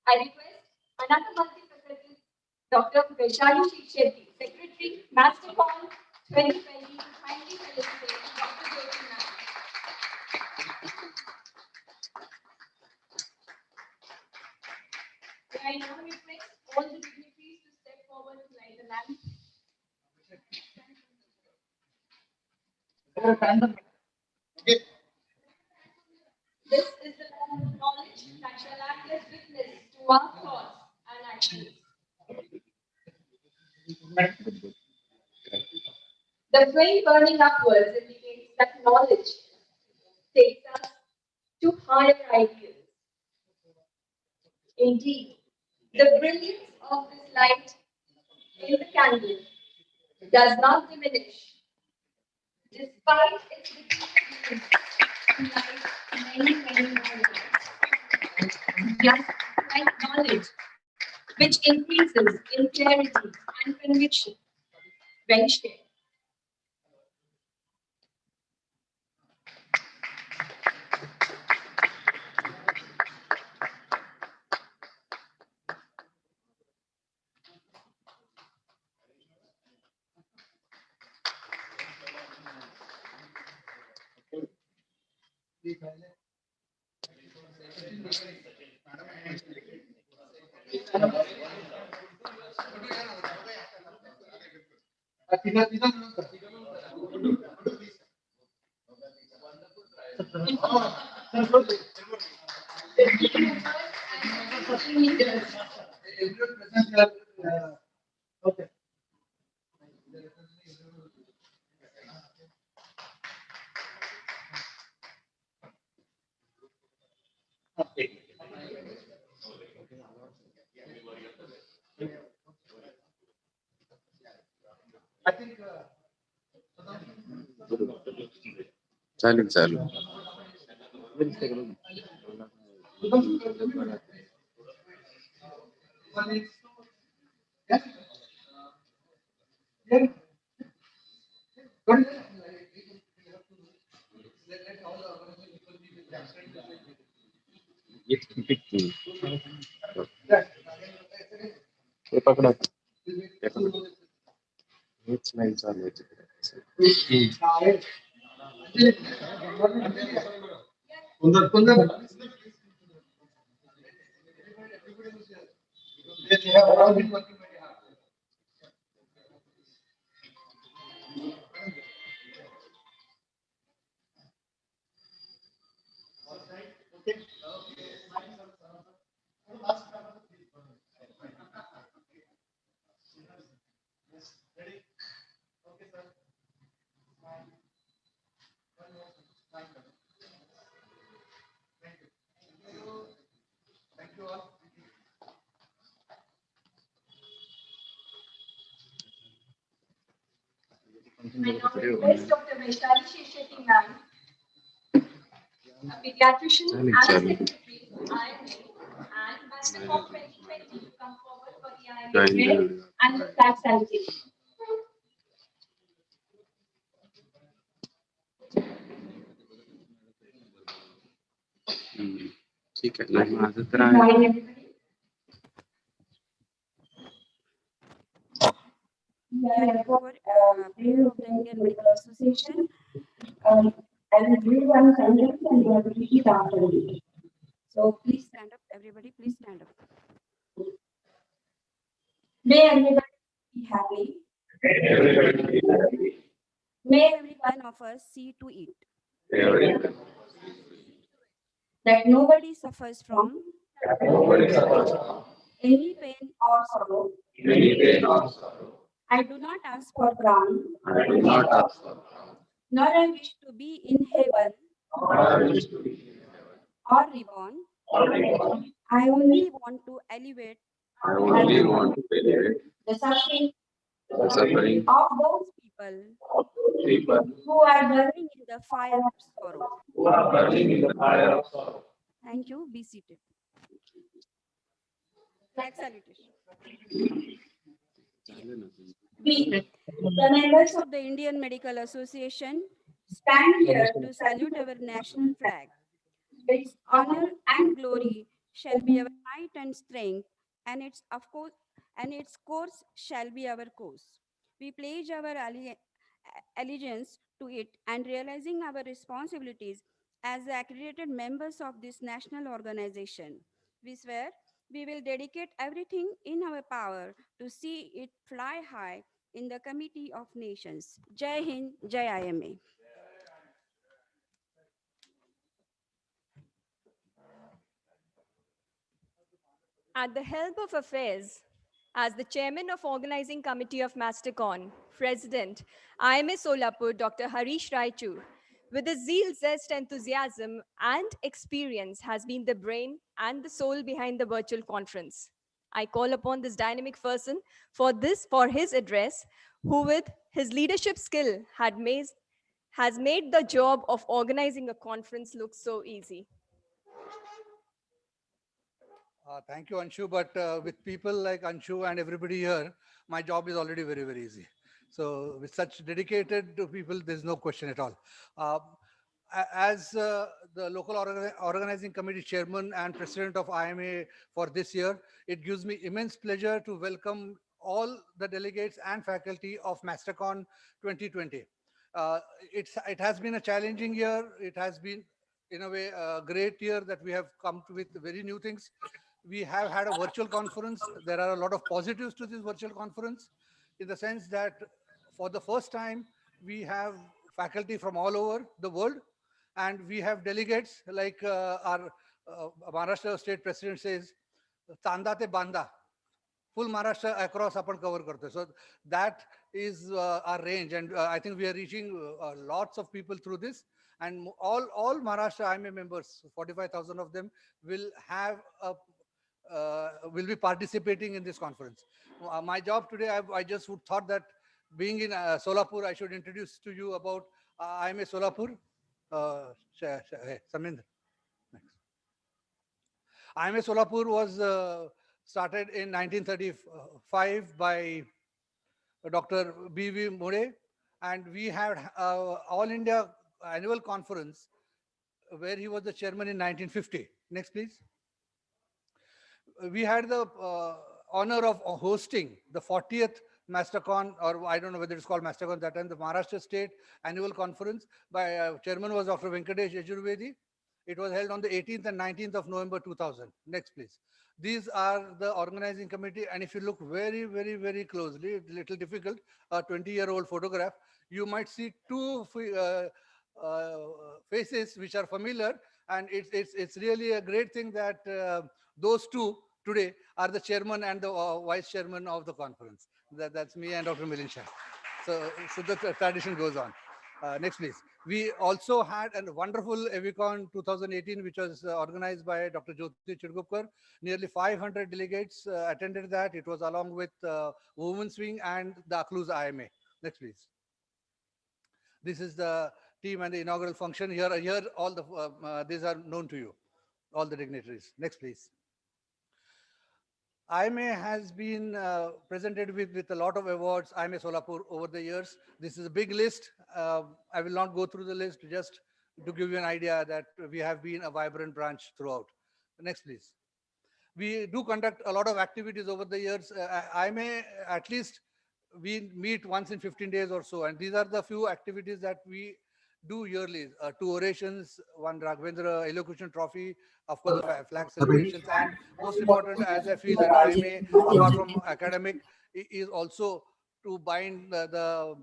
I request another multi-faceted Dr. Vaishali Shetty, Secretary, MASTACON 2020, to kindly felicitate Dr. Jyoti ma'am. May I now request all the dignitaries to step forward to light the lamp. This is the lamp of knowledge that shall act as witness to our thoughts and actions. The flame burning upwards indicates that knowledge takes us to higher ideals. Indeed, the brilliance of this light in the candle does not diminish, despite its repeated use to light many more lights. Just like knowledge, which increases in clarity and conviction when shared. Okay. I think चालेल चालेल हे पकडा हेच नाही चालू I now request Dr. Vaishali Shetty ma'am, a pediatrician and a secretary, IMA, and MASTACON 2020 to come forward for the IMA prayer and the flag salutation. ठीक आहे नाही माझं तर Good आहे morning, everybody. We are here for prayer of the Indian Medical Association. I will read one sentence and you have to repeat after me. So please stand up, everybody. Please stand up. May everybody be happy. May every one of us see to it that nobody suffers from any pain or sorrow. I do not ask for ground, nor I wish to be in heaven or reborn. I only want to elevate the suffering of those people who are burning in the fire of sorrow. Thank you. Be seated. Flag salutation. We, the members of the Indian Medical Association, stand here to salute our national flag. Its honor and glory shall be our might and strength, and its course shall be our course. We pledge our allegiance to it and realizing our responsibilities as the accredited members of this national organization. We swear we will dedicate everything in our power to see it fly high in the Committee of Nations. Jai Hind, Jai IMA. At the help of affairs, as the chairman of organizing committee of MASTACON, President, IMA Solapur, Dr. Harish Raichur, with his zeal, zest, enthusiasm, and experience, has been the brain and the soul behind the virtual conference. I call upon this dynamic person for his address, who with his leadership skill has made the job of organizing a conference look so easy. Thank you, Anshu. But with people like Anshu and everybody here, my job is already very, very easy. So with such dedicated people, there's no question at all. Uh, as the local organizing committee chairman and president of IMA for this year, it gives me immense pleasure to welcome all the delegates and faculty of MASTACON 2020. Uh, it has been a challenging year. It has been, in a way, a great year that we have come to with very new things. We have had a virtual conference. There are a lot of positives to this virtual conference in the sense that for the first time, we have faculty from all over the world, and we have delegates like our Maharashtra state president says, Tanda te Banda, full Maharashtra across आपण cover करतोय. So that is our range, and I think we are reaching lots of people through this. And all Maharashtra IMA members, 45,000 of them, will have a will be participating in this conference. My job today, I just would thought that being in Solapur, I should introduce to you about IMA Solapur. Hey, Saminder. Next. IMA Solapur was started in 1935 by Dr. B.V. Mode, and we had All India annual conference where he was the chairman in 1950. Next, please. We had the honor of hosting the 40th MASTACON, or I don't know whether it's called MASTACON that time, the Maharashtra State Annual Conference. By chairman was Dr. Venkatesh Yajurvedi. It was held on the 18th and 19th of November 2000. Next, please. These are the organizing committee, and if you look very, very, very closely, it's a little difficult, a 20-year-old photograph, you might see two faces which are familiar, and it's really a great thing that those two today are the chairman and the vice chairman of the conference. That's me and Dr. Milin Shah. So the tradition goes on. Next, please. We also had a wonderful Evicon 2018, which was organized by Dr. Jyoti Chirgupkar. Nearly 500 delegates attended that. It was along with Women's Wing and the Akluz IMA. Next, please. This is the team and the inaugural function. Here all the these are known to you, all the dignitaries. Next, please. IMA has been presented with a lot of awards, IMA Solapur, over the years. This is a big list. I will not go through the list, just to give you an idea that we have been a vibrant branch throughout. Next, please. We do conduct a lot of activities over the years. IMA, at least, we meet once in 15 days or so. And these are the few activities that we do yearly. Two orations, one Raghavendra Elocution Trophy, of course, the flag celebrations, and most important, as I feel that IMA, apart from academic, is also to bind the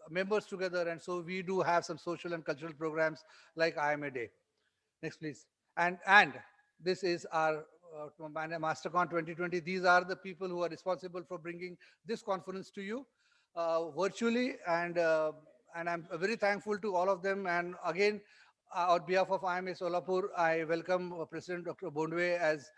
members together. And so we do have some social and cultural programs like IMA Day. Next, please. And this is our MASTACON 2020. These are the people who are responsible for bringing this conference to you virtually, and I'm very thankful to all of them. And again, on behalf of IMA Solapur, I welcome President Dr. Bondwe as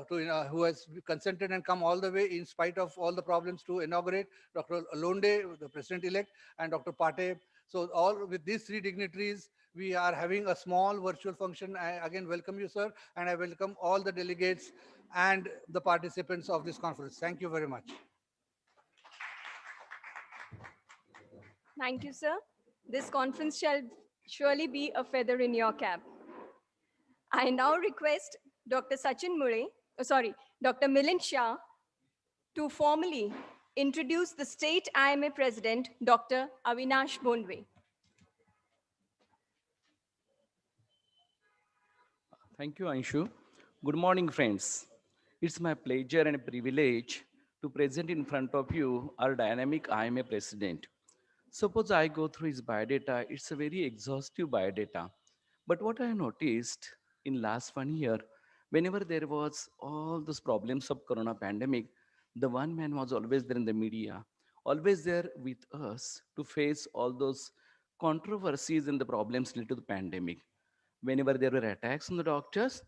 who has consented and come all the way in spite of all the problems to inaugurate, Dr. Londe, the president-elect, and Dr. Pate. So all with these three dignitaries, we are having a small virtual function. I again welcome you, sir, and I welcome all the delegates and the participants of this conference. Thank you very much. Thank you, sir. This conference shall surely be a feather in your cap. I now request Dr. Sachin Murray, Dr. Milind Shah, to formally introduce the State IMA President, Dr. Avinash Bondwe. Thank you, Anshu. Good morning, friends. It's my pleasure and privilege to present in front of you our dynamic IMA president. Suppose I go through his biodata, it's a very exhaustive biodata. But what I noticed in last 1 year, whenever there was all those problems of corona pandemic, the one man was always there in the media, always there with us to face all those controversies and the problems related to the pandemic. Whenever there were attacks on the doctors,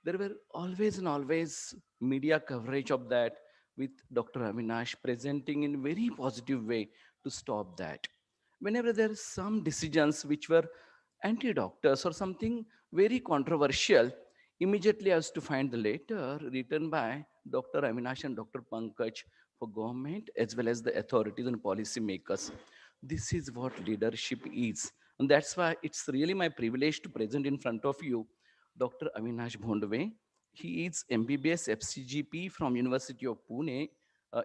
there were always and always media coverage of that with Dr. Avinash presenting in very positive way to stop that. Whenever there are some decisions which were anti-doctors or something very controversial, immediately I was to find the letter written by Dr. Avinash and Dr. Pankaj for government as well as the authorities and policy makers. This is what leadership is. And that's why it's really my privilege to present in front of you Dr. Avinash Bhondwe. He is MBBS FCGP from University of Pune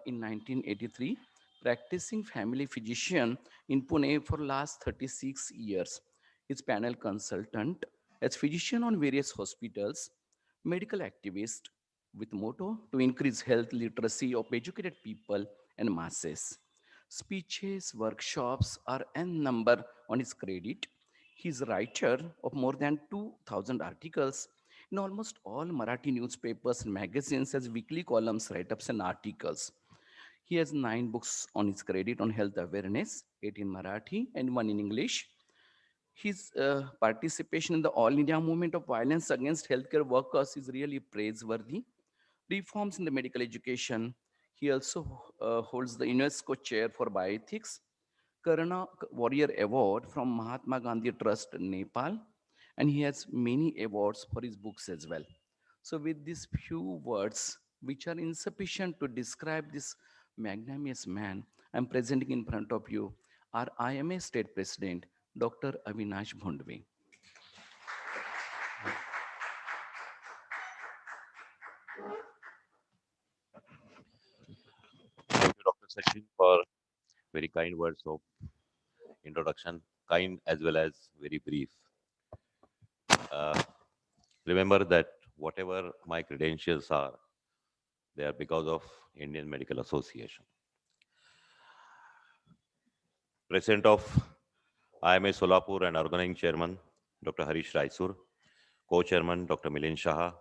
in 1983, practicing family physician in Pune for last 36 years. He's panel consultant as physician on various hospitals, medical activist with motto to increase health literacy of educated people and masses. Speeches, workshops are n number on his credit. He's writer of more than 2,000 articles in almost all Marathi newspapers and magazines as weekly columns, write-ups, and articles. He has 9 books on his credit on health awareness, 8 in Marathi and 1 in English. His participation in the All India movement of violence against healthcare workers is really praiseworthy. Reforms in the medical education. He also holds the UNESCO chair for bioethics, Karna Warrior Award from Mahatma Gandhi Trust, Nepal, and he has many awards for his books as well. So, with these few words, which are insufficient to describe this magnanimous man, I'm presenting in front of you our IMA State President, Dr. Avinash Bhondwe. Thank you, Dr. Sachin, for very kind words of introduction, kind as well as very brief. Uh, Remember that whatever my credentials are, they are because of Indian Medical Association. President of IMA Solapur and organizing chairman, Dr. Harish Raisur, co-chairman, Dr. Milind Shah,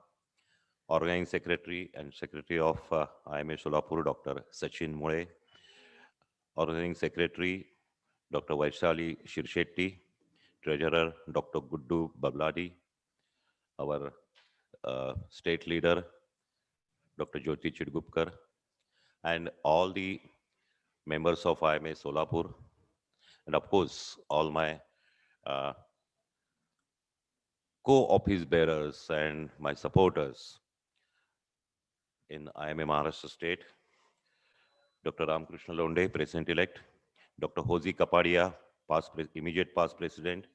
organizing secretary and secretary of IMA Solapur, Dr. Sachin Mule, organizing secretary, Dr. Vaishali Shirshetty, treasurer, Dr. Guddu Babladi, our state leader, Dr. Jyoti Chidgupkar, and all the members of IMA Solapur, and of course, all my uh, co-office bearers and my supporters in IMA Maharashtra State, Dr. Ramkrishna Londe, President-elect, Dr. Hozi Kapadia, immediate past President,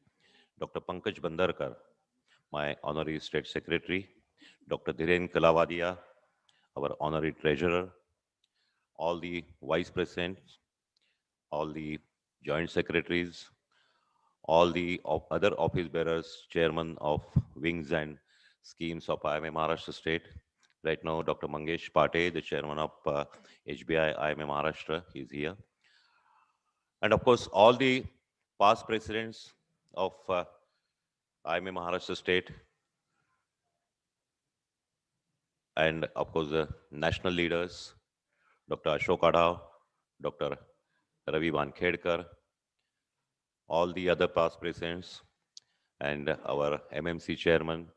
Dr. Pankaj Bandarkar, my honorary State Secretary, Dr. Dhiren Kalavadia, our honorary Treasurer, all the Vice Presidents, all the Joint Secretaries, all the other office bearers, Chairman of Wings and Schemes of IMA Maharashtra State. Right now, Dr. Mangesh Pate, the Chairman of HBI IMA Maharashtra, is here. And of course, all the past presidents of IMA Maharashtra State, and of course, the national leaders, Dr. Ashok Adhav, Dr. Ravi Wankhedkar, all the other past presidents, and our MMC chairman,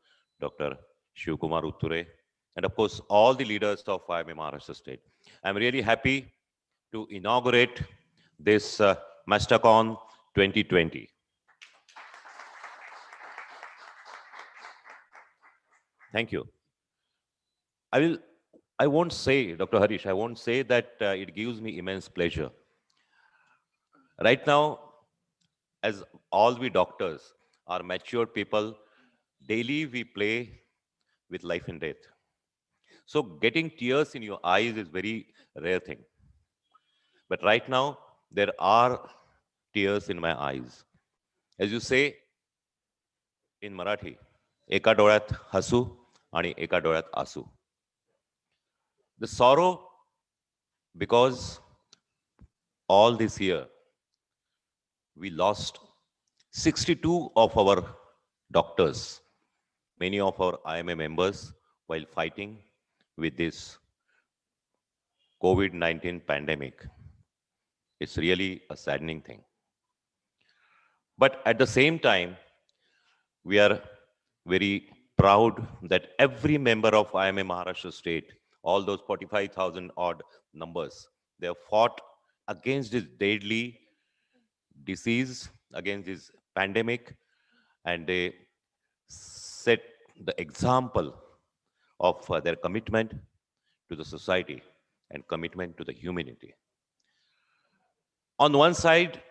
Dr. Shivkumar Utture, and of course, all the leaders of IMA Maharashtra State. I'm really happy to inaugurate this MASTACON 2020. Thank you. I won't say, Dr. Harish, I won't say that it gives me immense pleasure. Right now, as all we doctors are mature people, daily we play with life and death. So getting tears in your eyes is very rare thing. But right now, there are tears in my eyes. As you say in Marathi, एका डोळ्यात हसू आणि एका डोळ्यात आसू. The sorrow because all this year we lost 62 of our doctors, many of our IMA members, while fighting with this COVID-19 pandemic. It's really a saddening thing. But at the same time, we are very proud that every member of IMA Maharashtra State, all those 45,000 odd numbers, they have fought against this deadly disease, against this pandemic, and they set the example of their commitment to the society and commitment to the humanity. On one side,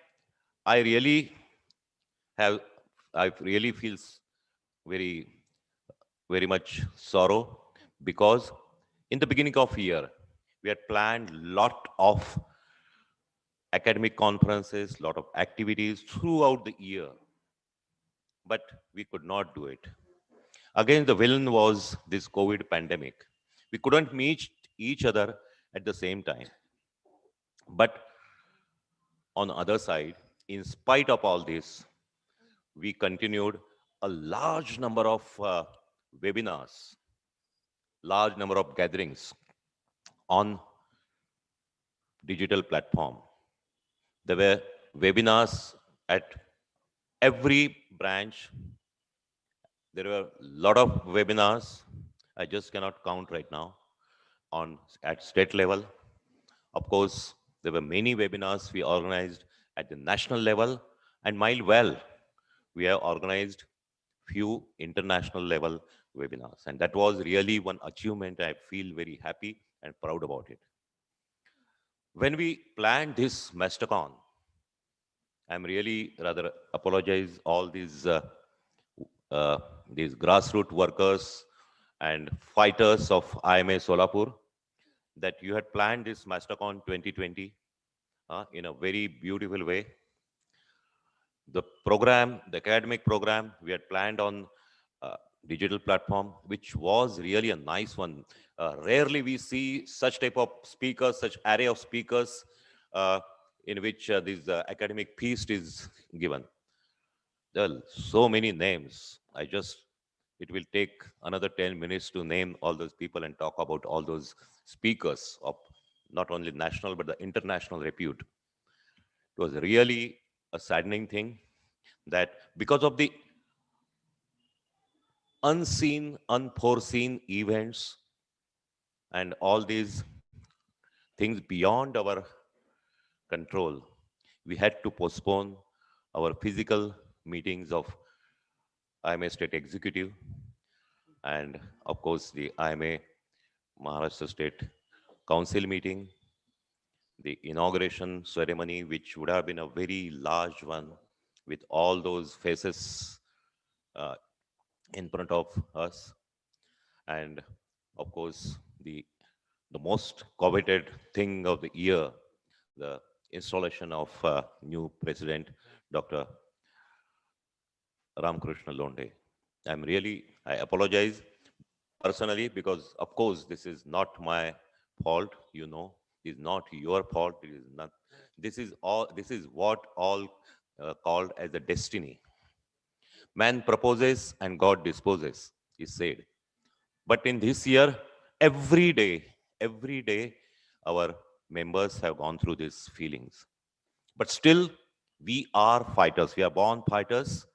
I really have, I really feels very, very much sorrow because in the beginning of year, we had planned lot of academic conferences, lot of activities throughout the year, but we could not do it. Again, the villain was this COVID pandemic. We couldn't meet each other at the same time. But on the other side, in spite of all this, we continued a large number of webinars, large number of gatherings on digital platform. There were webinars at every branch. There were a lot of webinars. I just cannot count right now on at state level. Of course, there were many webinars we organized at the national level, and while well, we have organized few international level webinars. And that was really one achievement. I feel very happy and proud about it. When we planned this MASTACON, I'm really rather apologize all these grassroots workers and fighters of IMA Solapur that you had planned this MASTACON 2020 in a very beautiful way. The program, the academic program, we had planned on digital platform, which was really a nice one. Rarely we see such type of speakers, such array of speakers in which this academic feast is given. There are so many names. It will take another 10 minutes to name all those people and talk about all those speakers of not only national, but the international repute. It was really a saddening thing that because of the unseen, unforeseen events and all these things beyond our control, we had to postpone our physical meetings of IMA State Executive and, of course, the IMA Maharashtra State Council meeting, the inauguration ceremony, which would have been a very large one with all those faces uh, in front of us. And of course, the most coveted thing of the year, the installation of new president, Dr. Ramkrishna Londe. I apologize personally because, of course, this is not my fault, you know, it's not your fault, it is not. This is what all called as a destiny. Man proposes and God disposes, is said. But in this year, every day, our members have gone through these feelings. But still, we are fighters. We are born fighters,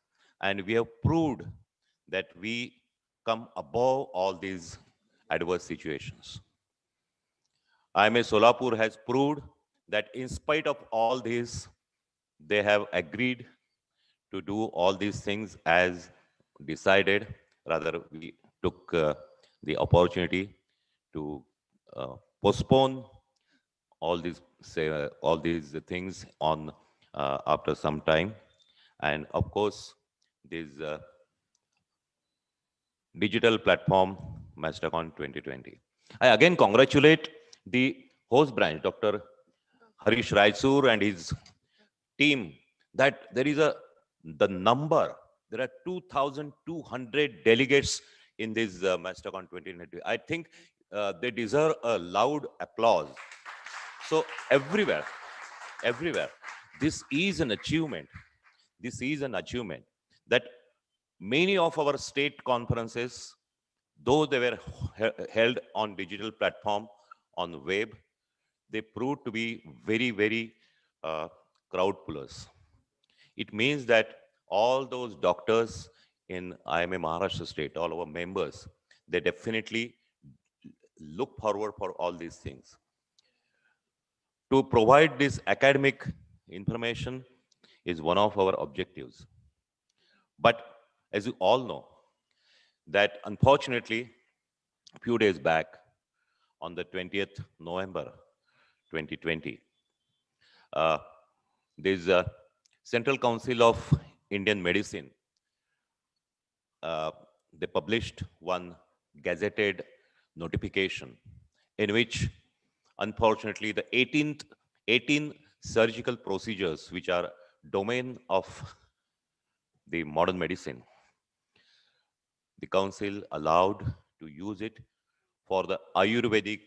and we have proved that we come above all these adverse situations. IMA Solapur has proved that in spite of all this, they have agreed to do all these things as decided. Rather, we took the opportunity to postpone all these things on after some time, and of course, this digital platform MASTACON 2020. I again congratulate the host branch, Dr. Harish Raisur and his team, that the number, there are 2,200 delegates in this MASTACON 2020. I think they deserve a loud applause. So everywhere, this is an achievement. This is an achievement that many of our state conferences, though they were held on digital platform, on web, they proved to be very crowd pullers. It means that all those doctors in IMA Maharashtra state, all our members, they definitely look forward for all these things. To provide this academic information is one of our objectives. But as you all know, that unfortunately, a few days back, on the 20th November 2020, there's a Central Council of Indian Medicine. They published one gazetted notification in which, unfortunately, the 18 surgical procedures which are domain of the modern medicine, the council allowed to use it for the Ayurvedic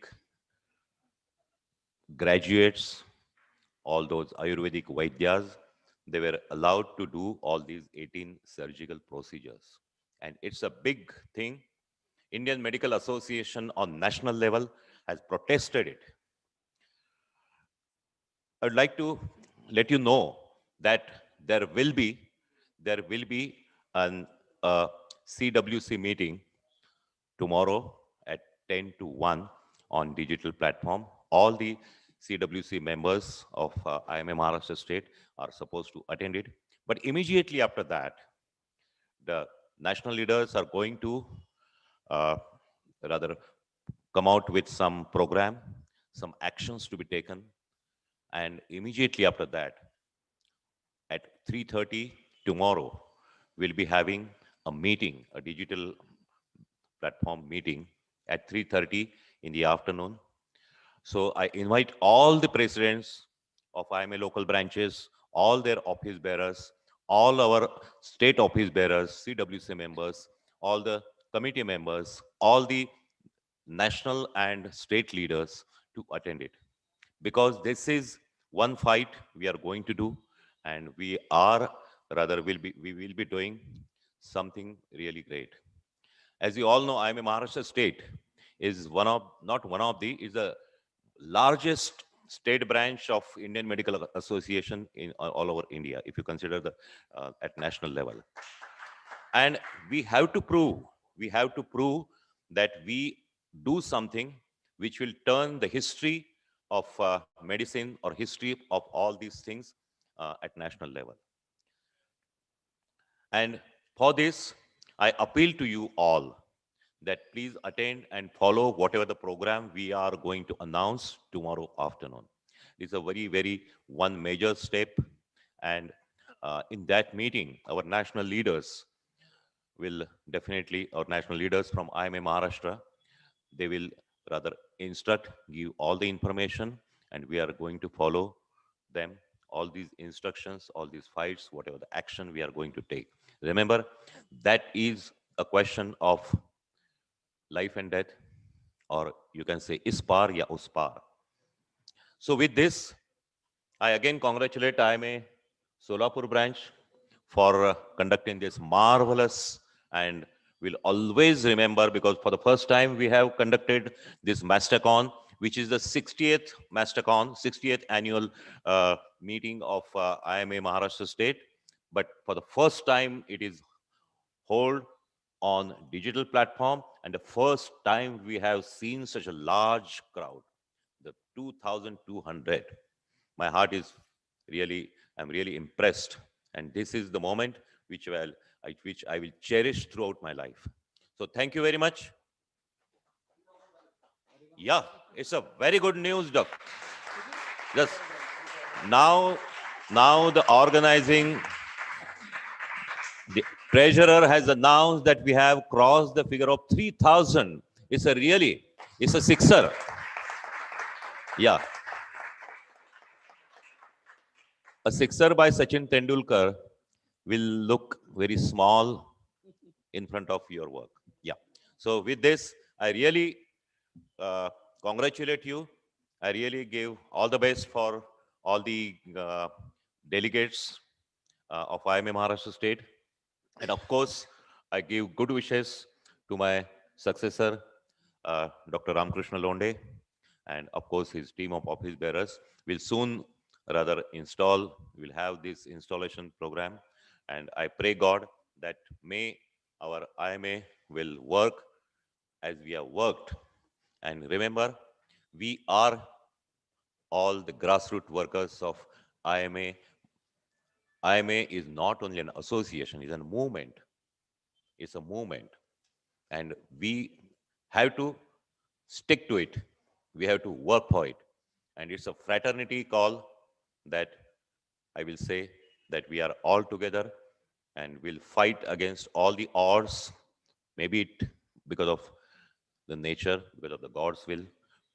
graduates, all those Ayurvedic Vaidyas, they were allowed to do all these 18 surgical procedures. And it's a big thing. Indian Medical Association on national level has protested it. I would like to let you know that there will be an CWC meeting tomorrow at 10 to 1 on digital platform. All the CWC members of IMA Maharashtra State are supposed to attend it. But immediately after that, the national leaders are going to rather come out with some program, some actions to be taken. And immediately after that, at 3:30 tomorrow, we'll be having a meeting, a digital platform meeting at 3:30 in the afternoon. So I invite all the presidents of IMA local branches, all their office bearers, all our state office bearers, CWC members, all the committee members, all the national and state leaders to attend it. Because this is one fight we are going to do, and we will be doing something really great. As you all know, IMA Maharashtra State is is the largest state branch of Indian Medical Association in all over India, if you consider the at national level. And we have to prove that we do something which will turn the history of medicine or history of all these things at national level. And for this, I appeal to you all that please attend and follow whatever the program we are going to announce tomorrow afternoon. It's a very one major step. And in that meeting, our national leaders our national leaders from IMA Maharashtra, they will rather instruct, give all the information, and we are going to follow them, all these instructions, all these fights, whatever the action we are going to take. Remember, that is a question of life and death, or you can say is par ya us par. So with this, I again congratulate IMA Solapur branch for conducting this marvelous, and we'll always remember, because for the first time we have conducted this MASTACON, which is the 60th MASTACON, 60th annual meeting of IMA Maharashtra State. But for the first time, it is held on digital platform, and the first time we have seen such a large crowd, the 2,200. My heart is I'm really impressed. And this is the moment which I will cherish throughout my life. So thank you very much. Yeah, it's a very good news, Doc. Just now the treasurer has announced that we have crossed the figure of 3,000. It's a really It's a sixer. Yeah. A sixer by Sachin Tendulkar will look very small in front of your work. Yeah. So with this, I really uh, congratulate you. I really give all the best for all the delegates of IMA Maharashtra State. And of course, I give good wishes to my successor, Dr. Ramkrishna Londe, and of course his team of office bearers will soon rather will have this installation program. And I pray God that may our IMA will work as we have worked. And remember, we are all the grassroots workers of IMA. IMA is not only an association, it's a movement. It's a movement. And we have to stick to it. We have to work for it. And it's a fraternity call that I will say that we are all together and will fight against all the odds, maybe it because of the nature, because of the God's will,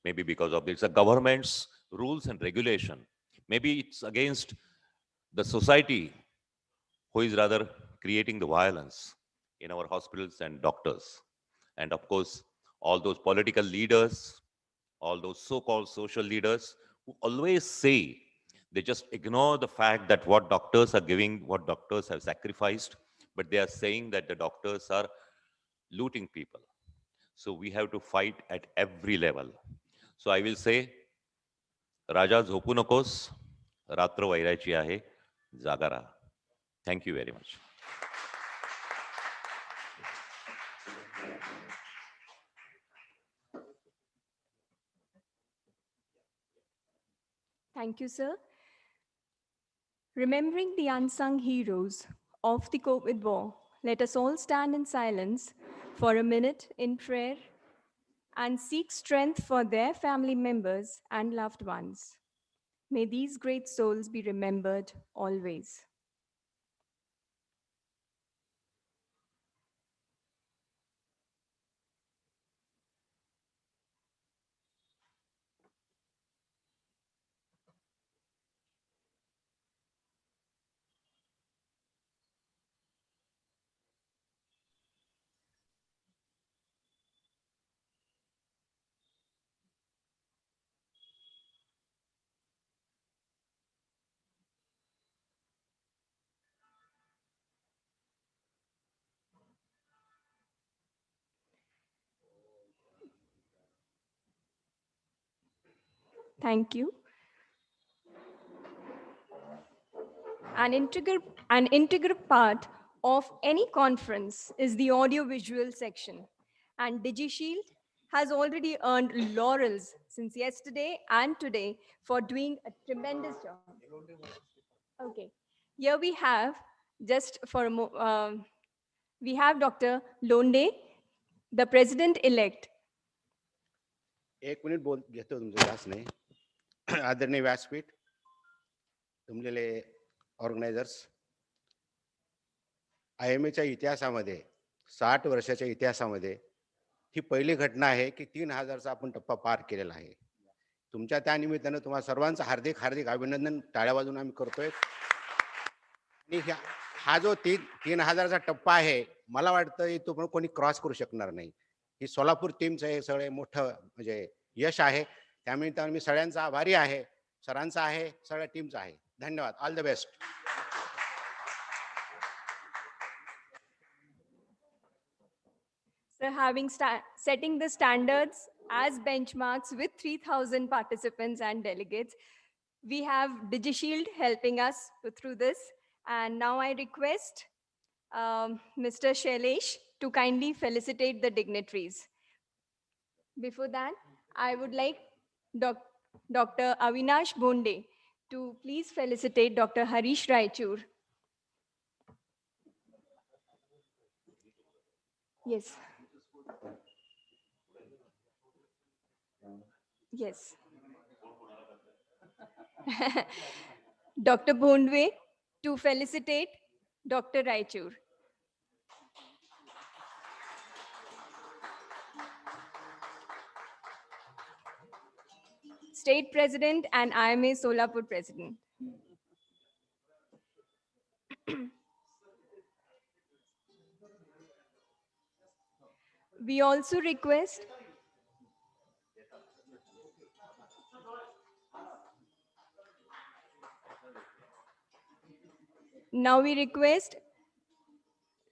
maybe because of it's a government's rules and regulation. Maybe it's against the society who is rather creating the violence in our hospitals and doctors. And of course, all those political leaders, all those so-called social leaders who always say, they just ignore the fact that what doctors are giving, what doctors have sacrificed, but they are saying that the doctors are looting people. So we have to fight at every level. So I will say, Raja झोपू नकोस, रात्र वैरायची आहे, जागा राहा. Thank you very much. Thank you, sir. Remembering the unsung heroes of the COVID war, let us all stand in silence for a minute in prayer and seek strength for their family members and loved ones. May these great souls be remembered always. Thank you. An integral part of any conference is the audiovisual section. And DigiShield has already earned laurels since yesterday and today for doing a tremendous job. Okay, here we have, just for we have Dr. Londe, the president-elect. एक minute बोल घेतो तुमचं जास्त नाही आदरणीय व्यासपीठ तुमलेले organisers IMAच्या इतिहासामध्ये 60 वर्षाच्या इतिहासामध्ये ही पहिली घटना आहे की 3000चा आपण टप्पा पार केलेला आहे. तुमच्या त्या निमित्तानं तुम्हाला सर्वांचं हार्दिक हार्दिक अभिनंदन टाळ्या वाजवून आम्ही करतोय. आणि हा जो 3000चा टप्पा आहे मला वाटतं तो कोणी क्रॉस करू शकणार नाही. ही सोलापूर टीमचं हे सगळे मोठं म्हणजे यश आहे. त्यामुळे मी सगळ्यांचा आभारी आहे, सरांचा आहे, सगळ्या टीमचा आहे. धन्यवाद. All the best. So setting the standards as benchmarks with 3,000 participants and delegates, we have DigiShield helping us through this. And now I request Mr. Shailesh to kindly felicitate the dignitaries. Before that, I would like Dr. Avinash Bonde to please felicitate Dr. Harish Raichur. Yes. Yes. Dr. Bondwe to felicitate Dr. Raichur. State President and IMA Solapur President. We also request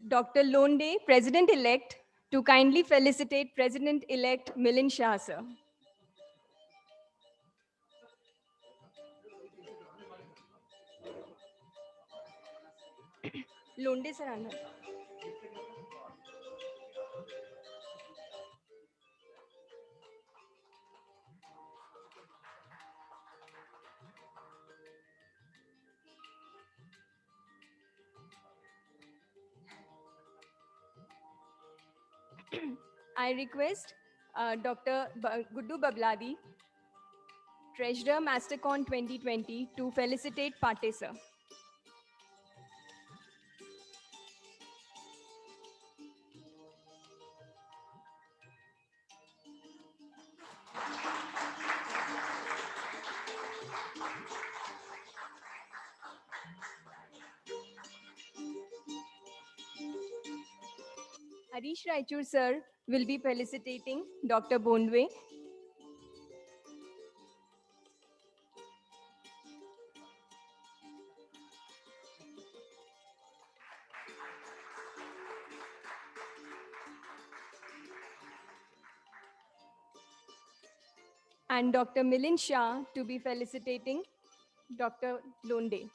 Dr. Londe, President-elect, to kindly felicitate President-elect Milind Shah, sir. Londe, sir. Anna. I request Dr. Guddu Babladi, Treasurer MASTACON 2020, to felicitate Pate, sir. Harish Raichur, sir, will be felicitating Dr. Bondwe. And Dr. Milind Shah to be felicitating Dr. Londe.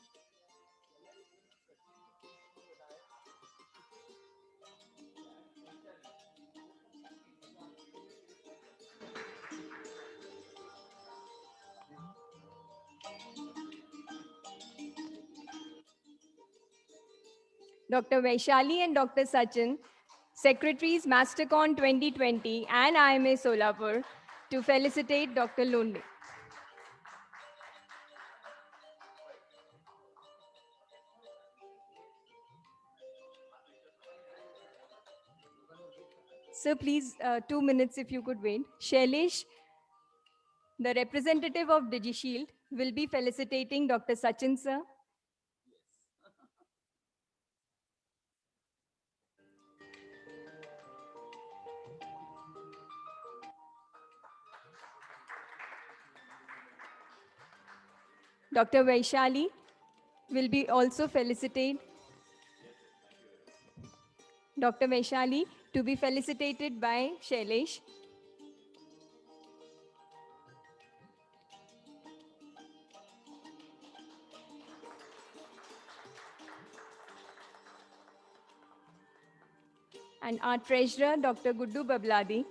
Dr. Vaishali and Dr. Sachin, Secretaries MASTACON 2020 and IMA Solapur, to felicitate Dr. Londe. Sir, please, 2 minutes if you could wait. Shailesh, the representative of DigiShield, will be felicitating Dr. Sachin, sir. Dr. Vaishali will be also felicitate Dr. Vaishali to be felicitated by Shailesh. And our treasurer, Dr. Guddu Babladi,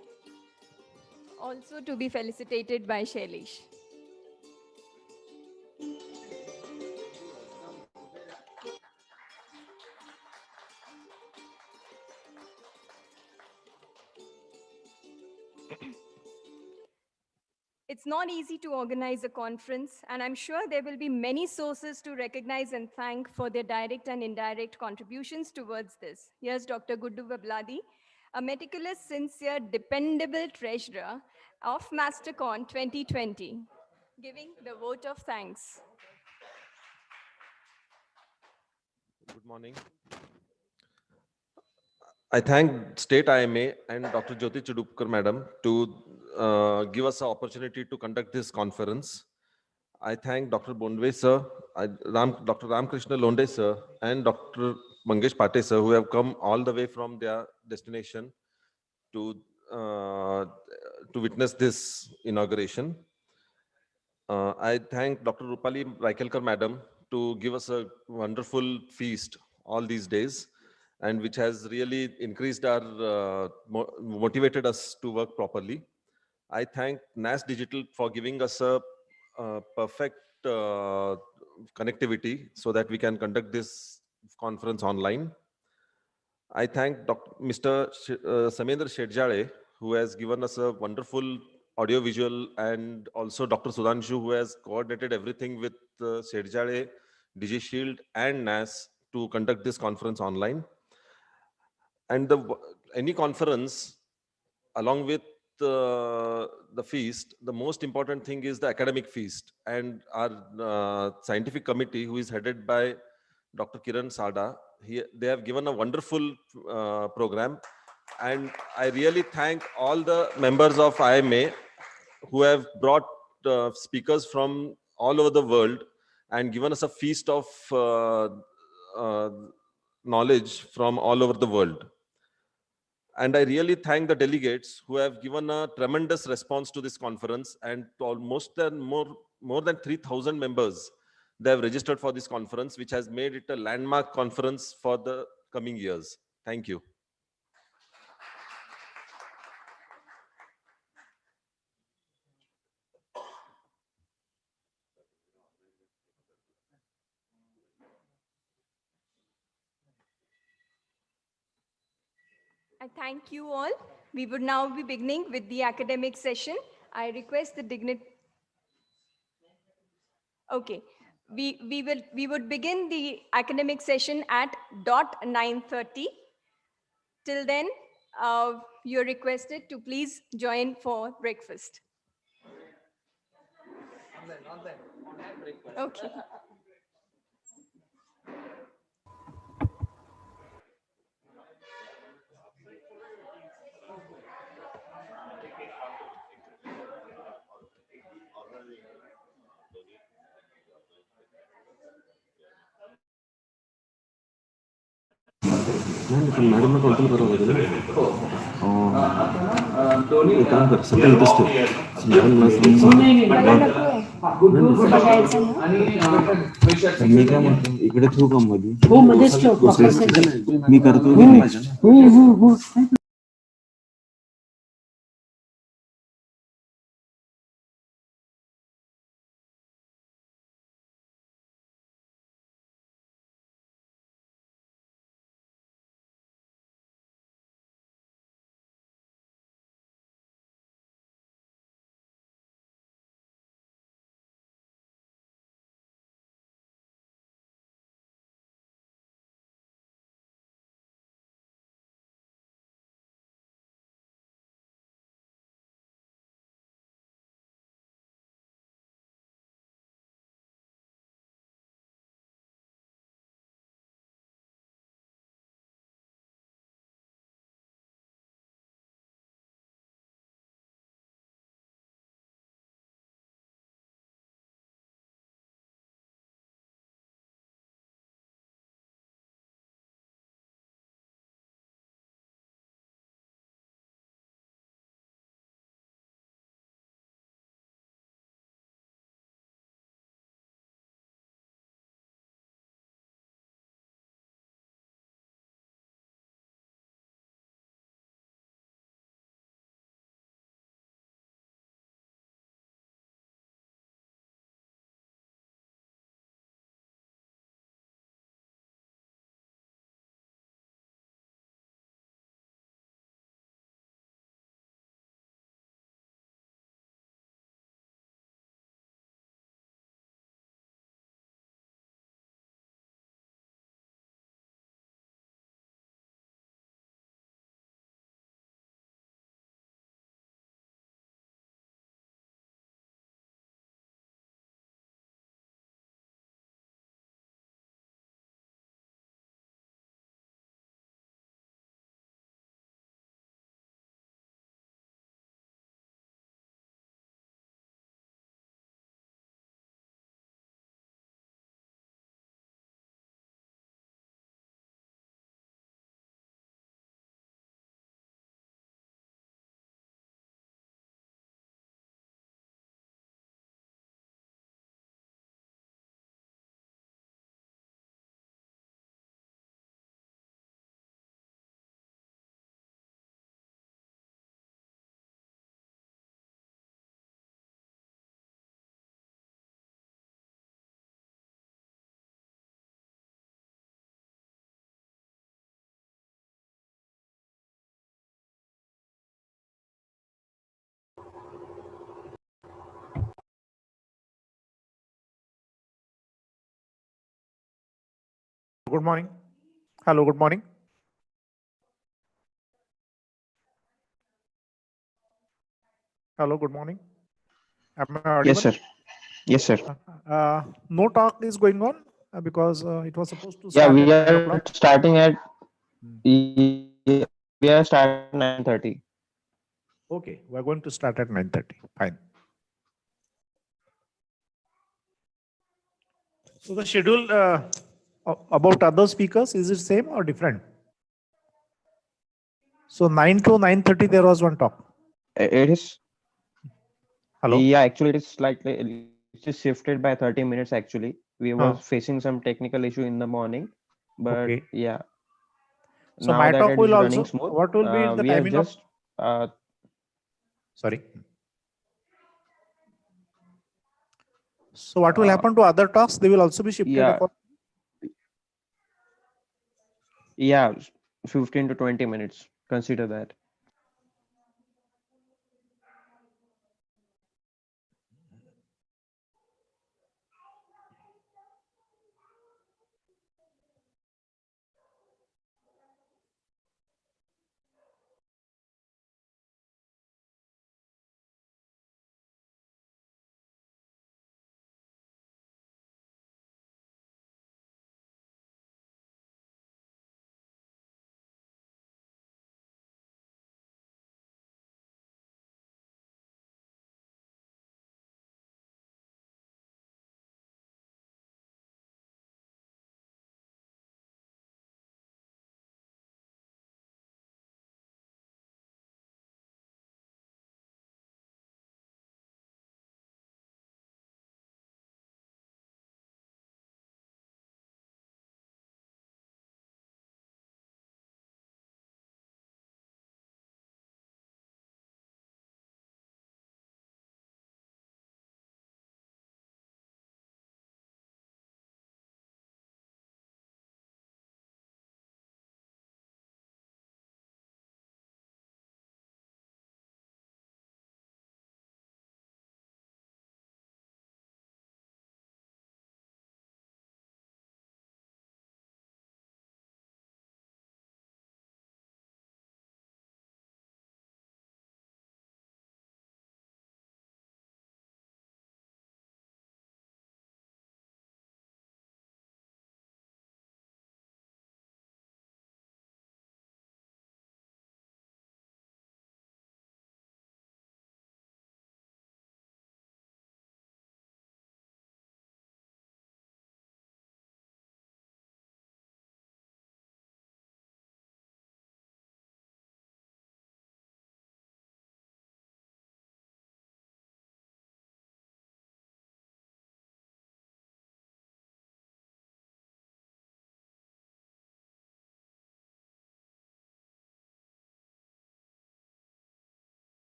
also to be felicitated by Shailesh. It's not easy to organize a conference, and I'm sure there will be many sources to recognize and thank for their direct and indirect contributions towards this. Here's Dr. Guddu Babladi, a meticulous, sincere, dependable treasurer of MASTACON 2020, giving the vote of thanks. Good morning. I thank State IMA and Dr. Jyoti Chudupkar Madam to give us the opportunity to conduct this conference. I thank Dr. Bondwe sir, Dr. Ramkrishna Londe sir, and Dr. Mangesh Pate sir, who have come all the way from their destination to witness this inauguration. I thank Dr. Rupali Raikelkar Madam to give us a wonderful feast all these days, and which has really increased our, motivated us to work properly. I thank NAS Digital for giving us a perfect connectivity so that we can conduct this conference online. I thank Mr. Samendra Shedjale, who has given us a wonderful audio visual, and also Dr. Sudhanshu, who has coordinated everything with Shedjale, DigiShield and NAS to conduct this conference online. And any conference, along with the feast, the most important thing is the academic feast. And our scientific committee, who is headed by Dr. Kiran Sada, they have given a wonderful program. And I really thank all the members of IMA who have brought speakers from all over the world and given us a feast of uh, knowledge from all over the world. And I really thank the delegates who have given a tremendous response to this conference, and more than 3,000 members they have registered for this conference, which has made it a landmark conference for the coming years. Thank you. I thank you all. We would now be beginning with the academic session. I request the dignity. Okay, we would begin the academic session at dot 9:30. Till then, you're requested to please join for breakfast. Okay. मॅडमला contact करावं लागेल ना. एक काम कर, सध्या इथंच ठेव. मी काय म्हणतो, इकडे ठेवू का मध्ये? मी करतो. Good morning. Hello, good morning. Hello, good morning. Am I audible? Yes, sir. Yes, sir. No talk is going on because it was supposed to Yeah, start we at 9 are o'clock. starting at we are starting at 9:30. Okay, we're going to start at 9:30. Fine. So the schedule about other speakers, is it same or different? So 9 to 9:30 there was one talk. It is. Hello? Yeah, actually, it is slightly. It's just shifted by 30 minutes. Actually, we were facing some technical issue in the morning, but Okay. yeah, So now my that talk it will is also, running smooth, what will be the we have timing of, just uh, sorry. So what will uh, happen to other talks? They will also be shifted yeah, according. yeah, 15 to 20 minutes. Consider that.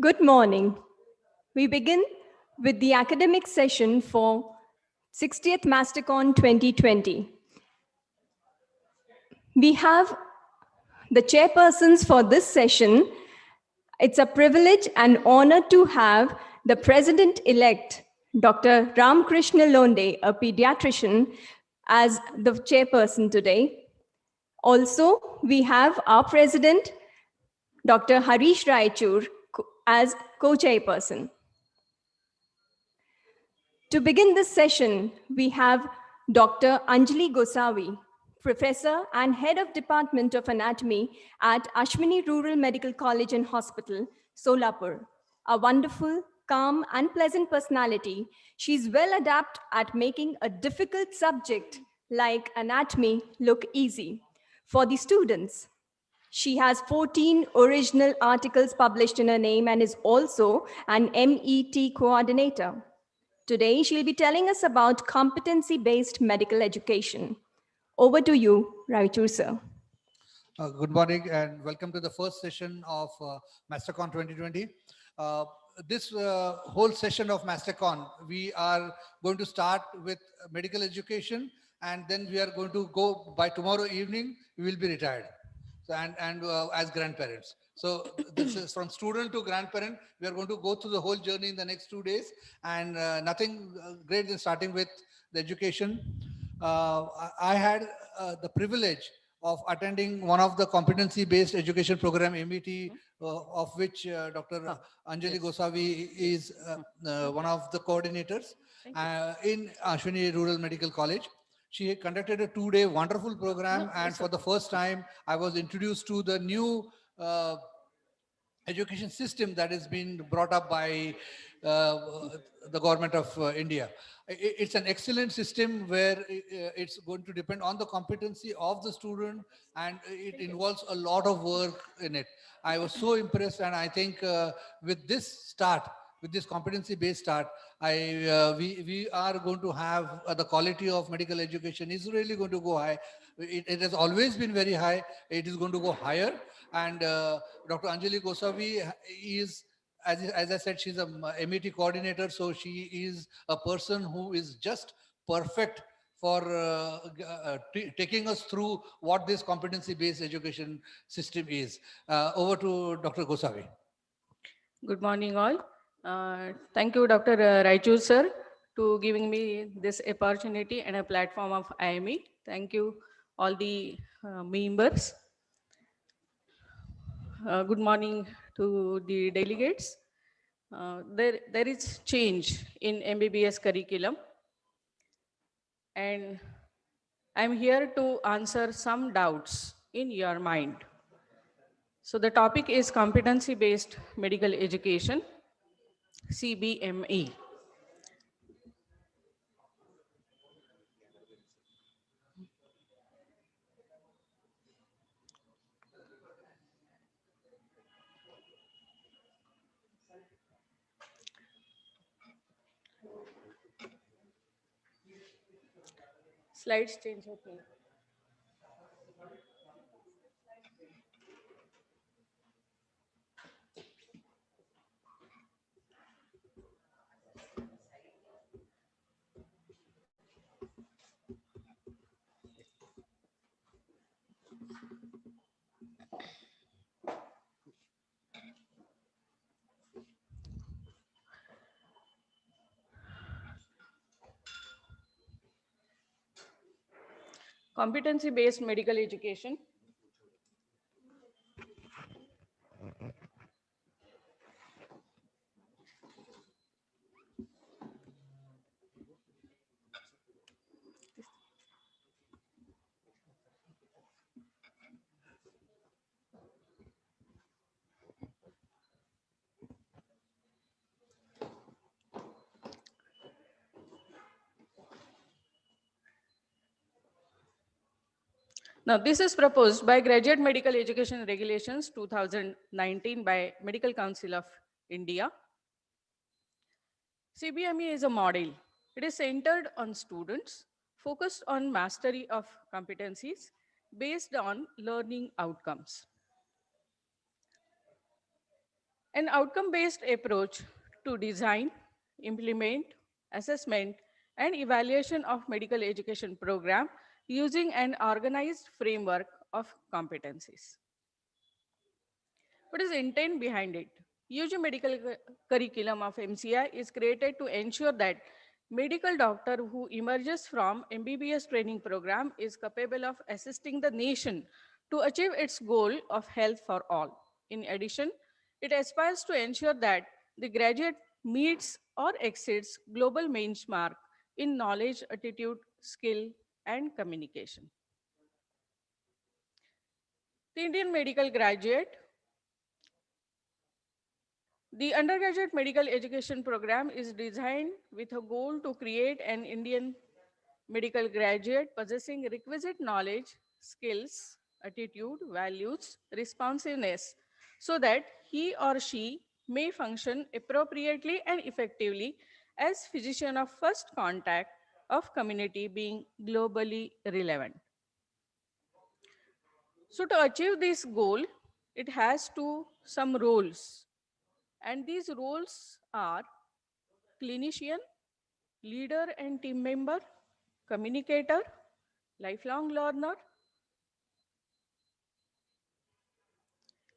Good morning. We begin with the academic session for 60th MASTACON 2020. We have the chairpersons for this session. It's a privilege and honor to have the President-elect, Dr. Ram Krishna Londe, a pediatrician, as the chairperson today. Also, we have our president, Dr. Harish Raichur, as co-chairperson. To begin this session, we have Dr. Anjali Gosavi, Professor and Head of Department of Anatomy at Ashwini Rural Medical College and Hospital, Solapur. A wonderful, calm, and pleasant personality, she's well adept at making a difficult subject like anatomy look easy for the students. She has 14 original articles published in her name and is also an MET coordinator. Today, she'll be telling us about competency-based medical education. Over to you, Raichur sir. Good morning and welcome to the first session of MASTACON 2020. This whole session of MASTACON, we are going to start with medical education, and then we are going to go by tomorrow evening, we will be retired. So, and as grandparents. So this is from student to grandparent. We are going to go through the whole journey in the next 2 days, and nothing great than starting with the education. I had the privilege of attending one of the competency-based education program, MET, of which Dr. Anjali Gosavi is one of the coordinators in Ashwini Rural Medical College. She conducted a 2-day wonderful program, and for the first time, I was introduced to the new education system that has been brought up by the government of India. It's an excellent system where it's going to depend on the competency of the student, and it involves a lot of work in it. I was so impressed, and I think with this start, with this competency-based start, we are going to have the quality of medical education is really going to go high. It has always been very high. It is going to go higher. And Dr. Anjali Gosavi is, as I said, she's a MET coordinator. So she is a person who is just perfect for taking us through what this competency-based education system is. Over to Dr. Gosavi. Good morning, all. Thank you, Dr. Raichur, sir, to giving me this opportunity and a platform of IME. Thank you, all the members. Good morning to the delegates. There is change in MBBS curriculum, and I'm here to answer some doubts in your mind. So the topic is competency-based medical education, CBME. Slides change होती हैं. Competency-based medical education. Now, this is proposed by Graduate Medical Education Regulations 2019 by Medical Council of India. CBME is a model. It is centered on students, focused on mastery of competencies based on learning outcomes. An outcome-based approach to design, implement, assessment, and evaluation of medical education program using an organized framework of competencies. What is the intent behind it? UG medical curriculum of MCI is created to ensure that medical doctor who emerges from MBBS training program is capable of assisting the nation to achieve its goal of health for all. In addition, it aspires to ensure that the graduate meets or exceeds global benchmark in knowledge, attitude, skill, and communication. The Indian medical graduate, the undergraduate medical education program is designed with a goal to create an Indian medical graduate possessing requisite knowledge, skills, attitude, values, responsiveness, so that he or she may function appropriately and effectively as physician of first contact of community being globally relevant. So to achieve this goal, it has some roles, and these roles are clinician, leader and team member, communicator, lifelong learner.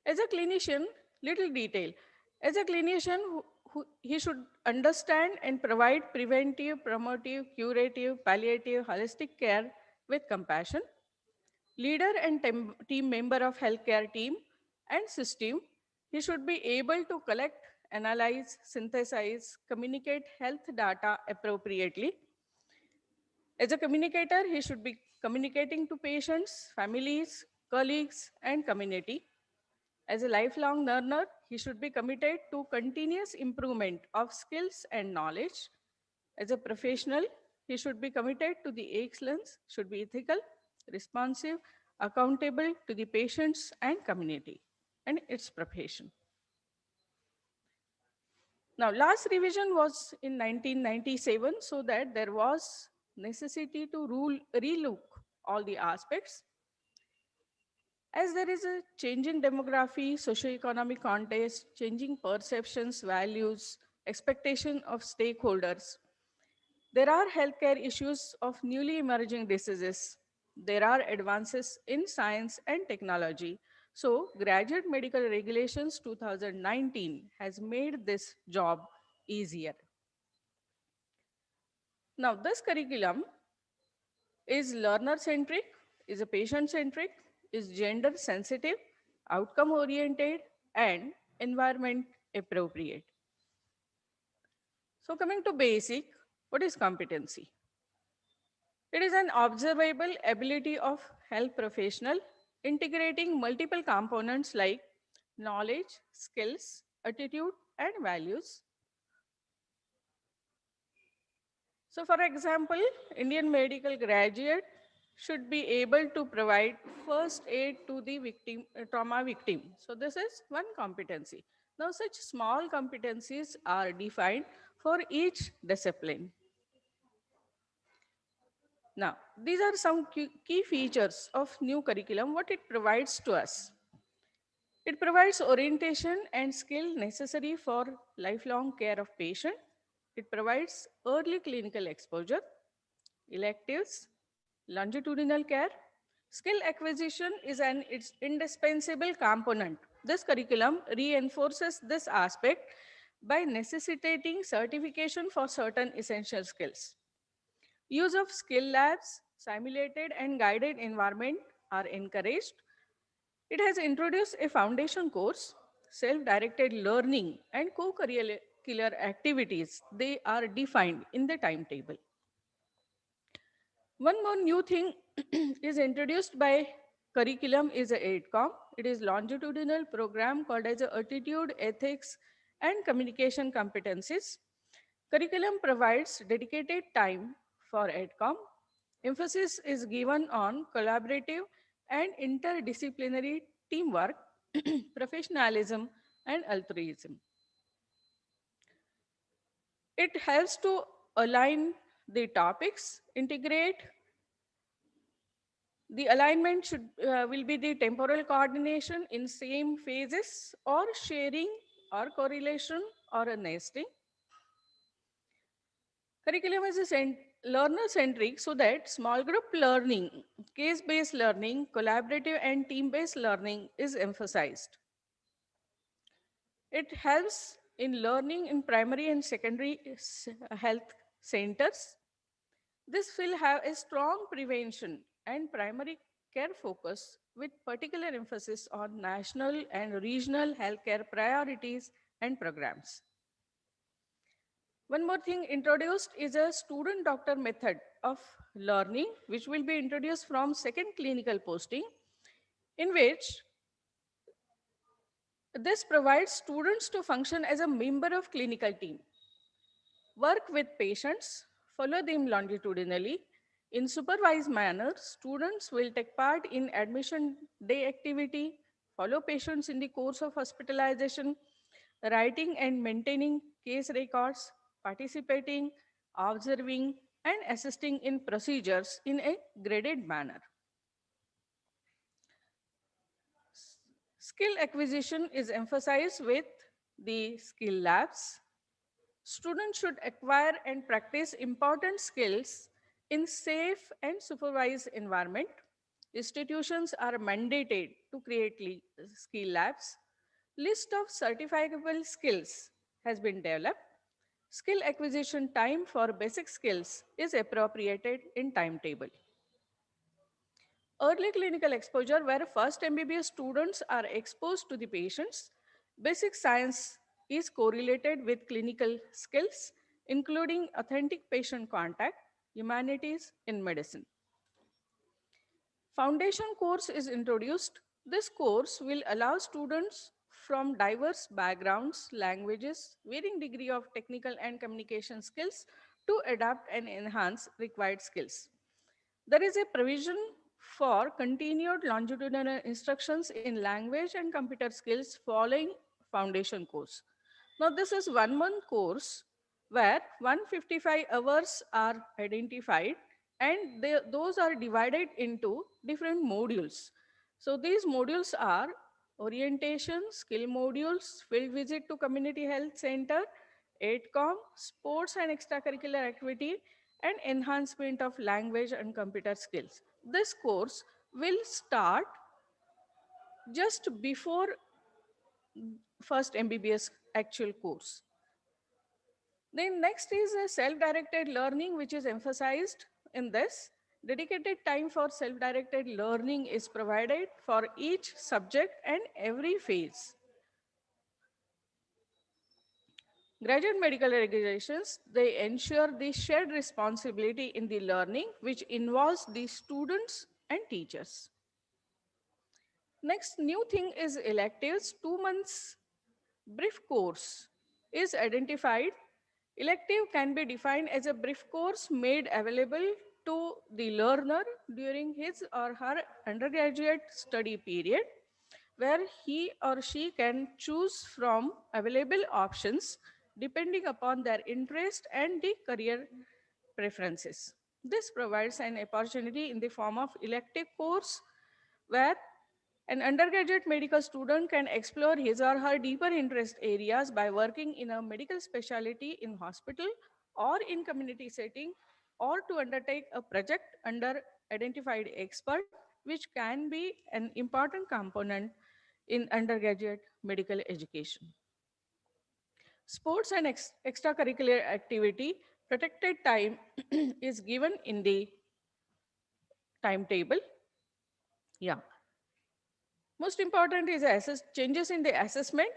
As a clinician, little detail. As a clinician, he should understand and provide preventive, promotive, curative, palliative, holistic care with compassion. Leader and team member of healthcare team and system, he should be able to collect, analyze, synthesize, communicate health data appropriately. As a communicator, he should be communicating to patients, families, colleagues, and community. As a lifelong learner, he should be committed to continuous improvement of skills and knowledge. As a professional, he should be committed to the excellence, should be ethical, responsive, accountable to the patients and community and its profession. Now, last revision was in 1997, so that there was necessity to relook all the aspects. As there is a changing demography, socio-economic context, changing perceptions, values, expectation of stakeholders, there are healthcare issues of newly emerging diseases. There are advances in science and technology. So, Graduate Medical Regulations 2019 has made this job easier. Now, this curriculum is learner centric, is a patient centric, is gender sensitive, outcome oriented, and environment appropriate. So, coming to basic, what is competency? It is an observable ability of health professional integrating multiple components like knowledge, skills, attitude, and values. So for example, Indian medical graduate should be able to provide first aid to the victim, trauma victim. So this is one competency. Now such small competencies are defined for each discipline. Now, these are some key features of new curriculum, what it provides to us. It provides orientation and skill necessary for lifelong care of patient. It provides early clinical exposure, electives, longitudinal care. Skill acquisition is an its indispensable component. This curriculum reinforces this aspect by necessitating certification for certain essential skills. Use of skill labs, simulated and guided environment are encouraged. It has introduced a foundation course, self-directed learning and co-curricular activities. They are defined in the timetable. One more new thing is introduced by curriculum is a AIDCOM. It is longitudinal program called as a Attitude, Ethics and Communication Competencies. Curriculum provides dedicated time for AIDCOM. Emphasis is given on collaborative and interdisciplinary teamwork, professionalism, and altruism. It helps to align the topics, integrate. The alignment will be the temporal coordination in same phases or sharing or correlation or a nesting. Curriculum is a learner-centric so that small group learning, case-based learning, collaborative and team-based learning is emphasized. It helps in learning in primary and secondary health centers. This will have a strong prevention and primary care focus with particular emphasis on national and regional healthcare priorities and programs. One more thing introduced is a student doctor method of learning, which will be introduced from second clinical posting, in which this provides students to function as a member of clinical team, work with patients, follow them longitudinally. In supervised manner, students will take part in admission day activity, follow patients in the course of hospitalization, writing and maintaining case records, participating, observing, and assisting in procedures in a graded manner. Skill acquisition is emphasized with the skill labs. Students should acquire and practice important skills in safe and supervised environment. Institutions are mandated to create skill labs. List of certifiable skills has been developed. Skill acquisition time for basic skills is appropriated in timetable. Early clinical exposure, where first MBBS students are exposed to the patients. Basic science is correlated with clinical skills, including authentic patient contact, humanities in medicine. Foundation course is introduced. This course will allow students from diverse backgrounds, languages, varying degree of technical and communication skills to adapt and enhance required skills. There is a provision for continued longitudinal instructions in language and computer skills following foundation course. Now, this is 1 month course where 155 hours are identified and those are divided into different modules. So these modules are orientation, skill modules, field visit to community health center, AIDCOM, sports and extracurricular activity, and enhancement of language and computer skills. This course will start just before first MBBS actual course. Then next is a self-directed learning, which is emphasized in this. Dedicated time for self-directed learning is provided for each subject and every phase. Graduate medical regulations, they ensure the shared responsibility in the learning, which involves the students and teachers. Next new thing is electives. 2 months brief course is identified. Elective can be defined as a brief course made available to the learner during his or her undergraduate study period, where he or she can choose from available options depending upon their interest and the career preferences. This provides an opportunity in the form of elective course where an undergraduate medical student can explore his or her deeper interest areas by working in a medical specialty in hospital or in community setting, or to undertake a project under identified expert, which can be an important component in undergraduate medical education. Sports and extracurricular activity, protected time is given in the timetable. Yeah. Most important is changes in the assessment.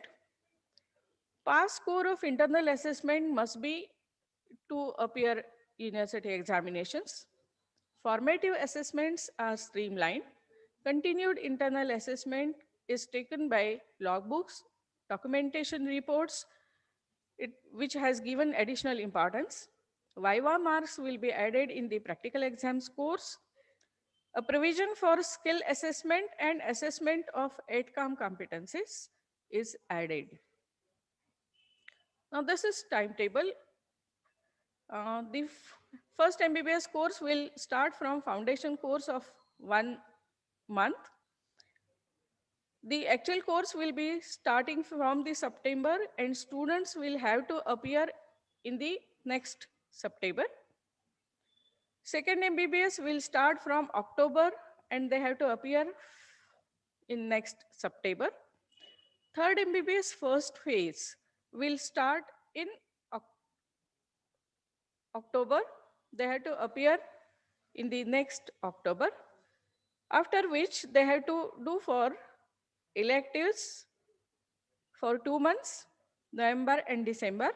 Pass score of internal assessment must be to appear university examinations. Formative assessments are streamlined. Continued internal assessment is taken by logbooks, documentation reports, which has given additional importance. Viva marks will be added in the practical exams course. A provision for skill assessment and assessment of outcome competencies is added. Now this is timetable. The first MBBS course will start from foundation course of 1 month. The actual course will be starting from the September and students will have to appear in the next September. Second MBBS will start from October and they have to appear in next September. Third MBBS first phase will start in October, they had to appear in the next October, after which they had to do for electives for 2 months, November and December.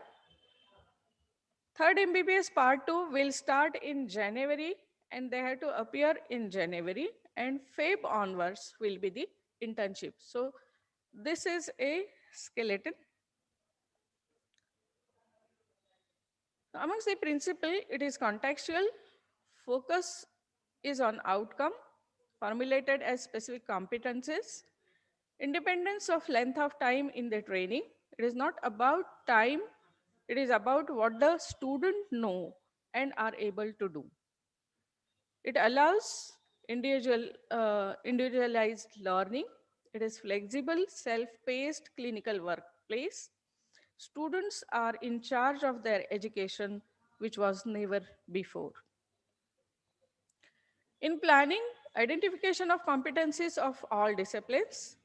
Third MBBS Part 2 will start in January and they have to appear in January, and Feb onwards will be the internship. So this is a skeleton. Amongst the principle, it is contextual, focus is on outcome, formulated as specific competencies, independence of length of time in the training. It is not about time, it is about what the student know and are able to do. It allows individualized learning. It is flexible, self-paced clinical workplace. Students are in charge of their education, which was never before. In planning, identification of competencies of all disciplines,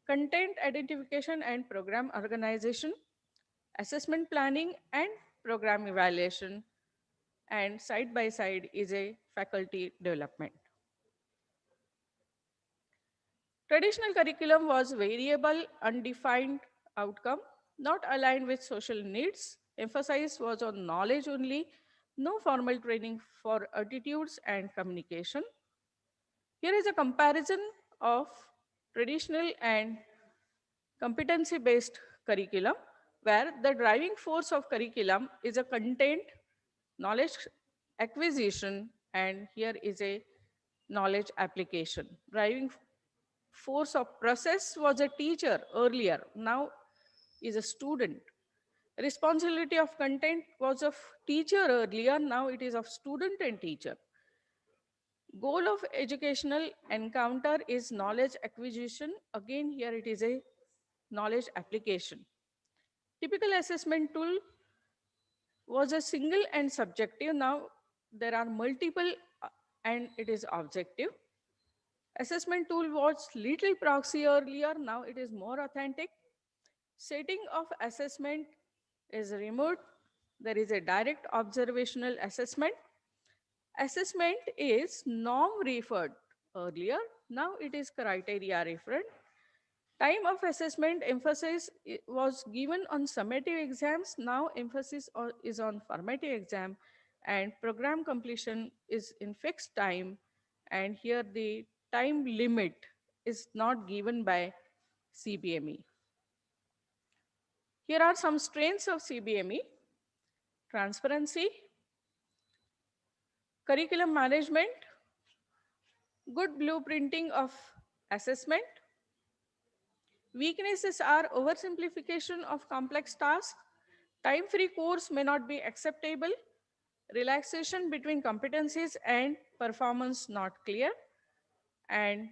content identification and program organization, assessment planning and program evaluation, and side by side is a faculty development. Traditional curriculum was variable, undefined outcome, not aligned with social needs. Emphasis was on knowledge only, no formal training for attitudes and communication. Here is a comparison of traditional and competency-based curriculum, where the driving force of curriculum is a content, knowledge acquisition, and here is a knowledge application. Driving force of process was a teacher earlier, now is a student. Responsibility of content was of teacher earlier, now it is of student and teacher. Goal of educational encounter is knowledge acquisition. Again, here it is a knowledge application. Typical assessment tool was a single and subjective. Now there are multiple and it is objective. Assessment tool was little proxy earlier, now it is more authentic. Setting of assessment is remote. There is a direct observational assessment. Assessment is norm referred earlier, now it is criteria referred. Time of assessment emphasis was given on summative exams, now emphasis is on formative exam, and program completion is in fixed time, and here the time limit is not given by CBME. Here are some strengths of CBME: transparency, curriculum management, good blueprinting of assessment. Weaknesses are oversimplification of complex tasks, time-free course may not be acceptable, relaxation between competencies and performance not clear, and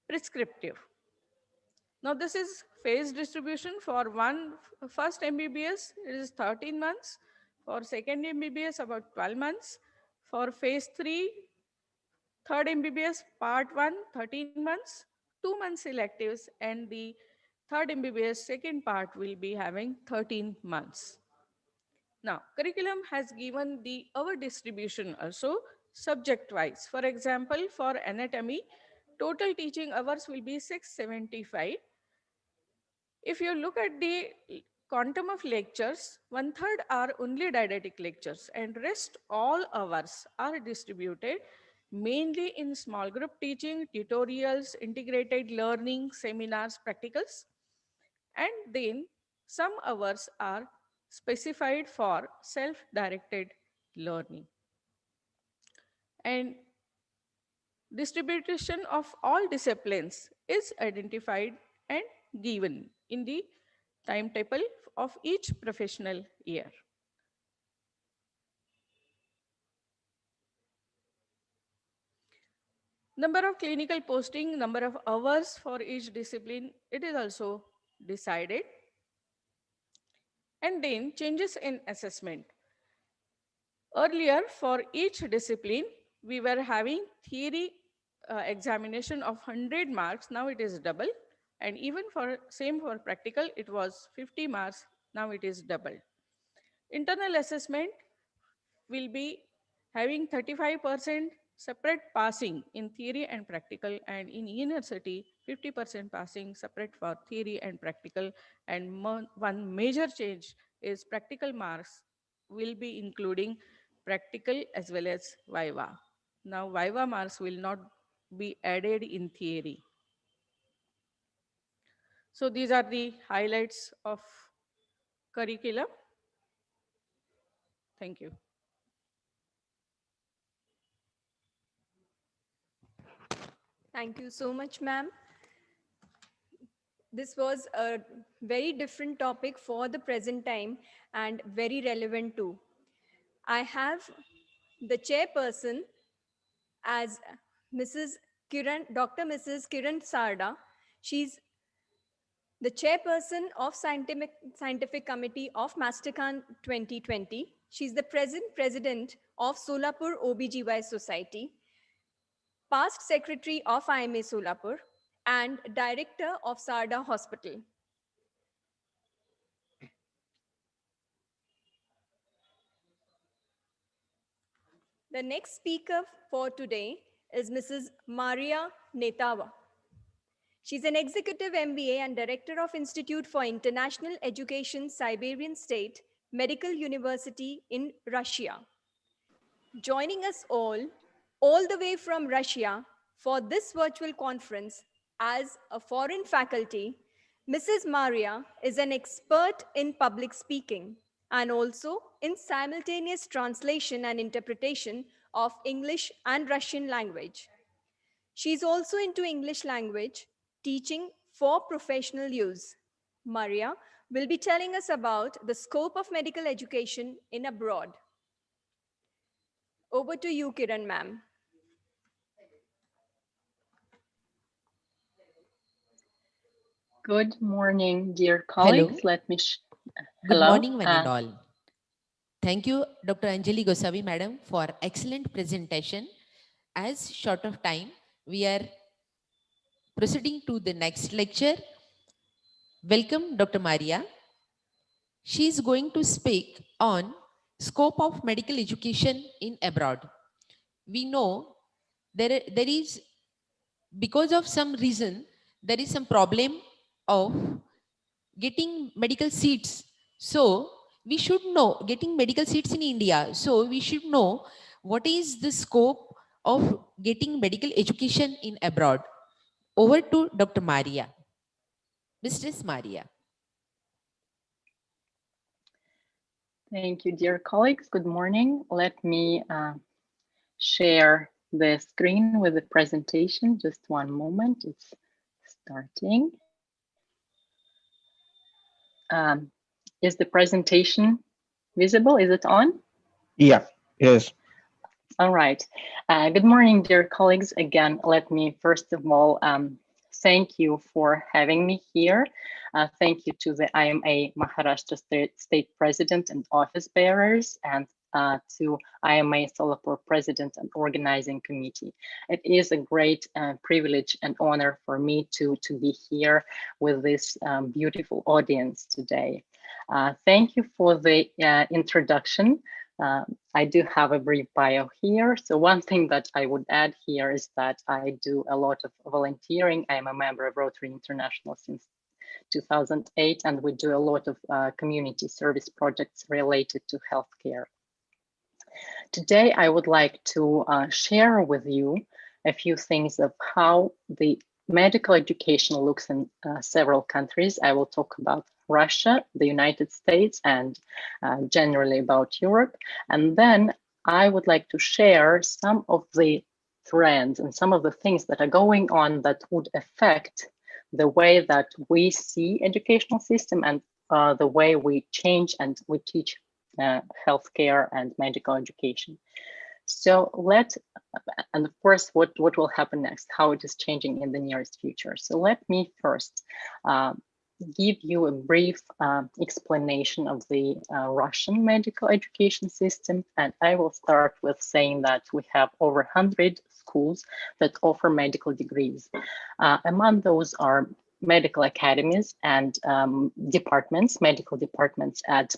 prescriptive. Now this is phase distribution. For first MBBS, it is 13 months. For second MBBS, about 12 months. For phase 3, third MBBS, part 1, 13 months, 2 months electives, and the third MBBS second part will be having 13 months. Now, curriculum has given the hour distribution also subject-wise. For example, for anatomy, total teaching hours will be 675. If you look at the quantum of lectures, 1/3 are only didactic lectures and rest all hours are distributed mainly in small group teaching, tutorials, integrated learning, seminars, practicals, and then some hours are specified for self-directed learning. And distribution of all disciplines is identified and given in the timetable of each professional year. Number of clinical posting, number of hours for each discipline, it is also decided. And then changes in assessment. Earlier, for each discipline, we were having theory examination of 100 marks, now it is double. And even for same for practical, it was 50 marks, now it is double. Internal assessment, will be having 35% separate passing in theory and practical, and in university 50% passing separate for theory and practical. And one major change is practical marks will be including practical as well as viva. Now viva marks will not be added in theory. So these are the highlights of curriculum. Thank you. Thank you so much, ma'am. This was a very different topic for the present time and very relevant too. I have the chairperson as Dr. Mrs. Kiran Sarda. She's the chairperson of Scientific Committee of MASTACON 2020. She's the present president of Solapur OBGY Society, past secretary of IMA Solapur, and director of Sarda Hospital. The next speaker for today is Mrs. Maria Netawa. She's an executive MBA and director of Institute for International Education, Siberian State Medical University in Russia. Joining us all the way from Russia for this virtual conference as a foreign faculty, Mrs. Maria is an expert in public speaking and also in simultaneous translation and interpretation of English and Russian language. She's also into English language teaching for professional use. Maria will be telling us about the scope of medical education in abroad. Over to you, Kiran ma'am. Good morning, dear colleagues. Hello. Let me Good hello. morning, one and all. Thank you, Dr. Anjali Gosavi, madam, for excellent presentation. As short of time, we are proceeding to the next lecture. Welcome, Dr. Maria. She is going to speak on scope of medical education in abroad. We know there is, because of some reason, there is some problem of getting medical seats. So we should know getting medical seats in India. So we should know what is the scope of getting medical education in abroad. Over to Dr. Maria. Mistress Maria. Thank you, dear colleagues. Good morning. Let me share the screen with the presentation. Just one moment. It's starting. Is the presentation visible? Is it on? Yeah, yes. All right. Good morning, dear colleagues. Again, let me first of all thank you for having me here. Thank you to the IMA Maharashtra State President and office bearers, and to IMA Solapur President and Organizing Committee. It is a great privilege and honor for me to be here with this beautiful audience today. Thank you for the introduction. I do have a brief bio here. So one thing that I would add here is that I do a lot of volunteering. I am a member of Rotary International since 2008, and we do a lot of community service projects related to healthcare. Today, I would like to share with you a few things of how the medical education looks in several countries. I will talk about Russia, the United States, and generally about Europe. And then I would like to share some of the trends and some of the things that are going on that would affect the way that we see educational system and the way we change and we teach healthcare and medical education. So and of course, what will happen next, how it is changing in the nearest future. So let me first give you a brief explanation of the Russian medical education system. And I will start with saying that we have over 100 schools that offer medical degrees. Among those are medical academies and departments, medical departments at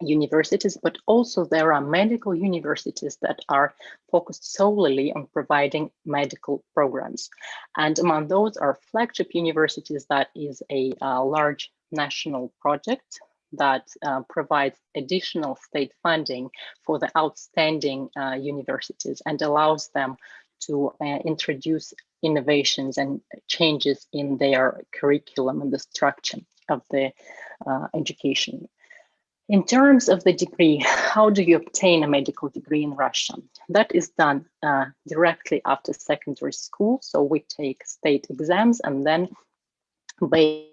universities, but also there are medical universities that are focused solely on providing medical programs. And among those are flagship universities, that is a large national project that provides additional state funding for the outstanding universities and allows them to introduce innovations and changes in their curriculum and the structure of the education. In terms of the degree, how do you obtain a medical degree in Russia? That is done directly after secondary school. So we take state exams and then based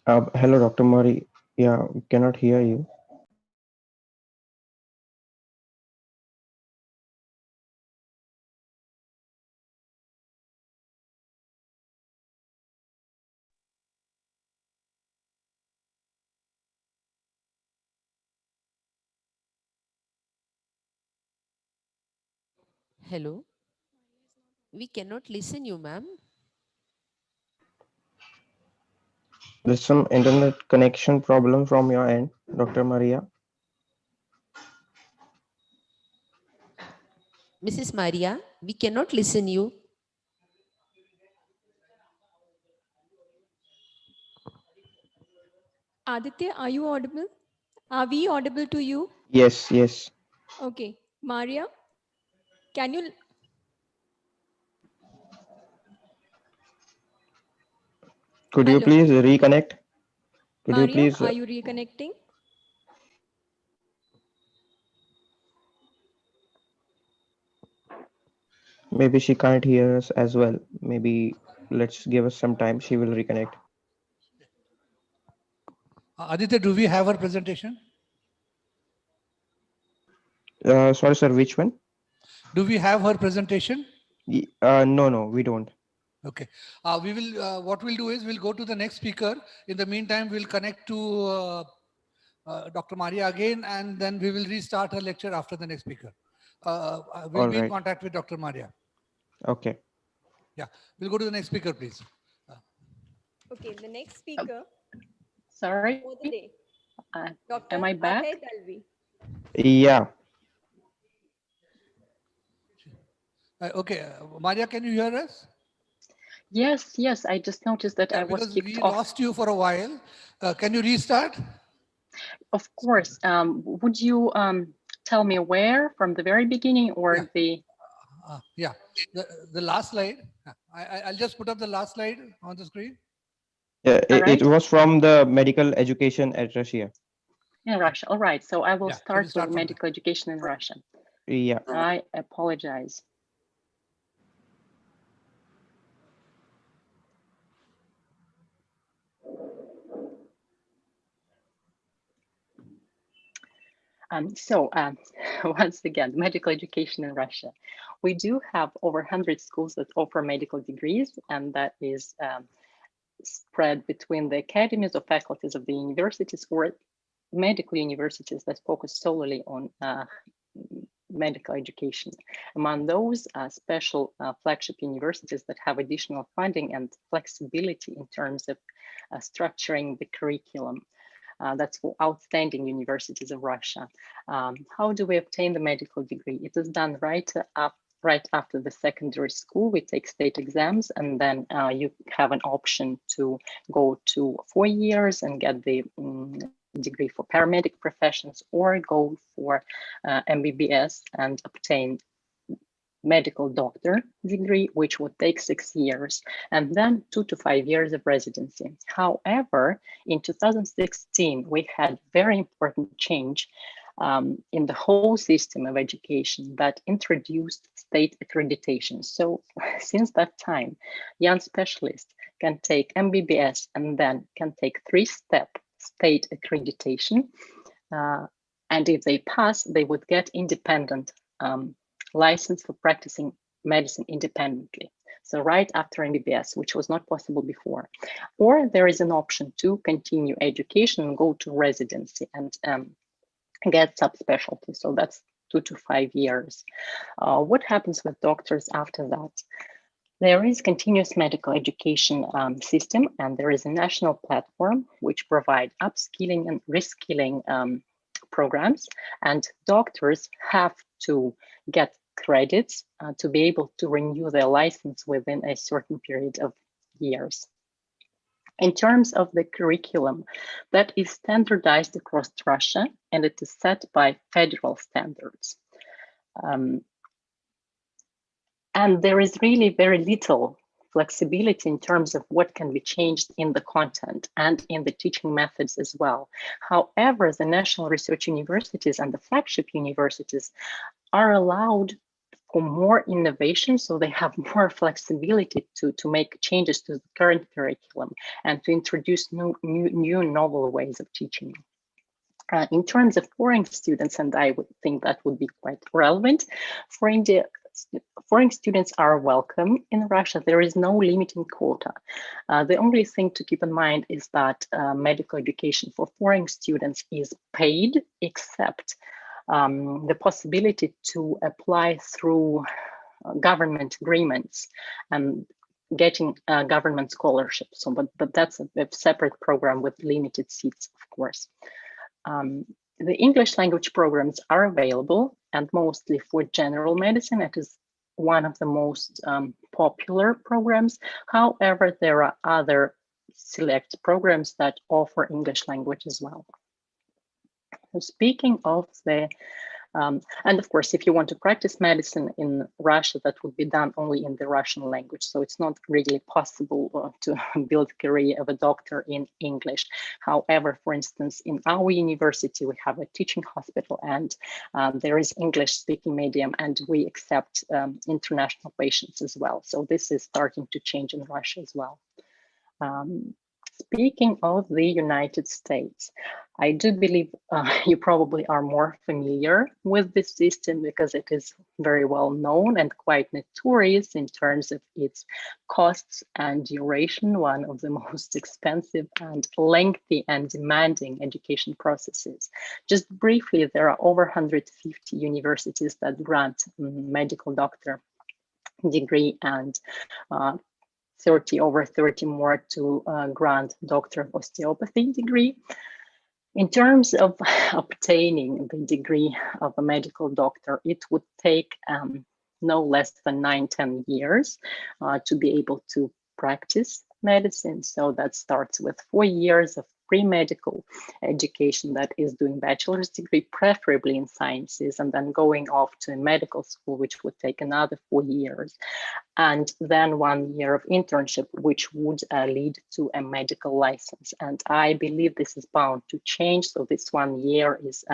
Hello, Dr. Murray. Yeah, we cannot hear you. Hello. We cannot listen you, ma'am. There's some internet connection problem from your end, Dr. Maria. Mrs. Maria, we cannot listen you. Aditya, are you audible? Are we audible to you? Yes, yes. Okay. Maria, can you? Could you Hello. please reconnect? Could you Maria, please? are you reconnecting? Maybe she can't hear us as well. Maybe let's give us some time. She will reconnect. Aditya, do we have her presentation? Sorry, sir. Which one? Do we have her presentation? No, we don't. Okay. We will. What we'll do is we'll go to the next speaker. In the meantime, we'll connect to Dr. Maria again, and then we will restart her lecture after the next speaker. We'll All be in right. contact with Dr. Maria. Okay. Yeah. We'll go to the next speaker, please. Okay, the next speaker sorry, for the day, Dr. am I back? Abhay Dalvi. Yeah. Okay. Maria, can you hear us? Yes, I just noticed that Yeah, I was because kicked we off. lost you for a while. Can you restart? Of course. Would you tell me where, from the very beginning or the? Yeah, the last slide. I'll just put up the last slide on the screen. Yeah, All it right. was from the medical education at Russia. In Russia. All right. So I will Yeah, so start we'll start with from medical education in Russia. Yeah. I apologize. Once again, medical education in Russia. We do have over 100 schools that offer medical degrees, and that is spread between the academies or faculties of the universities or medical universities that focus solely on medical education. Among those special flagship universities that have additional funding and flexibility in terms of structuring the curriculum. That's for outstanding universities of Russia. How do we obtain the medical degree? It is done right after the secondary school. We take state exams, and then you have an option to go to 4 years and get the degree for paramedic professions, or go for MBBS and obtain medical doctor degree, which would take 6 years, and then 2 to 5 years of residency. However, in 2016, we had very important change in the whole system of education that introduced state accreditation. So since that time, young specialists can take MBBS and then can take 3-step state accreditation. And if they pass, they would get independent license for practicing medicine independently. So right after MBBS, which was not possible before. Or there is an option to continue education and go to residency and get subspecialty. So that's 2 to 5 years. What happens with doctors after that? There is continuous medical education system, and there is a national platform which provide upskilling and reskilling programs, and doctors have to get credits to be able to renew their license within a certain period of years. In terms of the curriculum, that is standardized across Russia, and it is set by federal standards. And there is really very little flexibility in terms of what can be changed in the content and in the teaching methods as well. However, the national research universities and the flagship universities are allowed for more innovation, so they have more flexibility to make changes to the current curriculum and to introduce new novel ways of teaching. In terms of foreign students, and I would think that would be quite relevant for India, foreign students are welcome in Russia. There is no limiting quota. The only thing to keep in mind is that medical education for foreign students is paid, except the possibility to apply through government agreements and getting government scholarships. So, but that's a separate program with limited seats, of course. The English language programs are available, and mostly for general medicine. It is one of the most popular programs. However, there are other select programs that offer English language as well. So speaking of the and of course, if you want to practice medicine in Russia, that would be done only in the Russian language. So it's not really possible to build a career of a doctor in English. However, for instance, in our university, we have a teaching hospital, and there is English speaking medium, and we accept international patients as well. So this is starting to change in Russia as well. Speaking of the United States, I do believe you probably are more familiar with this system because it is very well known and quite notorious in terms of its costs and duration, one of the most expensive and lengthy and demanding education processes. Just briefly, there are over 150 universities that grant medical doctor degree and over 30 more to grant doctor of osteopathy degree. In terms of obtaining the degree of a medical doctor, it would take no less than 9-10 years to be able to practice medicine. So that starts with 4 years of pre-medical education, that is doing bachelor's degree, preferably in sciences, and then going off to a medical school, which would take another 4 years. And then 1 year of internship, which would lead to a medical license. And I believe this is bound to change. So this 1 year is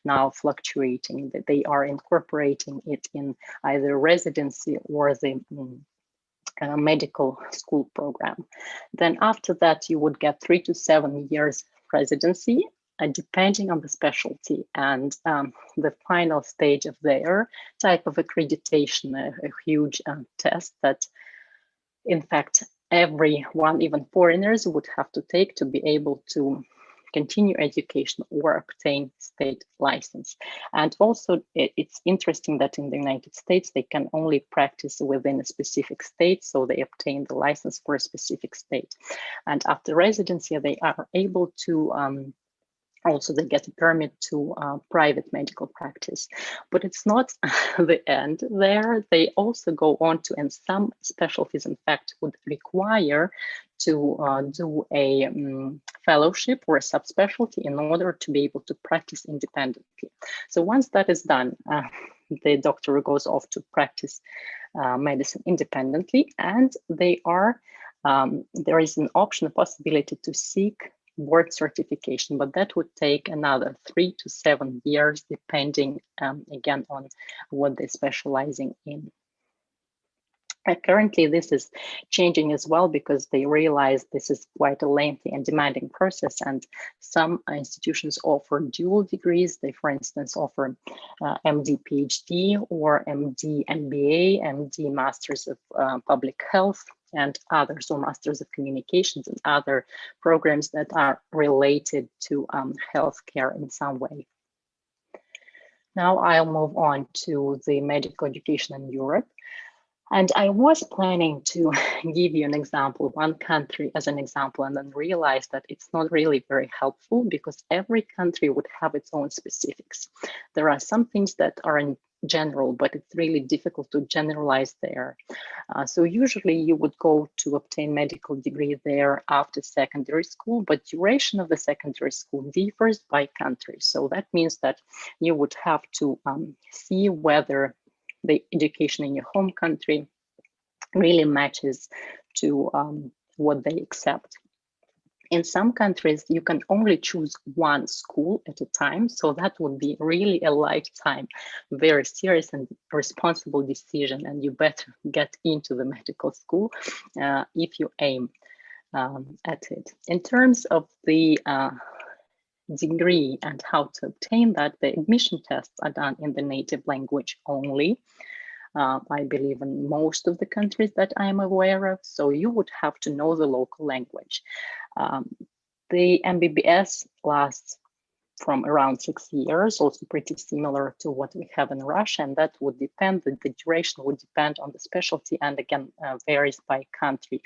now fluctuating, that they are incorporating it in either residency or the medical school program. Then after that, you would get 3 to 7 years residency, depending on the specialty, and the final stage of their type of accreditation, a huge test that, in fact, everyone, even foreigners, would have to take to be able to continue education or obtain state license. And also, it's interesting that in the United States, they can only practice within a specific state, so they obtain the license for a specific state. And after residency, they are able to also they get a permit to private medical practice. But it's not the end there. They also go on to, and some specialties, in fact, would require to do a fellowship or a subspecialty in order to be able to practice independently. So once that is done, the doctor goes off to practice medicine independently, and they are there is an option, a possibility to seek board certification, but that would take another 3 to 7 years, depending again on what they're specializing in. Currently, this is changing as well because they realize this is quite a lengthy and demanding process, and some institutions offer dual degrees. They, for instance, offer MD PhD or MD MBA, MD Masters of Public Health, and others, or Masters of Communications and other programs that are related to healthcare in some way. Now I'll move on to the medical education in Europe. And I was planning to give you an example, one country as an example, and then realized that it's not really very helpful because every country would have its own specifics. There are some things that are in general, but it's really difficult to generalize there. So usually you would go to obtain medical degree there after secondary school, but duration of the secondary school differs by country. So that means that you would have to see whether the education in your home country really matches to what they accept. In some countries, you can only choose one school at a time, so that would be really a lifetime, very serious and responsible decision, and you better get into the medical school if you aim at it. In terms of the degree and how to obtain that, the admission tests are done in the native language only. I believe in most of the countries that I am aware of, so you would have to know the local language. The MBBS lasts from around 6 years, also pretty similar to what we have in Russia, and that would depend, the duration would depend on the specialty, and again, varies by country,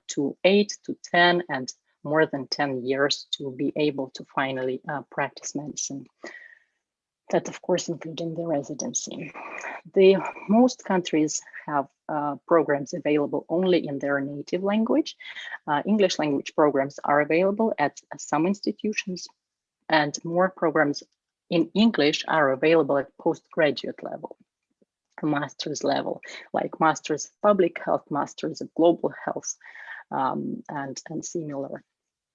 to 8 to 10 and more than 10 years to be able to finally practice medicine. That, of course, including the residency. Most countries have programs available only in their native language. English language programs are available at some institutions, and more programs in English are available at postgraduate level, master's level, like Masters of Public Health, Masters of Global Health, and similar.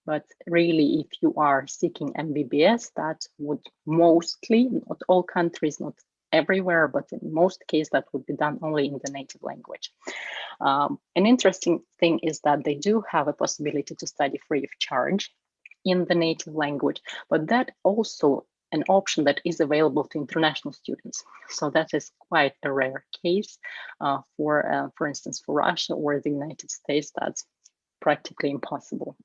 But really, if you are seeking MBBS, that would mostly, not all countries, not everywhere, but in most cases, that would be done only in the native language. An interesting thing is that they do have a possibility to study free of charge in the native language, but that also an option that is available to international students. So that is quite a rare case. For instance, for Russia or the United States, that's practically impossible.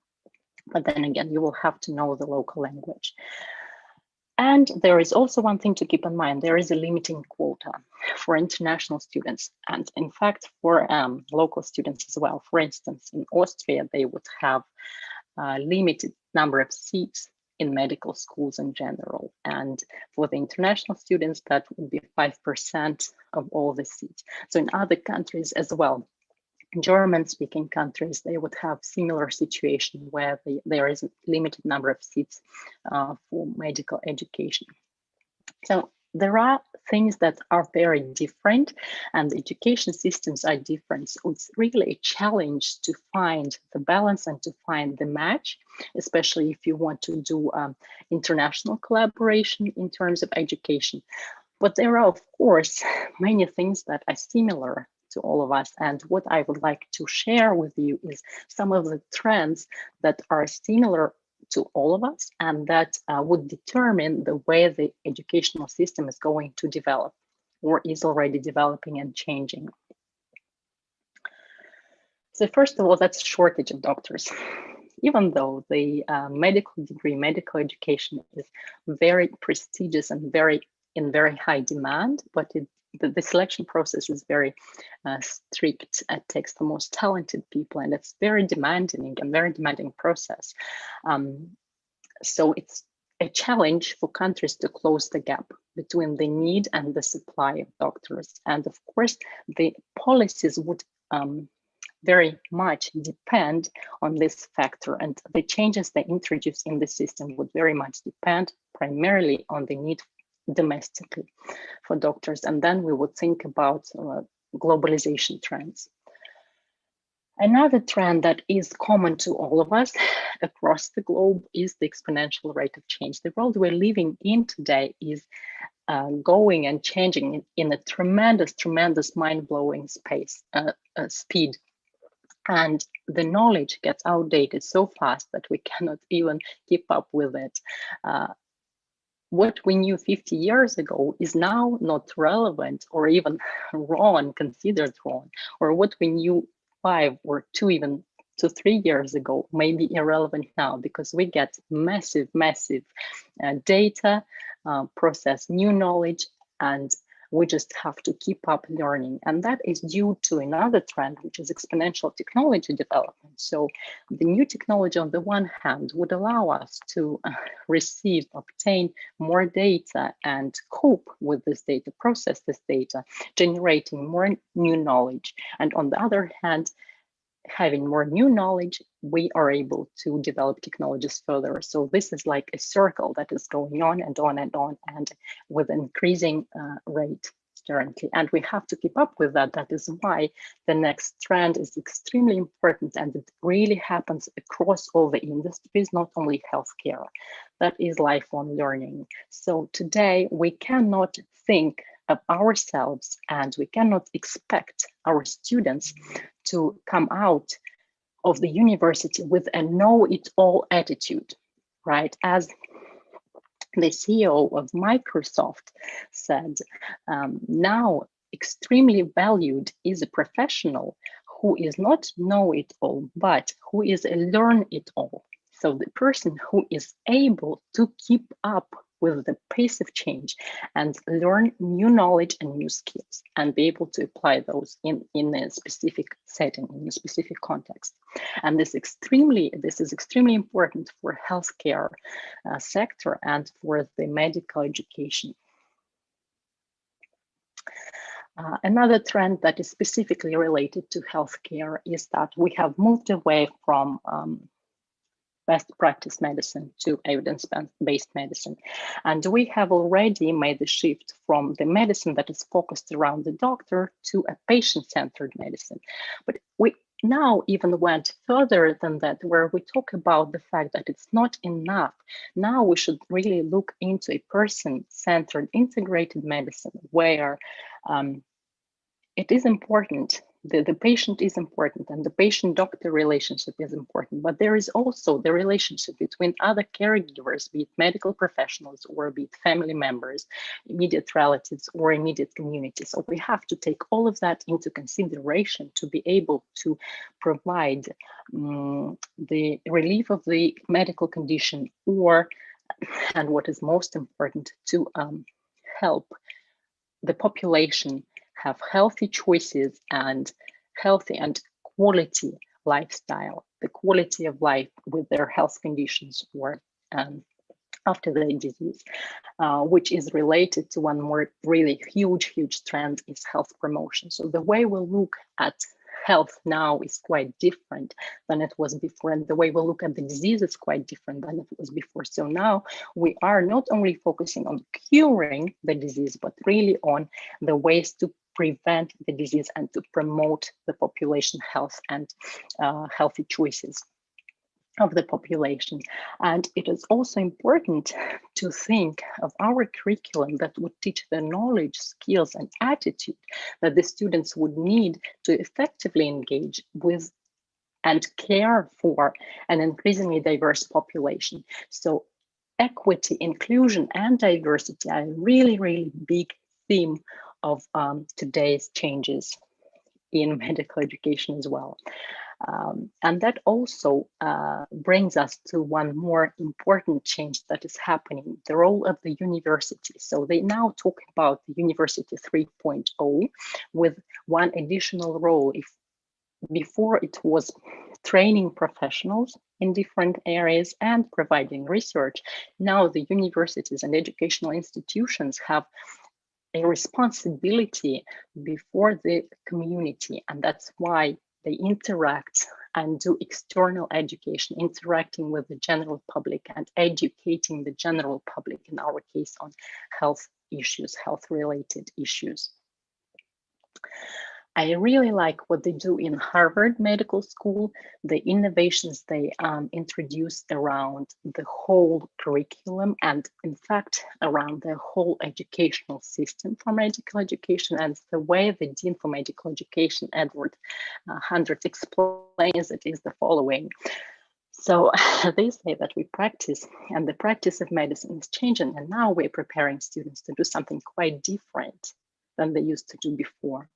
But then again, you will have to know the local language. And there is also one thing to keep in mind. There is a limiting quota for international students, and in fact, for local students as well. For instance, in Austria, they would have a limited number of seats in medical schools in general. And for the international students, that would be 5% of all the seats. So in other countries as well, German-speaking countries, they would have similar situation where there is a limited number of seats for medical education. So there are things that are very different, and the education systems are different. So it's really a challenge to find the balance and to find the match, especially if you want to do international collaboration in terms of education. But there are, of course, many things that are similar to all of us. And what I would like to share with you is some of the trends that are similar to all of us and that would determine the way the educational system is going to develop or is already developing and changing. So first of all, that's shortage of doctors. Even though the medical degree, medical education is very prestigious and in very high demand, but the selection process is very strict. It takes the most talented people, and it's very demanding process. So it's a challenge for countries to close the gap between the need and the supply of doctors. And of course, the policies would very much depend on this factor, and the changes they introduce in the system would very much depend primarily on the need domestically for doctors, and then we would think about globalization trends. Another trend that is common to all of us across the globe is the exponential rate of change. The world we're living in today is going and changing in a tremendous, mind-blowing speed. And the knowledge gets outdated so fast that we cannot even keep up with it. What we knew 50 years ago is now not relevant or even wrong, considered wrong, or what we knew 5 or 2 even to 3 years ago may be irrelevant now because we get massive data, process new knowledge, and we just have to keep up learning. And that is due to another trend, which is exponential technology development. So the new technology on the one hand would allow us to obtain more data and cope with this data, process this data, generating more new knowledge. And on the other hand, having more new knowledge, we are able to develop technologies further. So this is like a circle that is going on and on and on, and with increasing rate currently. And we have to keep up with that. That is why the next trend is extremely important, and it really happens across all the industries, not only healthcare. That is lifelong learning. So today we cannot think of ourselves and we cannot expect our students to come out of the university with a know-it-all attitude, right? As the CEO of Microsoft said, now extremely valued is a professional who is not know-it-all, but who is a learn-it-all. So the person who is able to keep up with the pace of change and learn new knowledge and new skills and be able to apply those in a specific setting, in a specific context. And this is extremely important for healthcare sector and for the medical education. Another trend that is specifically related to healthcare is that we have moved away from best practice medicine to evidence-based medicine. And we have already made the shift from the medicine that is focused around the doctor to a patient-centered medicine. But we now even went further than that, where we talk about the fact that it's not enough. Now we should really look into a person-centered integrated medicine where it is important, the patient is important, and the patient-doctor relationship is important, but there is also the relationship between other caregivers, be it medical professionals or be it family members, immediate relatives or immediate community. So we have to take all of that into consideration to be able to provide the relief of the medical condition, or, and what is most important, to help the population have healthy choices and healthy and quality lifestyle, the quality of life with their health conditions or after the disease, which is related to one more really huge trend is health promotion. So the way we look at health now is quite different than it was before, and the way we look at the disease is quite different than it was before. So now we are not only focusing on curing the disease, but really on the ways to prevent the disease and to promote the population health and healthy choices of the population. And it is also important to think of our curriculum that would teach the knowledge, skills, and attitude that the students would need to effectively engage with and care for an increasingly diverse population. So equity, inclusion, and diversity are a really big theme of today's changes in medical education as well. And that also brings us to one more important change that is happening, the role of the university. So they now talk about the University 3.0 with one additional role. If before it was training professionals in different areas and providing research, now the universities and educational institutions have a responsibility before the community, and that's why they interact and do external education, interacting with the general public and educating the general public, in our case, on health issues, health-related issues. I really like what they do in Harvard Medical School, the innovations they introduce around the whole curriculum and, in fact, around the whole educational system for medical education. And the way the Dean for Medical Education, Edward Hundreds, explains it is the following. So they say that we practice, and the practice of medicine is changing, and now we're preparing students to do something quite different than they used to do before.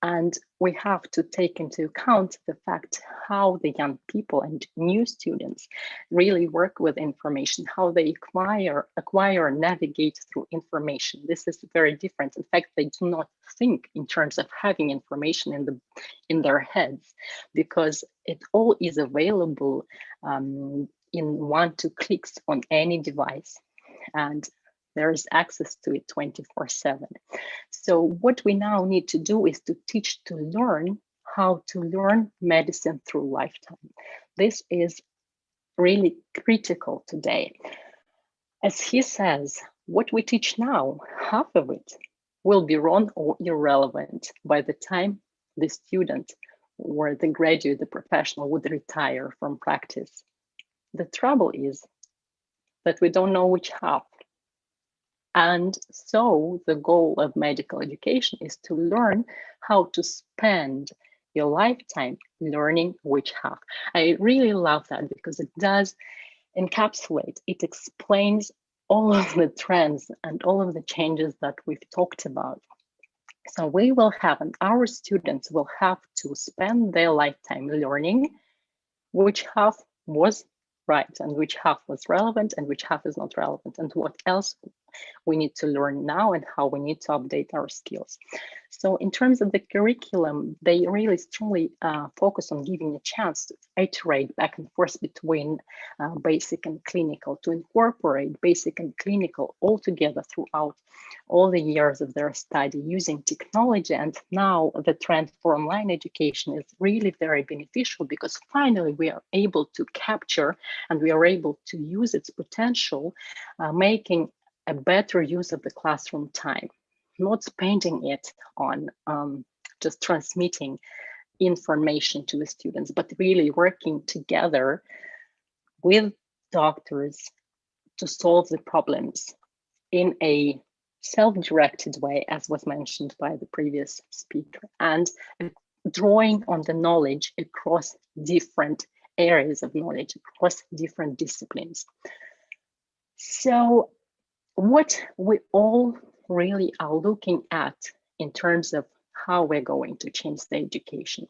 And we have to take into account the fact how the young people and new students really work with information, how they acquire and navigate through information. This is very different. In fact, they do not think in terms of having information in their heads, because it all is available in 1-2 clicks on any device. And there is access to it 24/7. So what we now need to do is to teach to learn how to learn medicine through lifetime. This is really critical today. As he says, what we teach now, half of it will be wrong or irrelevant by the time the student or the graduate, the professional would retire from practice. The trouble is that we don't know which half. And so the goal of medical education is to learn how to spend your lifetime learning which half. I really love that because it does encapsulate, it explains all of the trends and all of the changes that we've talked about. So we will have, and our students will have to spend their lifetime learning which half was right and which half was relevant and which half is not relevant, and what else we need to learn now and how we need to update our skills. So in terms of the curriculum, they really strongly focus on giving a chance to iterate back and forth between basic and clinical, to incorporate basic and clinical all together throughout all the years of their study using technology. And now the trend for online education is really very beneficial because finally we are able to capture and we are able to use its potential, making a better use of the classroom time, not spending it on just transmitting information to the students, but really working together with doctors to solve the problems in a self-directed way, as was mentioned by the previous speaker, and drawing on the knowledge across different areas of knowledge, across different disciplines. So what we all really are looking at in terms of how we're going to change the education,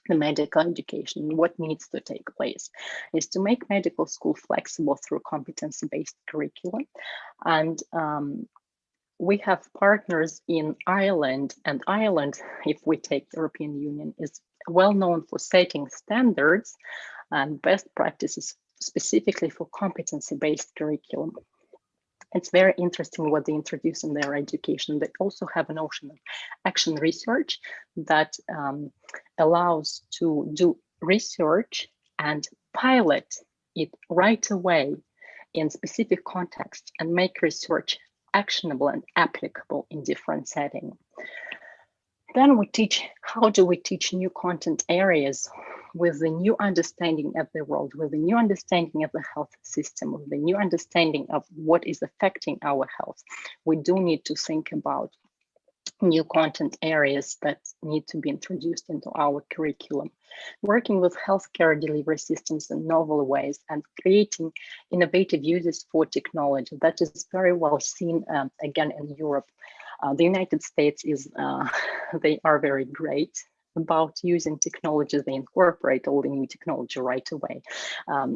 the medical education, what needs to take place, is to make medical school flexible through competency-based curriculum. And we have partners in Ireland, and Ireland, if we take the European Union, is well known for setting standards and best practices specifically for competency-based curriculum. It's very interesting what they introduce in their education. They also have a notion of action research that allows to do research and pilot it right away in specific context and make research actionable and applicable in different settings. Then we teach, how do we teach new content areas with the new understanding of the world, with the new understanding of the health system, with the new understanding of what is affecting our health. We do need to think about new content areas that need to be introduced into our curriculum. Working with healthcare delivery systems in novel ways and creating innovative uses for technology. That is very well seen again in Europe. The United States is, they are very great about using technology. They incorporate all the new technology right away.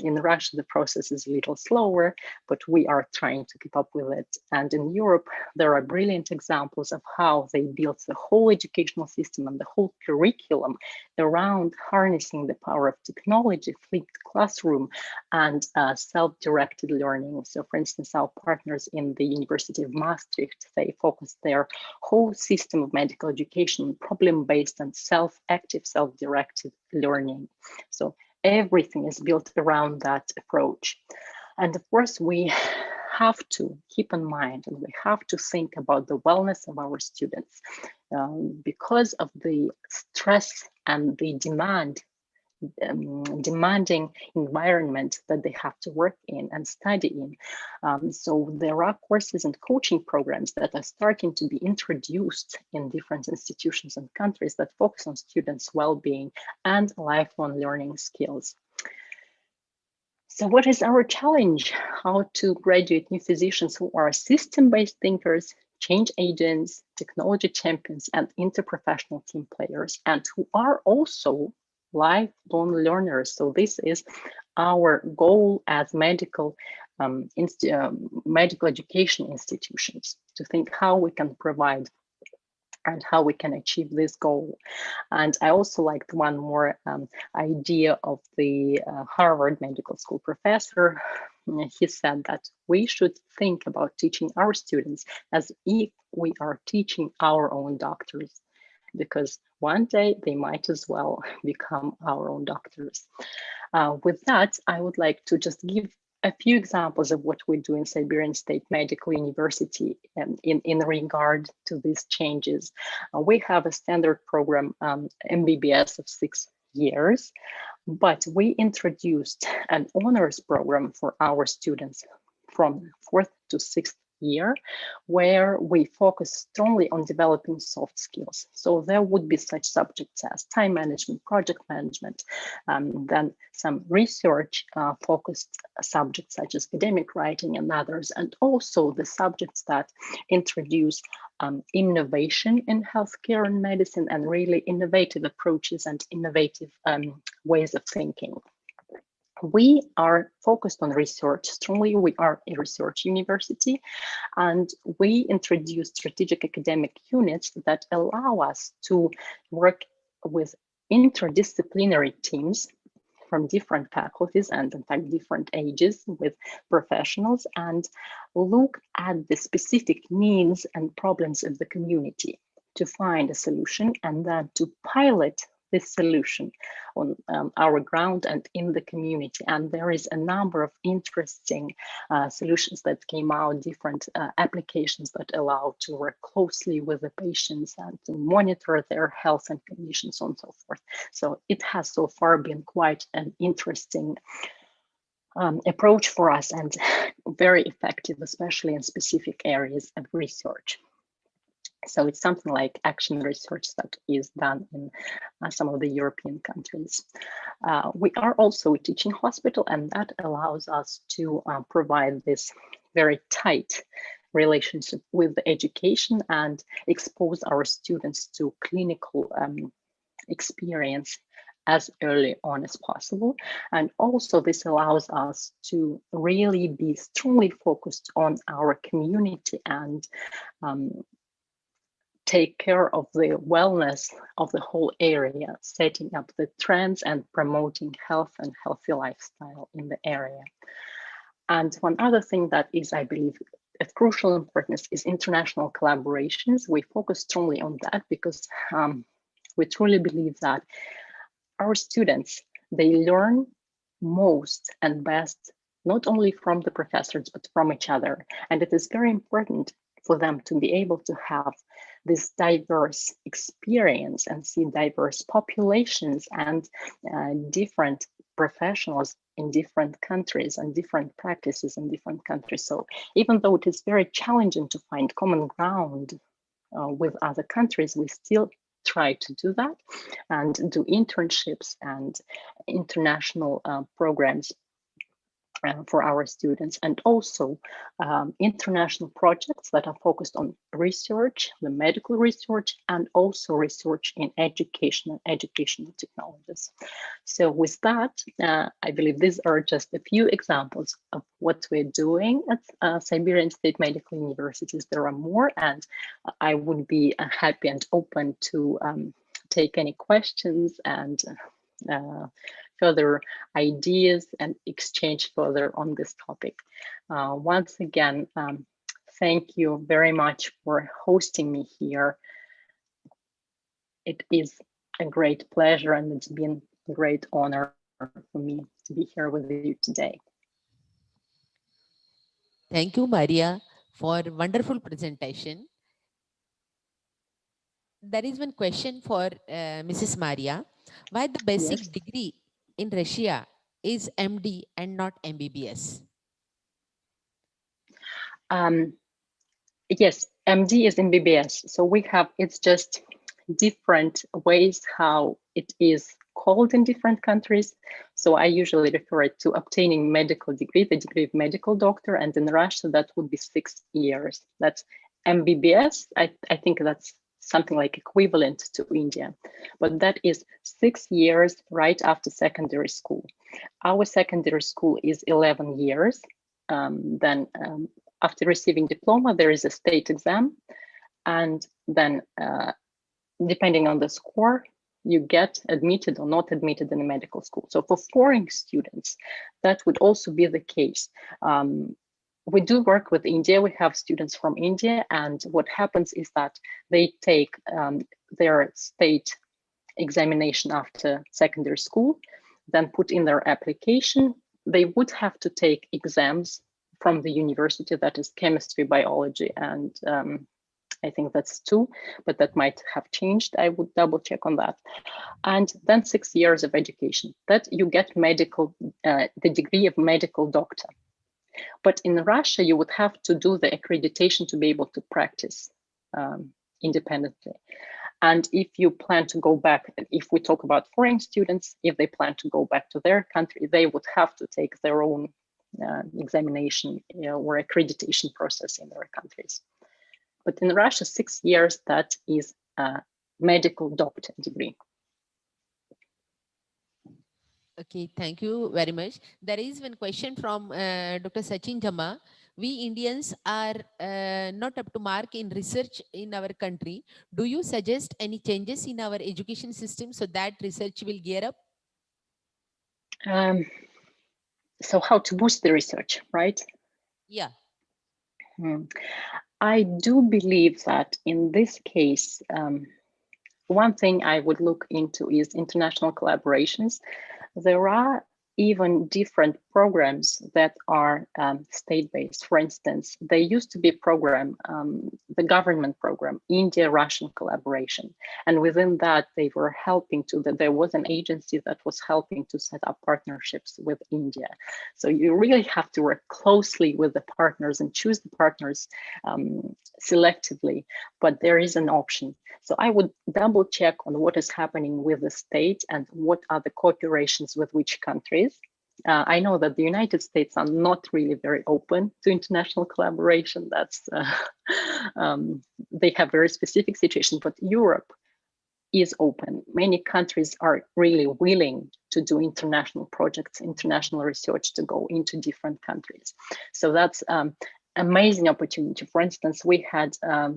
In Russia, the process is a little slower, but we are trying to keep up with it. And in Europe, there are brilliant examples of how they built the whole educational system and the whole curriculum around harnessing the power of technology, flipped classroom, and self-directed learning. So for instance, our partners in the University of Maastricht, they focus their whole system of medical education on problem-based and active self-directed learning. So everything is built around that approach. And of course, we have to keep in mind and we have to think about the wellness of our students. because of the stress and the demanding environment that they have to work in and study in. So there are courses and coaching programs that are starting to be introduced in different institutions and countries that focus on students' well-being and lifelong learning skills. So what is our challenge? How to graduate new physicians who are system-based thinkers, change agents, technology champions, and interprofessional team players, and who are also lifelong learners. So this is our goal as medical education institutions, to think how we can provide and how we can achieve this goal. And I also liked one more idea of the Harvard Medical School professor. He said that we should think about teaching our students as if we are teaching our own doctors, because one day they might as well become our own doctors. With that, I would like to just give a few examples of what we do in Siberian State Medical University in regard to these changes. We have a standard program, MBBS of 6 years, but we introduced an honors program for our students from 4th to 6th year, where we focus strongly on developing soft skills. So there would be such subjects as time management, project management, then some research focused subjects such as academic writing and others, and also the subjects that introduce innovation in healthcare and medicine and really innovative approaches and innovative ways of thinking. We are focused on research strongly. We are a research university, and we introduce strategic academic units that allow us to work with interdisciplinary teams from different faculties and in fact different ages with professionals, and look at the specific needs and problems of the community to find a solution and then to pilot this solution on our ground and in the community. And there is a number of interesting solutions that came out, different applications that allow to work closely with the patients and to monitor their health and conditions and so forth. So it has so far been quite an interesting approach for us and very effective, especially in specific areas of research. So it's something like action research that is done in some of the European countries. We are also a teaching hospital, and that allows us to provide this very tight relationship with the education and expose our students to clinical experience as early on as possible. And also this allows us to really be strongly focused on our community and take care of the wellness of the whole area, setting up the trends and promoting health and healthy lifestyle in the area. And one other thing that is, I believe, of crucial importance is international collaborations. We focus strongly on that because we truly believe that our students, they learn most and best, not only from the professors, but from each other. And it is very important for them to be able to have this diverse experience and see diverse populations and different professionals in different countries and different practices in different countries. So even though it is very challenging to find common ground with other countries, we still try to do that and do internships and international programs for our students, and also international projects that are focused on research, the medical research, and also research in education and educational technologies. So with that, I believe these are just a few examples of what we're doing at Siberian State Medical Universities. There are more, and I would be happy and open to take any questions and further ideas and exchange further on this topic. Once again, thank you very much for hosting me here. It is a great pleasure and it's been a great honor for me to be here with you today. Thank you, Maria, for wonderful presentation. there is one question for Mrs. Maria. Why the basic Yes. degree in Russia is MD and not MBBS? Yes, MD is MBBS. So we have, it's just different ways how it is called in different countries. So I usually refer it to obtaining medical degree, the degree of medical doctor, and in Russia that would be 6 years. That's MBBS. I think that's something like equivalent to India, but that is 6 years right after secondary school. Our secondary school is 11 years. Then after receiving diploma, there is a state exam, and then depending on the score, you get admitted or not admitted in a medical school. So for foreign students, that would also be the case. We do work with India. We have students from India, and what happens is that they take their state examination after secondary school, then put in their application. They would have to take exams from the university, that is chemistry, biology, and I think that's 2, but that might have changed. I would double check on that. And then 6 years of education, that you get medical, the degree of medical doctor. But in Russia, you would have to do the accreditation to be able to practice independently. And if you plan to go back, if we talk about foreign students, if they plan to go back to their country, they would have to take their own examination, or accreditation process in their countries. But in Russia, 6 years, that is a medical doctor degree. Okay, thank you very much. There is one question from Dr. Sachin Jama. We Indians are not up to mark in research in our country. Do you suggest any changes in our education system so that research will gear up? So how to boost the research, right? Yeah. I do believe that in this case, one thing I would look into is international collaborations. There are even different programs that are state-based. For instance, there used to be a program, the government program, India-Russian collaboration. And within that, they were helping to, there was an agency that was helping to set up partnerships with India. So you really have to work closely with the partners and choose the partners selectively, but there is an option. So I would double check on what is happening with the state and what are the cooperations with which countries. I know that the United States are not really very open to international collaboration. That's they have very specific situations, but Europe is open. Many countries are really willing to do international projects, international research to go into different countries. So that's amazing opportunity. For instance, we had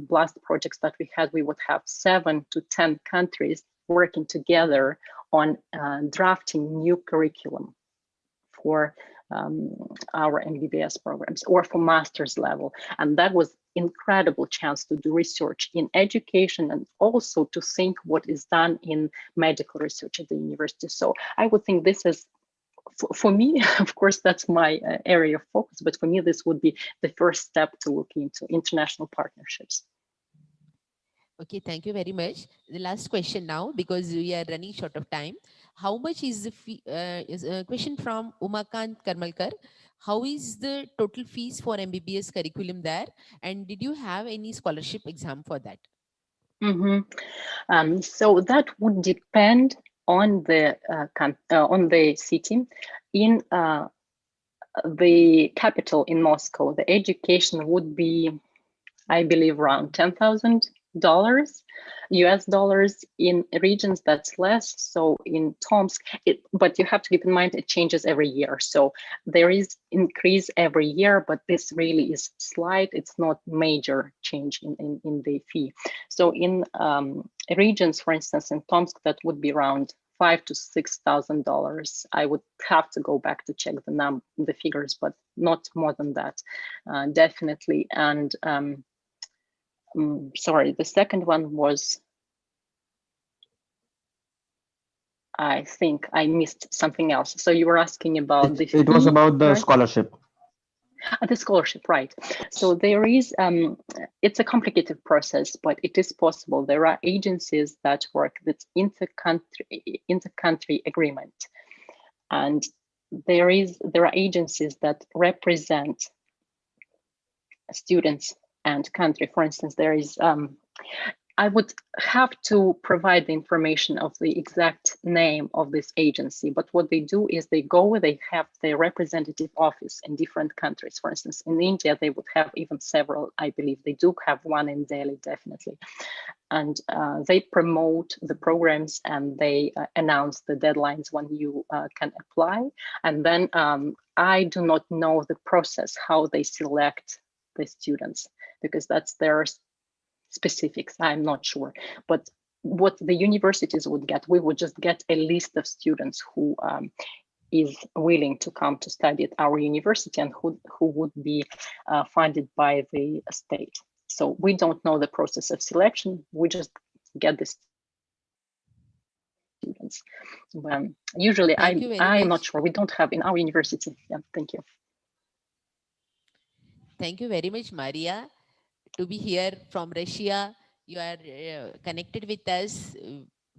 last projects that we had, we would have 7 to 10 countries working together on drafting new curriculum for our MBBS programs or for master's level. And that was incredible chance to do research in education and also to think what is done in medical research at the university. So I would think this is, for me, of course, that's my area of focus, but for me, this would be the first step to look into international partnerships. Okay, thank you very much. The last question now, because we are running short of time. How much is the fee? Is a question from Umakant Karmalkar. How is the total fees for MBBS curriculum there? And did you have any scholarship exam for that? So that would depend on the city. In the capital in Moscow, the education would be, I believe, around $10,000 US dollars. In regions that's less. So in Tomsk, but you have to keep in mind it changes every year. So there is increase every year, but this really is slight. It's not major change in the fee. So in regions, for instance, in Tomsk, that would be around $5,000 to $6,000. I would have to go back to check the figures, but not more than that, definitely. And sorry, the second one was, I think I missed something else. So you were asking about the fee, It was about the right? scholarship. The scholarship, right. So there is, it's a complicated process, but it is possible. There are agencies that work with inter-country agreement. And there are agencies that represent students and country. For instance, there is, I would have to provide the information of the exact name of this agency, but what they do is they have their representative office in different countries. For instance, in India, they would have even several, I believe they do have one in Delhi, definitely. And they promote the programs and they announce the deadlines when you can apply. And then I do not know the process, how they select the students, because that's their specifics, I'm not sure. But what the universities would get, we would just get a list of students who is willing to come to study at our university and who would be funded by the state. So we don't know the process of selection, we just get the students. Usually I'm not sure, we don't have in our university. Yeah, thank you. Thank you very much, Maria, to be here from Russia. You are connected with us.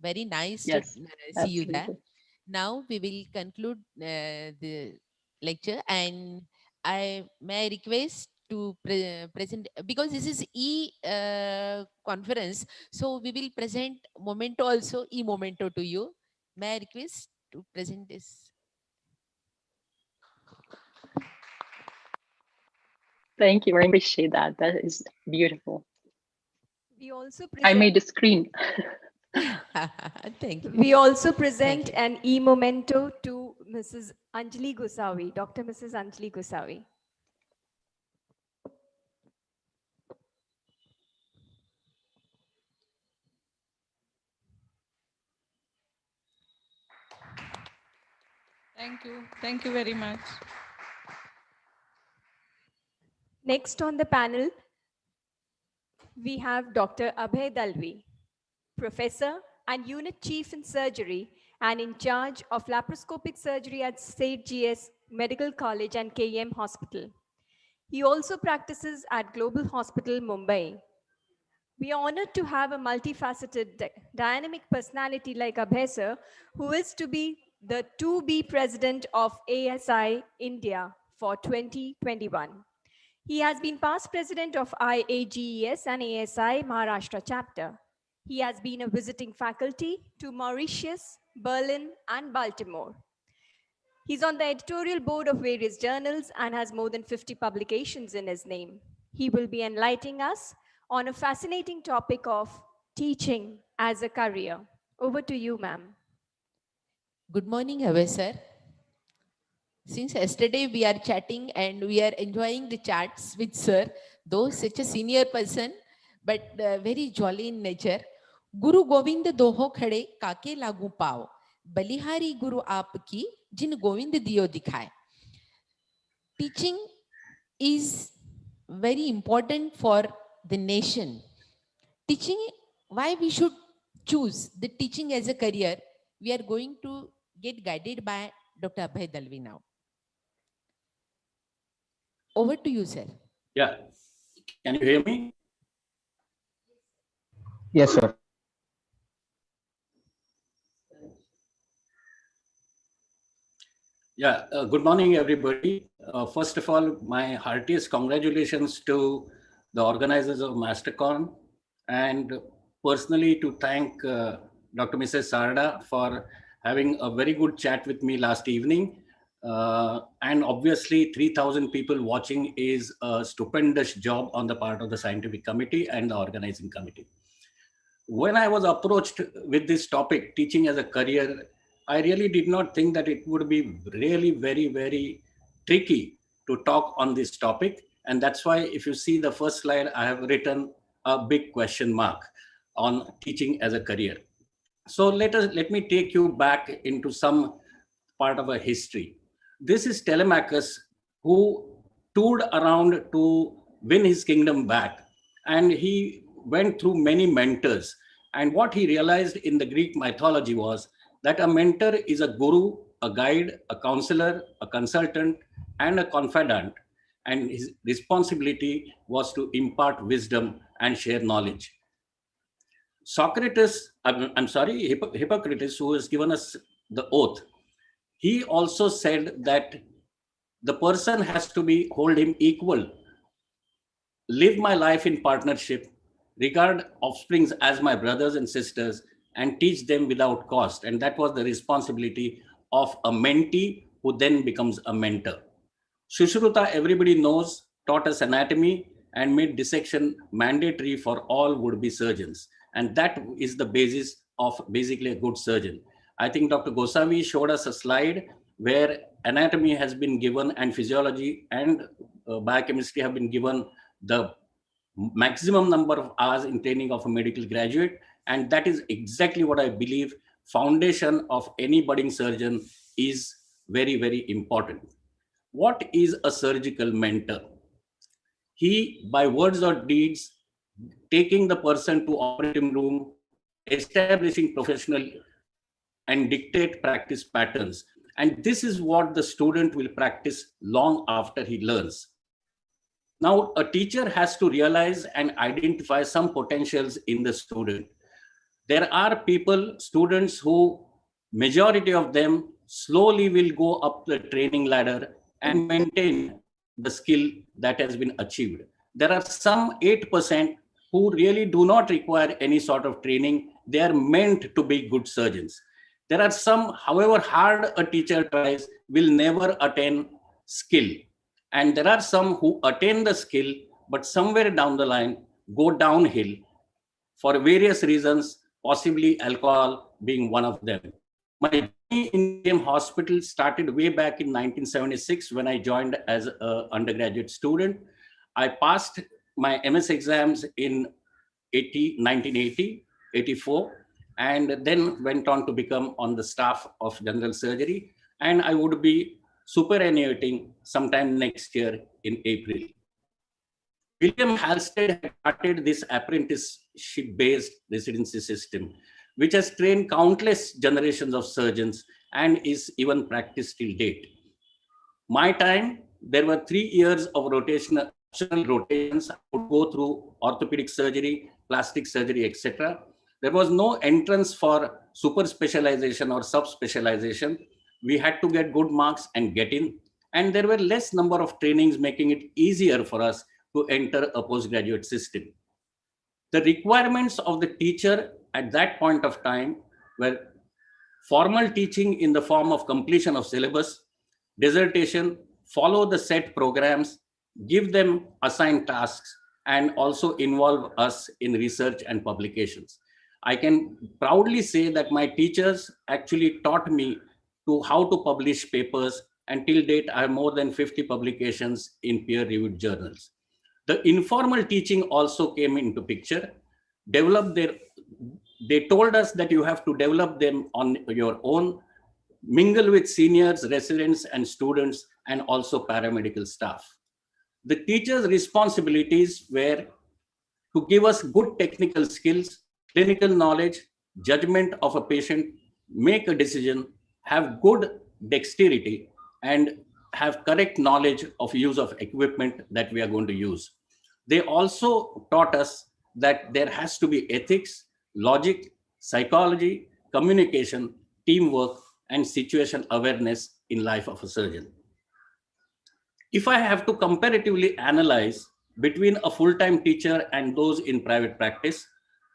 Very nice to see you there. Now we will conclude the lecture, and may I request to present, because this is conference, so we will present memento also, memento to you. May I request to present this? Thank you, I appreciate that. That is beautiful. We also I made a screen. Thank you. We also present an e-memento to Mrs. Anjali Gosavi, Dr. Mrs. Anjali Gosavi. Thank you very much. Next on the panel, we have Dr. Abhay Dalvi, Professor and Unit Chief in Surgery and in charge of laparoscopic surgery at State GS Medical College and KEM Hospital. He also practices at Global Hospital, Mumbai. We are honored to have a multifaceted, dynamic personality like Abhay sir, who is to be the 2B president of ASI India for 2021. He has been past president of IAGES and ASI Maharashtra chapter. He has been a visiting faculty to Mauritius, Berlin, and Baltimore. He's on the editorial board of various journals and has more than 50 publications in his name. He will be enlightening us on a fascinating topic of teaching as a career. Over to you, ma'am. Good morning, Abhay sir. Since yesterday we are chatting and we are enjoying the chats with sir, though such a senior person, but very jolly in nature. Guru Govind doho khade kake lagu pao, balihari guru aapki jin Govind diyo dikhaye. Teaching is very important for the nation. Teaching, why we should choose the teaching as a career, we are going to get guided by Dr. Abhay Dalvi now. Over to you, sir. Yeah. Can you hear me? Yes, sir. Yeah. Good morning, everybody. First of all, my heartiest congratulations to the organizers of MASTACON, and personally to thank Dr. Mrs. Sarda for having a very good chat with me last evening. And obviously 3,000 people watching is a stupendous job on the part of the scientific committee and the organizing committee. When I was approached with this topic, teaching as a career, I really did not think that it would be really very, very tricky to talk on this topic. And that's why if you see the first slide, I have written a big question mark on teaching as a career. So let me take you back into some part of a history. This is Telemachus, who toured around to win his kingdom back. And he went through many mentors. And what he realized in the Greek mythology was that a mentor is a guru, a guide, a counselor, a consultant, and a confidant. and his responsibility was to impart wisdom and share knowledge. Hippocrates, who has given us the oath, he also said that the person has to hold him equal, live my life in partnership, regard offsprings as my brothers and sisters, and teach them without cost. And that was the responsibility of a mentee who then becomes a mentor. Sushruta, everybody knows, taught us anatomy and made dissection mandatory for all would-be surgeons. And that is the basis of basically a good surgeon. I think Dr. Gosavi showed us a slide where anatomy has been given and physiology and biochemistry have been given the maximum number of hours in training of a medical graduate. And that is exactly what I believe foundation of any budding surgeon is very, very important. What is a surgical mentor? He, by words or deeds, taking the person to operating room, establishing professional and dictate practice patterns. And this is what the student will practice long after he learns. Now, a teacher has to realize and identify some potentials in the student. There are students who, majority of them, slowly will go up the training ladder and maintain the skill that has been achieved. There are some 8% who really do not require any sort of training. They are meant to be good surgeons. There are some, however hard a teacher tries, will never attain skill. And there are some who attain the skill, but somewhere down the line go downhill for various reasons, possibly alcohol being one of them. My journey in KM Hospital started way back in 1976 when I joined as an undergraduate student. I passed my MS exams in 1980, 84, and then went on to become on the staff of general surgery. And I would be superannuating sometime next year in April. William Halstead had started this apprenticeship-based residency system, which has trained countless generations of surgeons and is even practiced till date. My time, there were 3 years of rotational rotations. I would go through orthopedic surgery, plastic surgery, etc. There was no entrance for super specialization or sub-specialization. We had to get good marks and get in. And there were less number of trainings, making it easier for us to enter a postgraduate system. The requirements of the teacher at that point of time were formal teaching in the form of completion of syllabus, dissertation, follow the set programs, give them assigned tasks, and also involve us in research and publications. I can proudly say that my teachers actually taught me to how to publish papers, and till date I have more than 50 publications in peer-reviewed journals. The informal teaching also came into picture. They told us that you have to develop them on your own, mingle with seniors, residents, and students, and also paramedical staff. The teachers' responsibilities were to give us good technical skills, clinical knowledge, judgment of a patient, make a decision, have good dexterity, and have correct knowledge of use of equipment that we are going to use. They also taught us that there has to be ethics, logic, psychology, communication, teamwork, and situation awareness in life of a surgeon. If I have to comparatively analyze between a full-time teacher and those in private practice,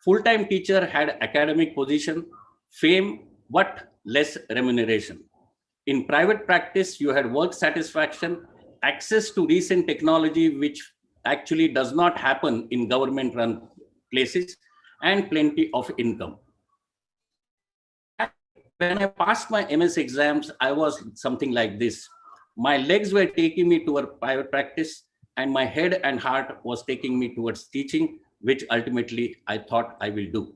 full-time teacher had academic position, fame, but less remuneration. In private practice, you had work satisfaction, access to recent technology, which actually does not happen in government-run places, and plenty of income. When I passed my MS exams, I was something like this. My legs were taking me toward private practice, and my head and heart was taking me towards teaching, which ultimately I thought I will do.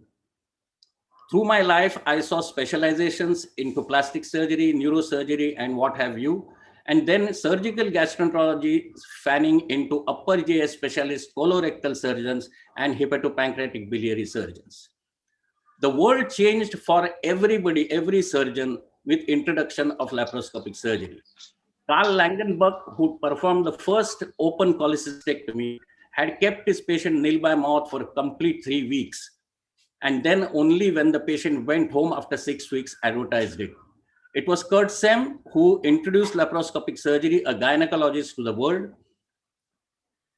Through my life, I saw specializations into plastic surgery, neurosurgery, and what have you, and then surgical gastroenterology fanning into upper GI specialist colorectal surgeons and hepatopancreatic biliary surgeons. The world changed for everybody, every surgeon, with introduction of laparoscopic surgery. Carl Langenbach, who performed the first open cholecystectomy, had kept his patient nil by mouth for a complete 3 weeks. And then only when the patient went home after 6 weeks, advertised it. It was Kurt Sem who introduced laparoscopic surgery, a gynecologist, to the world.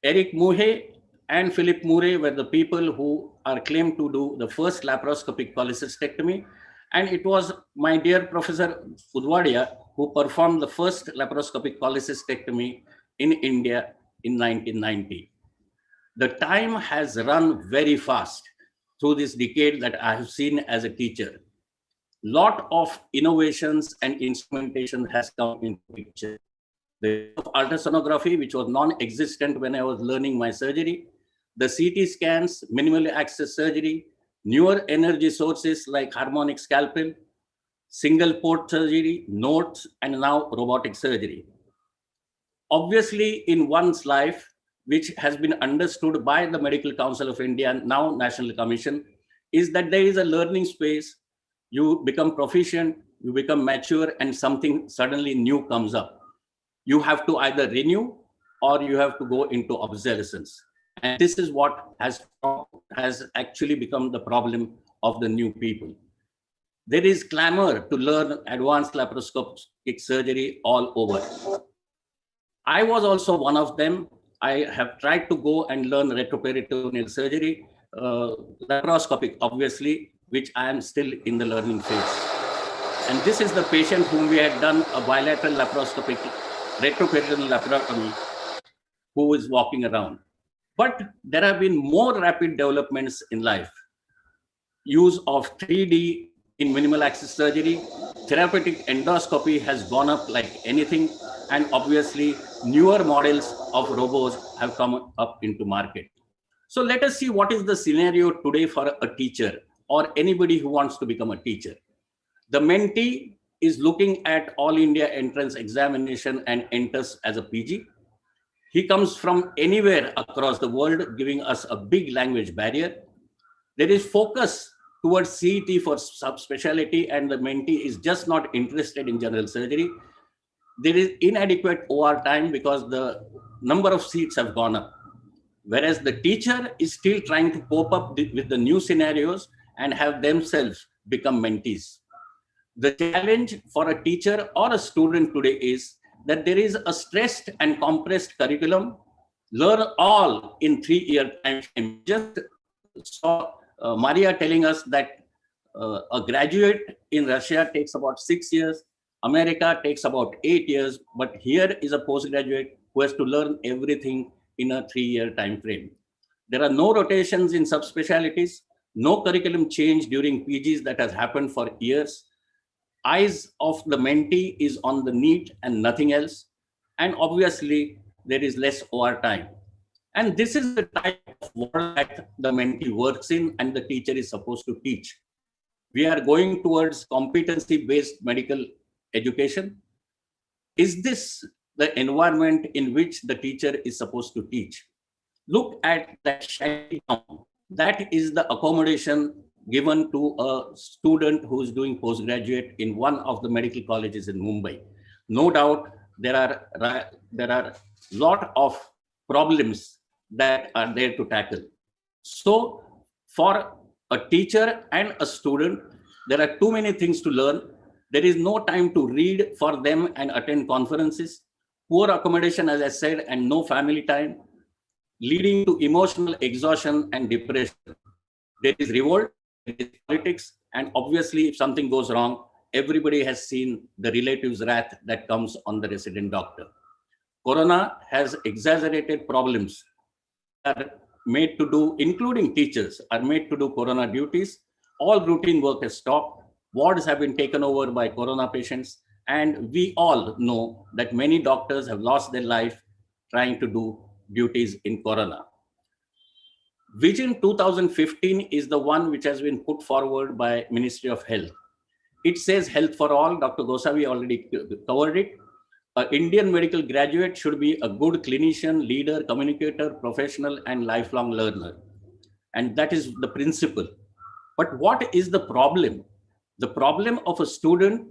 Eric Muhe and Philip Murray were the people who are claimed to do the first laparoscopic cholecystectomy. And it was my dear Professor Udwadia who performed the first laparoscopic cholecystectomy in India in 1990. The time has run very fast through this decade that I have seen as a teacher. Lot of innovations and instrumentation has come into picture. The use of ultrasonography, which was non-existent when I was learning my surgery, the CT scans, minimally access surgery, newer energy sources like harmonic scalpel, single port surgery, nodes, and now robotic surgery. Obviously, in one's life, which has been understood by the Medical Council of India, now National Commission, is that there is a learning space. You become proficient, you become mature, and something suddenly new comes up. You have to either renew or you have to go into obsolescence. And this is what has actually become the problem of the new people. There is clamor to learn advanced laparoscopic surgery all over. I was also one of them. I have tried to go and learn retroperitoneal surgery, laparoscopic, obviously, which I am still in the learning phase. And this is the patient whom we had done a bilateral laparoscopic, retroperitoneal laparotomy, who is walking around. But there have been more rapid developments in life. Use of 3D in minimal access surgery, therapeutic endoscopy has gone up like anything, and obviously newer models of robots have come up into market. So let us see what is the scenario today for a teacher or anybody who wants to become a teacher. The mentee is looking at all India entrance examination and enters as a PG. He comes from anywhere across the world, giving us a big language barrier. There is focus towards CET for subspecialty, and the mentee is just not interested in general surgery. There is inadequate OR time because the number of seats have gone up. Whereas the teacher is still trying to cope up with the new scenarios and have themselves become mentees. The challenge for a teacher or a student today is that there is a stressed and compressed curriculum. Learn all in 3-year time frame. Just saw Maria telling us that a graduate in Russia takes about 6 years, America takes about 8 years, but here is a postgraduate who has to learn everything in a 3-year time frame. There are no rotations in subspecialties, no curriculum change during PGs that has happened for years. Eyes of the mentee is on the NEET and nothing else. And obviously, there is less OR time. And this is the type of world that the mentee works in and the teacher is supposed to teach. We are going towards competency-based medical education. Is this the environment in which the teacher is supposed to teach? Look at that shiny gown. That is the accommodation given to a student who is doing postgraduate in one of the medical colleges in Mumbai. No doubt there are lot of problems that are there to tackle. So for a teacher and a student, there are too many things to learn. There is no time to read for them and attend conferences. Poor accommodation, as I said, and no family time, leading to emotional exhaustion and depression. There is revolt, there is politics, and obviously if something goes wrong, everybody has seen the relatives' wrath that comes on the resident doctor. Corona has exaggerated problems that are made to do, including teachers, are made to do corona duties. All routine work has stopped. Wards have been taken over by corona patients. And we all know that many doctors have lost their life trying to do duties in corona. Vision 2015 is the one which has been put forward by Ministry of Health. It says health for all. Dr. Gosavi already covered it. An Indian medical graduate should be a good clinician, leader, communicator, professional, and lifelong learner. And that is the principle. But what is the problem? The problem of a student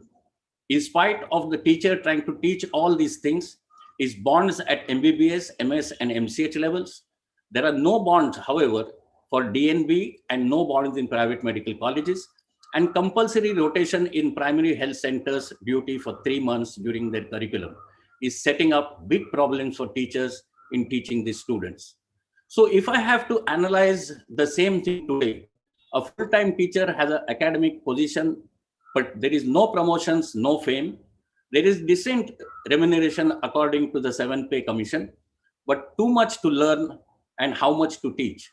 In spite of the teacher trying to teach all these things, is bonds at MBBS, MS, and MCH levels. There are no bonds, however, for DNB and no bonds in private medical colleges, and compulsory rotation in primary health centers duty for 3 months during their curriculum is setting up big problems for teachers in teaching these students. So if I have to analyze the same thing today, a full-time teacher has an academic position, but there is no promotions, no fame. There is decent remuneration according to the 7th Pay Commission, but too much to learn and how much to teach.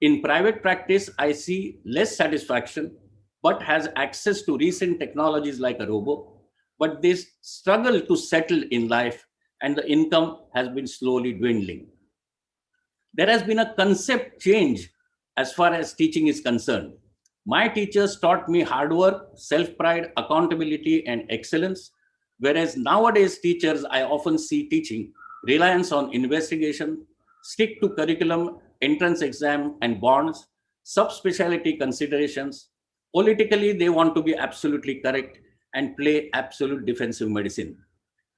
In private practice, I see less satisfaction, but has access to recent technologies like a robo, but they struggle to settle in life and the income has been slowly dwindling. There has been a concept change as far as teaching is concerned. My teachers taught me hard work, self-pride, accountability, and excellence, whereas nowadays teachers I often see teaching reliance on investigation, stick to curriculum, entrance exam, and bonds, subspecialty considerations. Politically, they want to be absolutely correct and play absolute defensive medicine.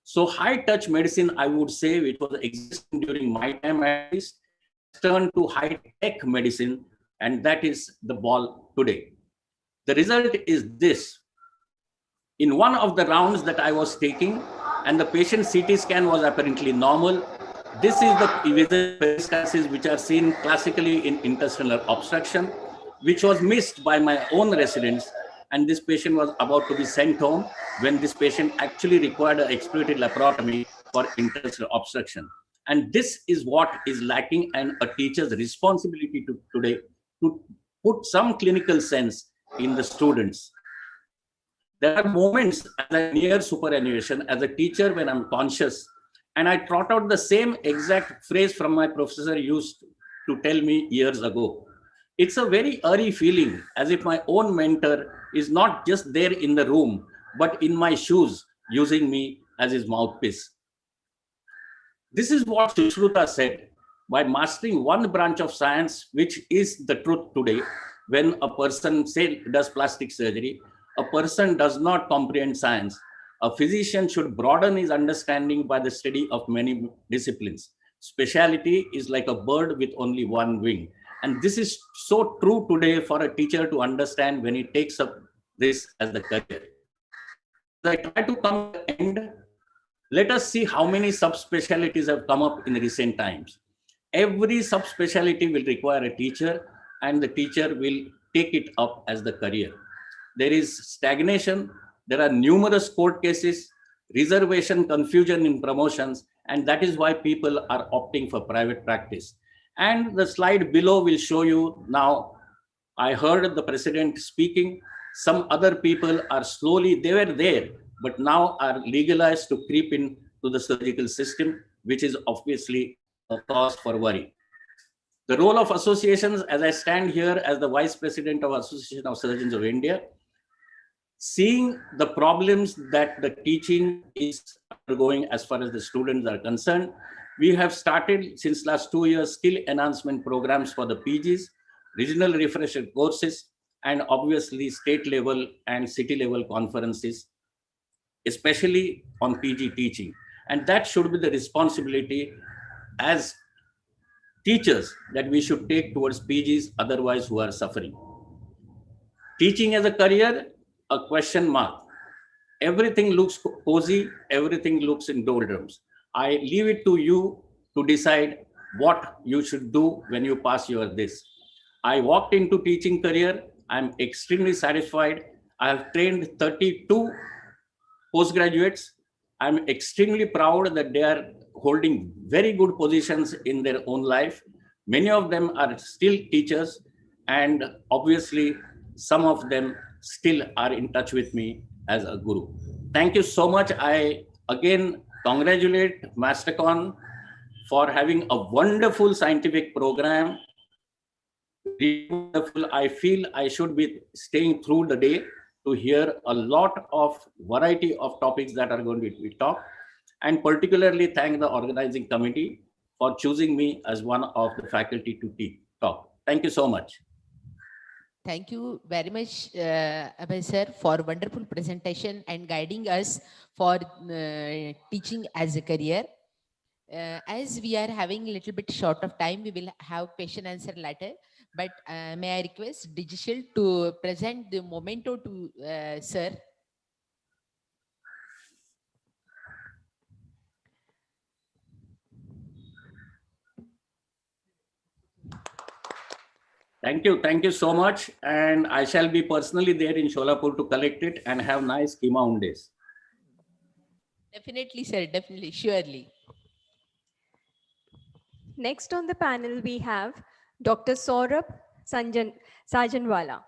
So high-touch medicine, I would say, which was existing during my time at least, has turned to high-tech medicine, and that is the ball today. The result is this. In one of the rounds that I was taking, and the patient CT scan was apparently normal, this is the visual peristalsis which are seen classically in intestinal obstruction, which was missed by my own residents, and this patient was about to be sent home when this patient actually required an explorative laparotomy for intestinal obstruction. And this is what is lacking, and a teacher's responsibility today to put some clinical sense in the students. There are moments as a near superannuation as a teacher when I'm conscious, and I trot out the same exact phrase from my professor used to tell me years ago. It's a very eerie feeling, as if my own mentor is not just there in the room, but in my shoes, using me as his mouthpiece. This is what Sushruta said. By mastering one branch of science, which is the truth today, when a person, say, does plastic surgery, a person does not comprehend science. A physician should broaden his understanding by the study of many disciplines. Speciality is like a bird with only one wing. And this is so true today for a teacher to understand when he takes up this as the career. As I try to come to the end, let us see how many subspecialties have come up in recent times. Every subspecialty will require a teacher, and the teacher will take it up as the career. There is stagnation, there are numerous court cases, reservation, confusion in promotions, and that is why people are opting for private practice. And the slide below will show you now, I heard the president speaking, some other people are slowly, they were there, but now are legalized to creep in to the surgical system, which is obviously a cause for worry. The role of associations, as I stand here as the Vice President of Association of Surgeons of India, seeing the problems that the teaching is undergoing as far as the students are concerned, we have started since last 2 years skill enhancement programs for the PGs, regional refresher courses, and obviously state level and city level conferences, especially on PG teaching. And that should be the responsibility as teachers that we should take towards PGs otherwise who are suffering. Teaching as a career, a question mark. Everything looks cozy, everything looks in doldrums. I leave it to you to decide what you should do when you pass your this. I walked into teaching career. I'm extremely satisfied. I have trained 32 postgraduates. I'm extremely proud that they are holding very good positions in their own life. Many of them are still teachers, and obviously some of them still are in touch with me as a guru. Thank you so much. I again congratulate MASTACON for having a wonderful scientific program. Really wonderful. I feel I should be staying through the day to hear a lot of variety of topics that are going to be talked, and particularly thank the organizing committee for choosing me as one of the faculty to talk. Thank you so much. Thank you very much, Abhay sir, for wonderful presentation and guiding us for teaching as a career. As we are having a little bit short of time, we will have question answer later. But may I request Digital to present the memento to sir. Thank you so much. And I shall be personally there in Sholapur to collect it and have nice Kima days. Definitely, sir, definitely, surely. Next on the panel, we have Dr. Saurabh Sajanwala,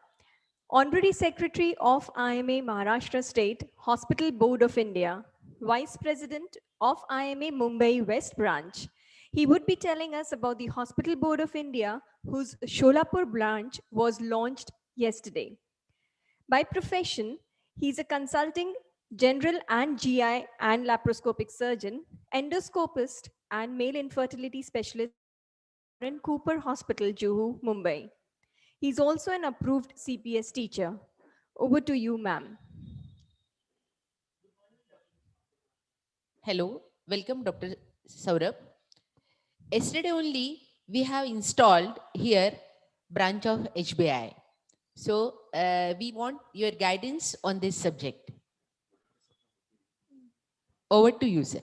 Honorary Secretary of IMA Maharashtra State Hospital Board of India, Vice President of IMA Mumbai West Branch. He would be telling us about the Hospital Board of India, whose Sholapur branch was launched yesterday. By profession, he's a consulting general and GI and laparoscopic surgeon, endoscopist, and male infertility specialist in Cooper Hospital, Juhu, Mumbai. He's also an approved CPS teacher. Over to you, ma'am. Hello, welcome, Dr. Saurabh. Yesterday only, we have installed here branch of HBI. So we want your guidance on this subject. Over to you, sir.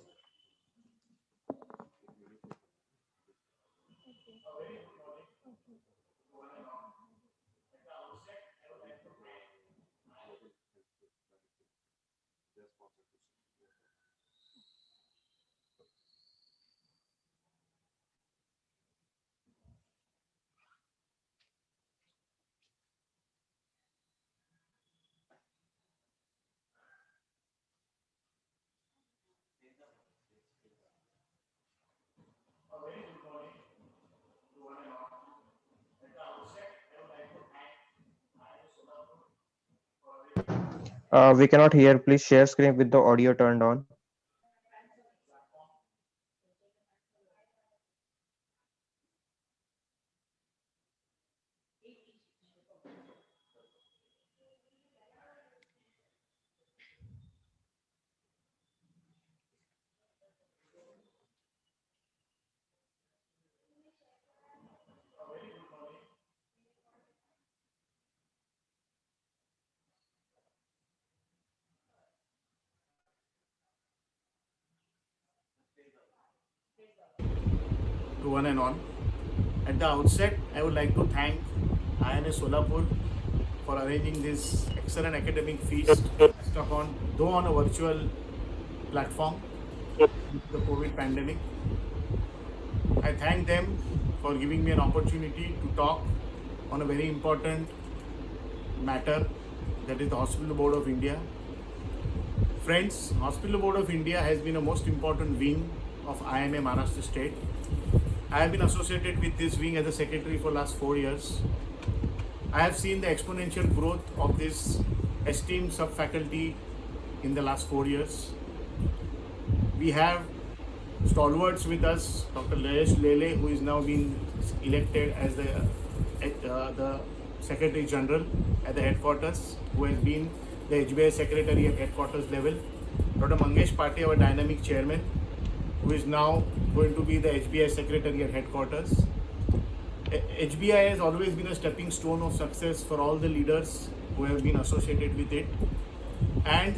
We cannot hear. Please share screen with the audio turned on. To one and all. At the outset, I would like to thank INA Solapur for arranging this excellent academic feast, MASTACON, though on a virtual platform due to the COVID pandemic. I thank them for giving me an opportunity to talk on a very important matter, that is the Hospital Board of India. Friends, Hospital Board of India has been a most important wing of IMA Maharashtra State. I have been associated with this wing as a secretary for last 4 years. I have seen the exponential growth of this esteemed sub-faculty in the last 4 years. We have stalwarts with us, Dr. Layesh Lele, who is now being elected as the Secretary General at the headquarters, who has been the HBI Secretary at headquarters level. Dr. Mangesh Pate, our dynamic chairman, who is now going to be the HBI Secretary at headquarters. HBI has always been a stepping stone of success for all the leaders who have been associated with it. And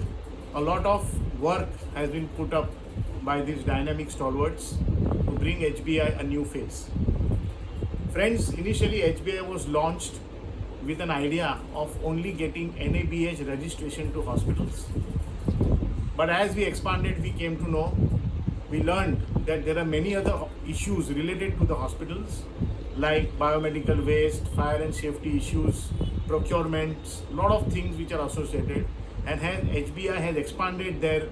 a lot of work has been put up by these dynamic stalwarts to bring HBI a new face. Friends, initially HBI was launched with an idea of only getting NABH registration to hospitals. But as we expanded, we came to know, we learned that there are many other issues related to the hospitals, like biomedical waste, fire and safety issues, procurements, a lot of things which are associated, and hence HBI has expanded their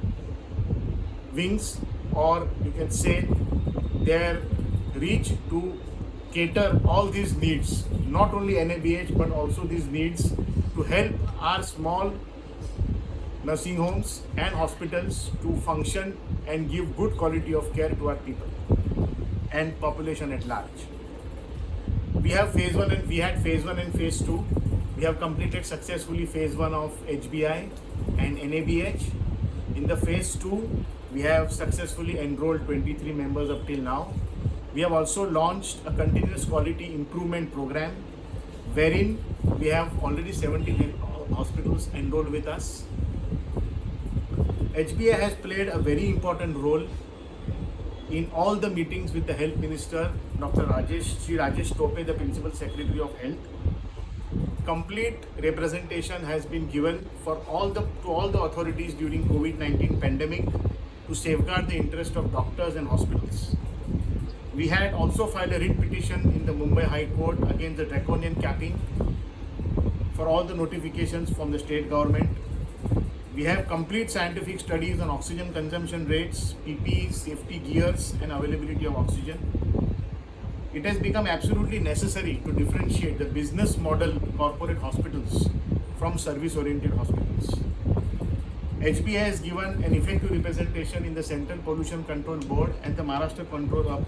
wings, or you can say their reach, to cater all these needs, not only NABH but also these needs to help our small nursing homes and hospitals to function and give good quality of care to our people and population at large. We have phase 1 and we had phase 1 and phase 2. We have completed successfully phase 1 of HBI and NABH. In the phase 2, we have successfully enrolled 23 members up till now. We have also launched a continuous quality improvement program wherein we have already 17 hospitals enrolled with us. HBI has played a very important role in all the meetings with the Health Minister, Dr. Sri Rajesh Tope, the Principal Secretary of Health. Complete representation has been given to all the authorities during COVID-19 pandemic to safeguard the interest of doctors and hospitals. We had also filed a writ petition in the Mumbai High Court against the draconian capping for all the notifications from the state government. We have complete scientific studies on oxygen consumption rates, PPEs, safety gears, and availability of oxygen. It has become absolutely necessary to differentiate the business model corporate hospitals from service-oriented hospitals. HBI has given an effective representation in the Central Pollution Control Board and the Maharashtra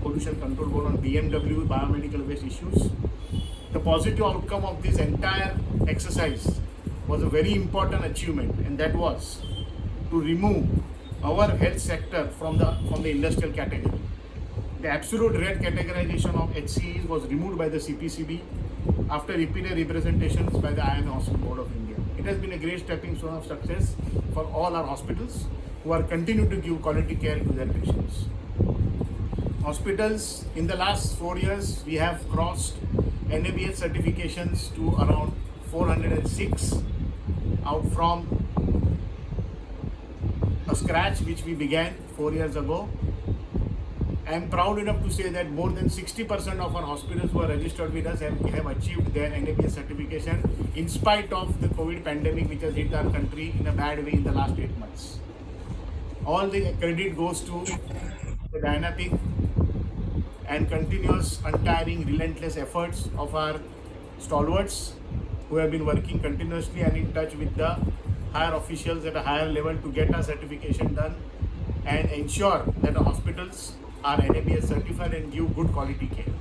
Pollution Control Board on BMW biomedical waste issues. The positive outcome of this entire exercise was a very important achievement, and that was to remove our health sector from the industrial category. The absolute red categorization of HCEs was removed by the CPCB after repeated representations by the IMA Hospital Board of India. It has been a great stepping stone of success for all our hospitals who are continuing to give quality care to their patients. Hospitals, in the last 4 years, we have crossed NABH certifications to around 406 out from a scratch which we began 4 years ago. I am proud enough to say that more than 60% of our hospitals who are registered with us have achieved their NABH certification in spite of the COVID pandemic which has hit our country in a bad way in the last 8 months. All the credit goes to the dynamic and continuous, untiring, relentless efforts of our stalwarts who have been working continuously and in touch with the higher officials at a higher level to get our certification done and ensure that the hospitals are NABH certified and give good quality care.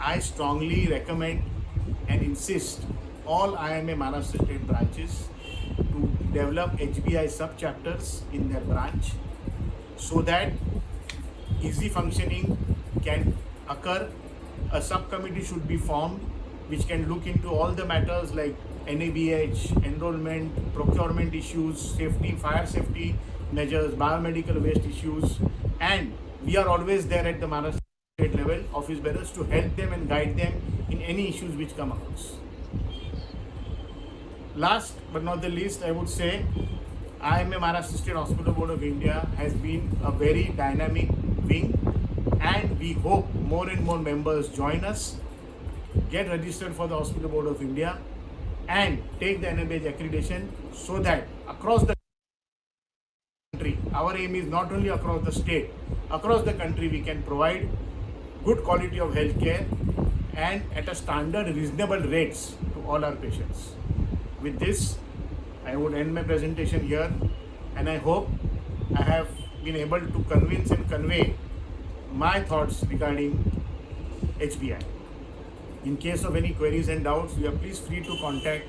I strongly recommend and insist all IMA Maharashtra state branches to develop HBI sub-chapters in their branch so that easy functioning can occur. A subcommittee should be formed which can look into all the matters like NABH, enrollment, procurement issues, safety, fire safety measures, biomedical waste issues, and we are always there at the Maharashtra state level, office bearers, to help them and guide them in any issues which come across. Last but not the least, I would say IMA Maharashtra State Hospital Board of India has been a very dynamic wing, and we hope more and more members join us, get registered for the Hospital Board of India, and take the NABH accreditation so that across the country, our aim is not only across the state, across the country we can provide good quality of health care and at a standard reasonable rates to all our patients. With this, I would end my presentation here, and I hope I have been able to convince and convey my thoughts regarding HBI. In case of any queries and doubts, you are please free to contact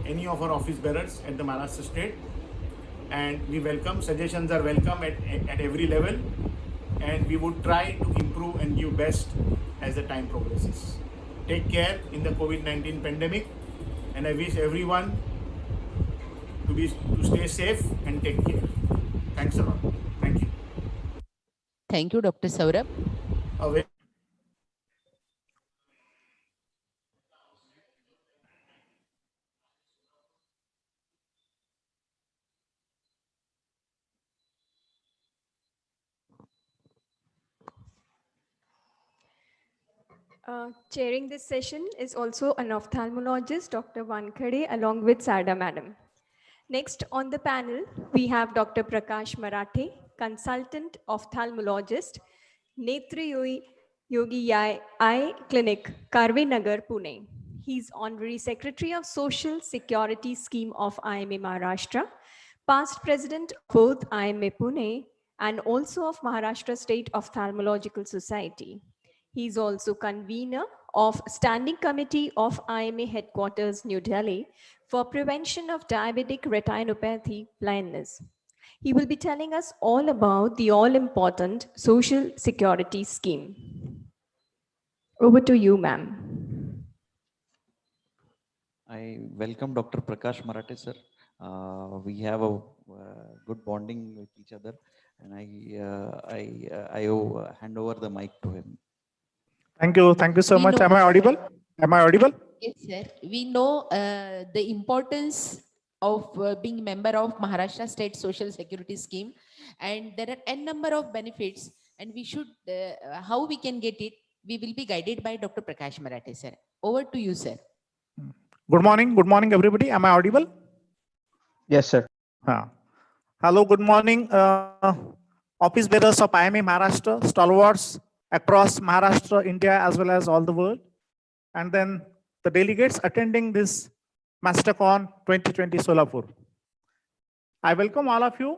any of our office bearers at the Maharashtra state, and we welcome suggestions are welcome at every level, and we would try to improve and give best as the time progresses. Take care in the COVID-19 pandemic, and I wish everyone to stay safe and take care. Thanks a lot. Thank you. Thank you, Dr. Saurabh. Chairing this session is also an ophthalmologist, Dr. Wankhede, along with Sada Madam. Next on the panel, we have Dr. Prakash Marathe, consultant ophthalmologist, Netra Yogi Eye Clinic, Karve Nagar, Pune. He's Honorary Secretary of Social Security Scheme of IMA Maharashtra, past president of both IMA Pune and also of Maharashtra State Ophthalmological Society. He is also convener of Standing Committee of IMA Headquarters, New Delhi, for prevention of diabetic retinopathy blindness. He will be telling us all about the all-important Social Security Scheme. Over to you, ma'am. I welcome Dr. Prakash Marathe, sir. We have a good bonding with each other, and I hand over the mic to him. Thank you so much. Am I audible? Yes, sir. We know the importance of being member of Maharashtra State Social Security Scheme, and there are n number of benefits, and we should, how we can get it, we will be guided by Dr. Prakash Marathe, sir. Over to you, sir. Good morning, everybody. Am I audible? Yes, sir. Hello, good morning, office bearers of IMA Maharashtra, stalwarts across Maharashtra, India, as well as all the world. And then the delegates attending this MASTACON 2020 Solapur. I welcome all of you.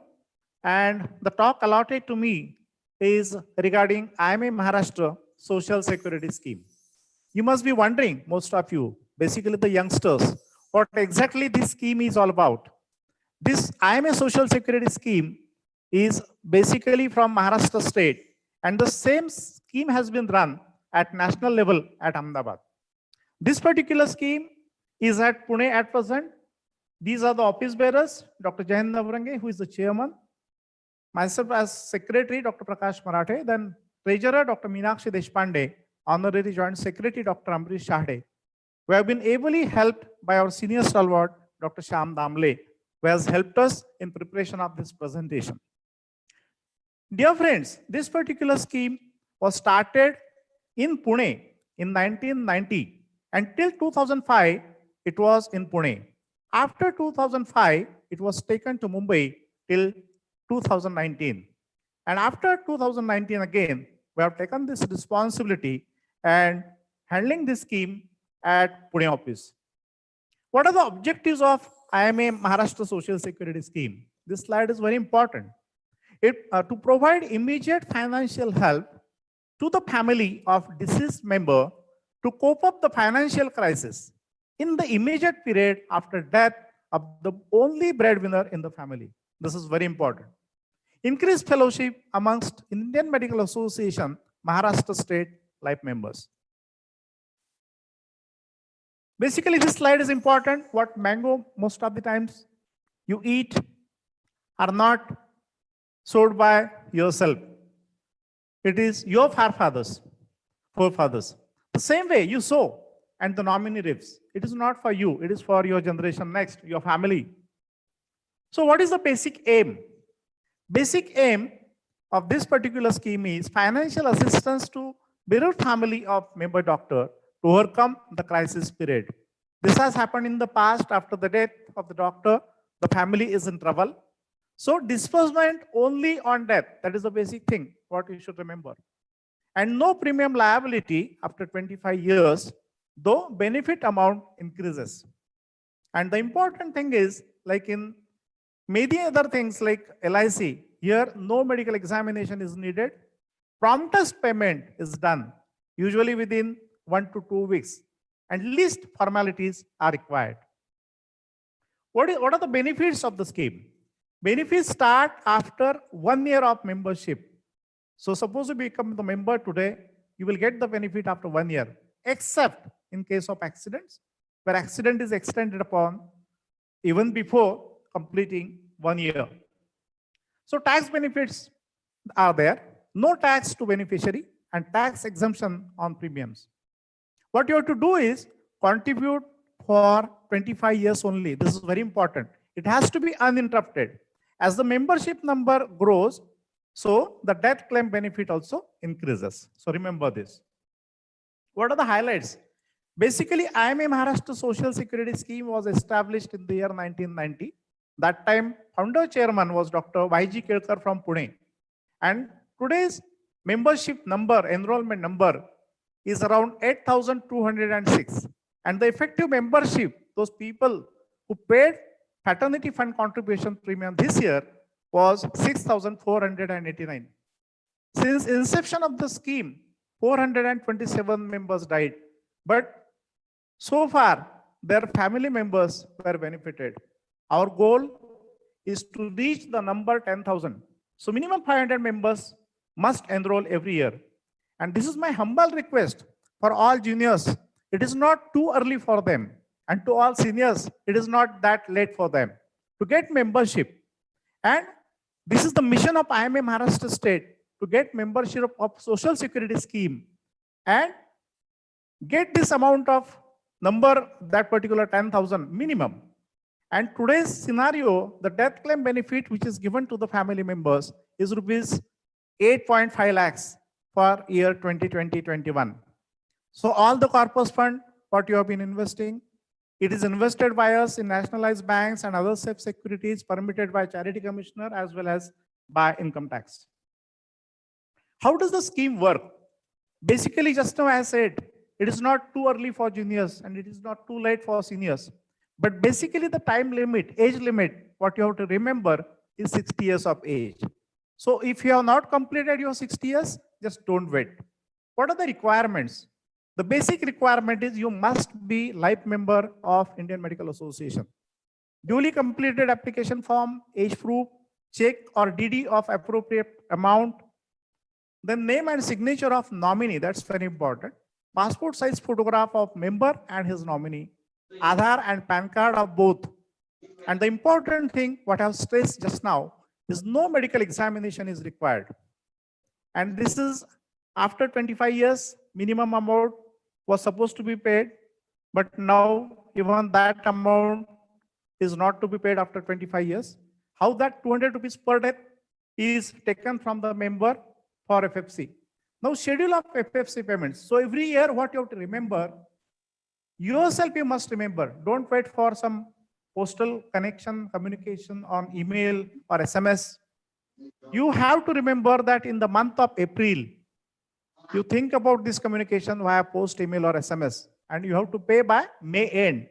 And the talk allotted to me is regarding IMA Maharashtra Social Security Scheme. You must be wondering, most of you, basically the youngsters, what exactly this scheme is all about. This IMA Social Security Scheme is basically from Maharashtra state, and the same scheme has been run at national level at Ahmedabad. This particular scheme is at Pune at present. These are the office bearers, Dr. Jayant Navrange, who is the chairman, myself as secretary, Dr. Prakash Marathe, then treasurer, Dr. Meenakshi Deshpande, honorary joint secretary, Dr. Amrish Shahde. We have been ably helped by our senior stalwart, Dr. Shyam Damle, who has helped us in preparation of this presentation. Dear friends, this particular scheme was started in Pune in 1990, and till 2005, it was in Pune. After 2005, it was taken to Mumbai till 2019. And after 2019 again, we have taken this responsibility and handling this scheme at Pune office. What are the objectives of IMA Maharashtra Social Security Scheme? This slide is very important. To provide immediate financial help to the family of deceased member to cope up the financial crisis in the immediate period after death of the only breadwinner in the family. This is very important. Increased fellowship amongst Indian Medical Association, Maharashtra State Life members. Basically, this slide is important. What mango most of the times you eat are not sowed by yourself. It is your forefathers. The same way you sow and the nominee reaps. It is not for you. It is for your generation next, your family. So what is the basic aim? Basic aim of this particular scheme is financial assistance to bereaved family of member doctor to overcome the crisis period. This has happened in the past. After the death of the doctor, the family is in trouble. So disbursement only on death. That is the basic thing, what you should remember. And no premium liability after 25 years, though benefit amount increases. And the important thing is, like in many other things like LIC, here no medical examination is needed. Promptest payment is done, usually within 1 to 2 weeks, and least formalities are required. What are the benefits of the scheme? Benefits start after 1 year of membership. So suppose you become the member today, you will get the benefit after 1 year, except in case of accidents, where accident is extended upon even before completing 1 year. So tax benefits are there, no tax to beneficiary and tax exemption on premiums. What you have to do is contribute for 25 years only. This is very important. It has to be uninterrupted. As the membership number grows, so the death claim benefit also increases. So remember this. What are the highlights? Basically, IMA Maharashtra Social Security Scheme was established in the year 1990. That time, founder chairman was Dr. Y.G. Kelkar from Pune. And today's membership number, enrollment number, is around 8,206. And the effective membership, those people who paid paternity fund contribution premium this year was 6,489. Since inception of the scheme, 427 members died. But so far, their family members were benefited. Our goal is to reach the number 10,000. So minimum 500 members must enroll every year. And this is my humble request for all juniors. It is not too early for them. And to all seniors, it is not that late for them to get membership. And this is the mission of IMA Maharashtra State, to get membership of Social Security Scheme and get this amount of number, that particular 10,000 minimum. And today's scenario, the death claim benefit which is given to the family members is rupees 8.5 lakhs for year 2020-21. So all the corpus fund, what you have been investing, it is invested by us in nationalized banks and other safe securities permitted by Charity Commissioner as well as by income tax. How does the scheme work? Basically, just now I said, it is not too early for juniors and it is not too late for seniors. But basically the time limit, age limit, what you have to remember is 60 years of age. So if you have not completed your 60 years, just don't wait. What are the requirements? The basic requirement is you must be life member of Indian Medical Association. Duly completed application form, age proof, check or DD of appropriate amount, then name and signature of nominee, that's very important. Passport size photograph of member and his nominee, Aadhaar and PAN card of both. And the important thing, what I have stressed just now, is no medical examination is required. And this is after 25 years, minimum amount was supposed to be paid, but now even that amount is not to be paid after 25 years. How that 200 rupees per death is taken from the member for FFC. Now schedule of FFC payments. So every year what you have to remember, yourself you must remember, don't wait for some postal connection, communication on email or SMS. You have to remember that in the month of April, you think about this communication via post, email or SMS, and you have to pay by May end.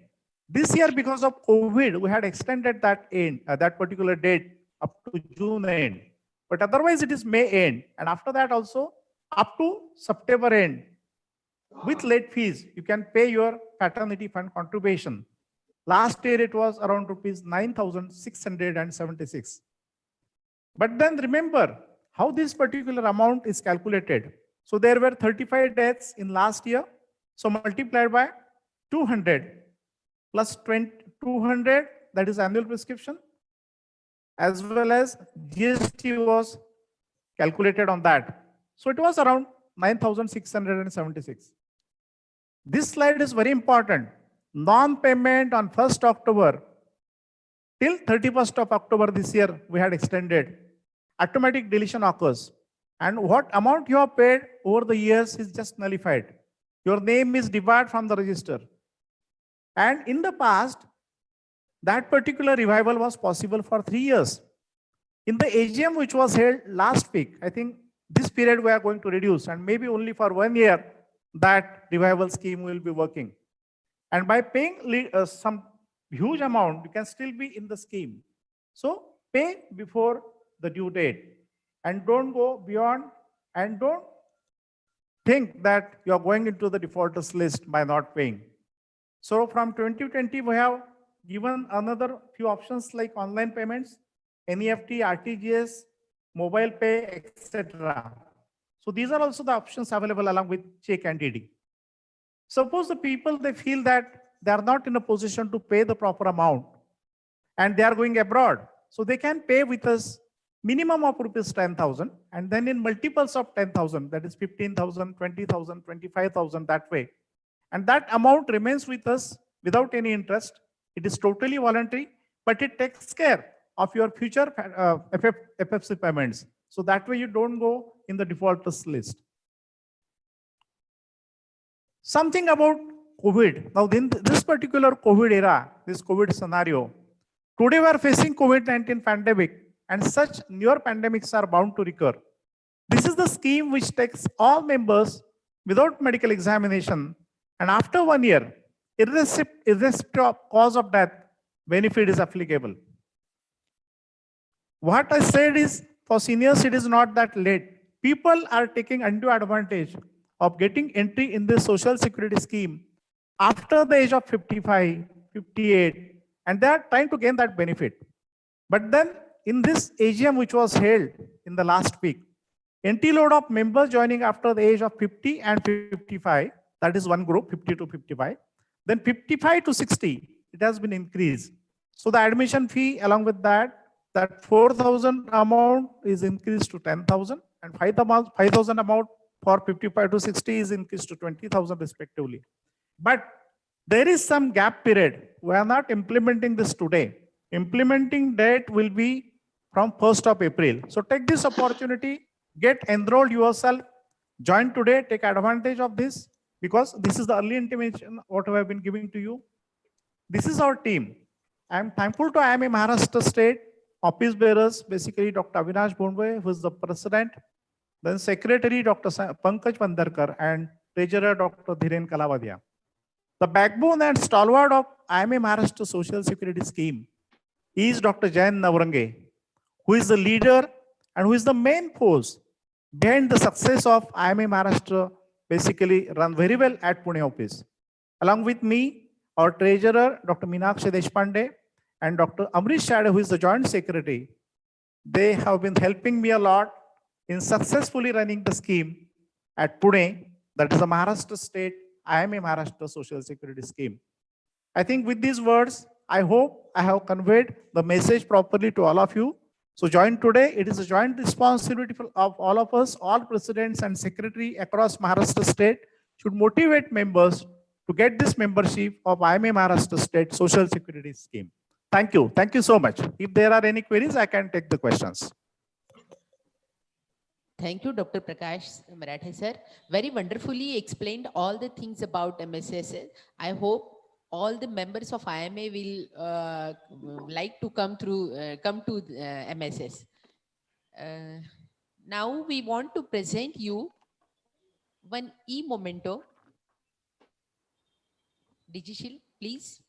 This year, because of COVID, we had extended that end, that particular date up to June end. But otherwise it is May end. And after that also up to September end. With late fees, you can pay your paternity fund contribution. Last year it was around rupees 9,676. But then remember how this particular amount is calculated. So there were 35 deaths in last year. So multiplied by 200 plus 200, that is annual prescription, as well as GST was calculated on that. So it was around 9,676. This slide is very important. Non-payment on 1st October till 31st of October this year, we had extended. Automatic deletion occurs. And what amount you have paid over the years is just nullified. Your name is debarred from the register. And in the past, that particular revival was possible for 3 years. In the AGM which was held last week, I think this period we are going to reduce, and maybe only for 1 year that revival scheme will be working. And by paying some huge amount, you can still be in the scheme. So pay before the due date and don't go beyond, and don't think that you are going into the defaulters list by not paying. So from 2020, we have given another few options like online payments, NEFT, RTGS, mobile pay, etc. So these are also the options available along with check and DD. Suppose the people, they feel that they are not in a position to pay the proper amount and they are going abroad. So they can pay with us minimum of rupees 10,000 and then in multiples of 10,000, that is 15,000, 20,000, 25,000 that way. And that amount remains with us without any interest. It is totally voluntary, but it takes care of your future FFC payments. So that way you don't go in the defaulters list. Something about COVID. Now in this particular COVID era, this COVID scenario, today we are facing COVID-19 pandemic and such newer pandemics are bound to recur. This is the scheme which takes all members without medical examination, and after 1 year, irrespective of cause of death, benefit is applicable. What I said is, for seniors, it is not that late. People are taking undue advantage of getting entry in this social security scheme after the age of 55, 58, and they are trying to gain that benefit. But then in this AGM which was held in the last week, entry load of members joining after the age of 50 and 55, that is one group, 50 to 55. Then 55 to 60, it has been increased. So the admission fee along with that 4,000 amount is increased to 10,000 and 5,000 amount for 55 to 60 is increased to 20,000 respectively. But there is some gap period. We are not implementing this today. Implementing date will be from 1st of April. So take this opportunity, get enrolled yourself, join today, take advantage of this because this is the early intimation what we have been giving to you. This is our team. I am thankful to IMA Maharashtra State office bearers, basically Dr. Avinash Bondwe, who is the president, then secretary Dr. Pankaj Pandarkar and treasurer Dr. Dhiren Kalavadia. The backbone and stalwart of IMA Maharashtra Social Security Scheme is Dr. Jayan Navrange, who is the leader and who is the main force behind the success of IMA Maharashtra, basically run very well at Pune office. Along with me, our treasurer, Dr. Meenakshi Deshpande, and Dr. Amrish Shade, who is the joint secretary, they have been helping me a lot in successfully running the scheme at Pune, that is the Maharashtra State IMA Maharashtra Social Security Scheme. I think with these words, I hope I have conveyed the message properly to all of you. So join today. It is a joint responsibility of all of us, all presidents and secretary across Maharashtra State should motivate members to get this membership of IMA Maharashtra State Social Security Scheme. Thank you. Thank you so much. If there are any queries, I can take the questions. Thank you, Dr. Prakash Marathe, sir. Very wonderfully explained all the things about MSS. I hope all the members of IMA will like to come to MSS. Now we want to present you one e-memento. Digishil, please.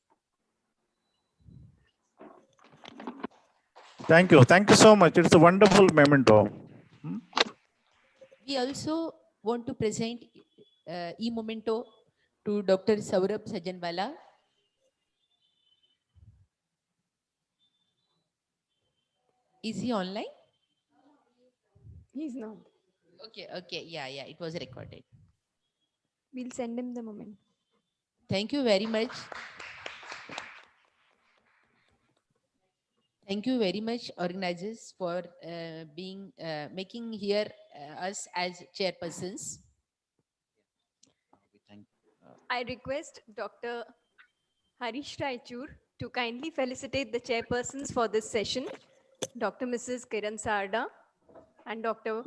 Thank you. Thank you so much. It's a wonderful memento. We also want to present e-memento to Dr. Saurabh Sajanwala. Is he online? He's not. Okay. Yeah, it was recorded. We'll send him the moment. Thank you very much. Thank you very much, organizers, for making here us as chairpersons. I request Dr. Harish Raichur to kindly felicitate the chairpersons for this session, Dr. Mrs. Kiran Sarda and Dr.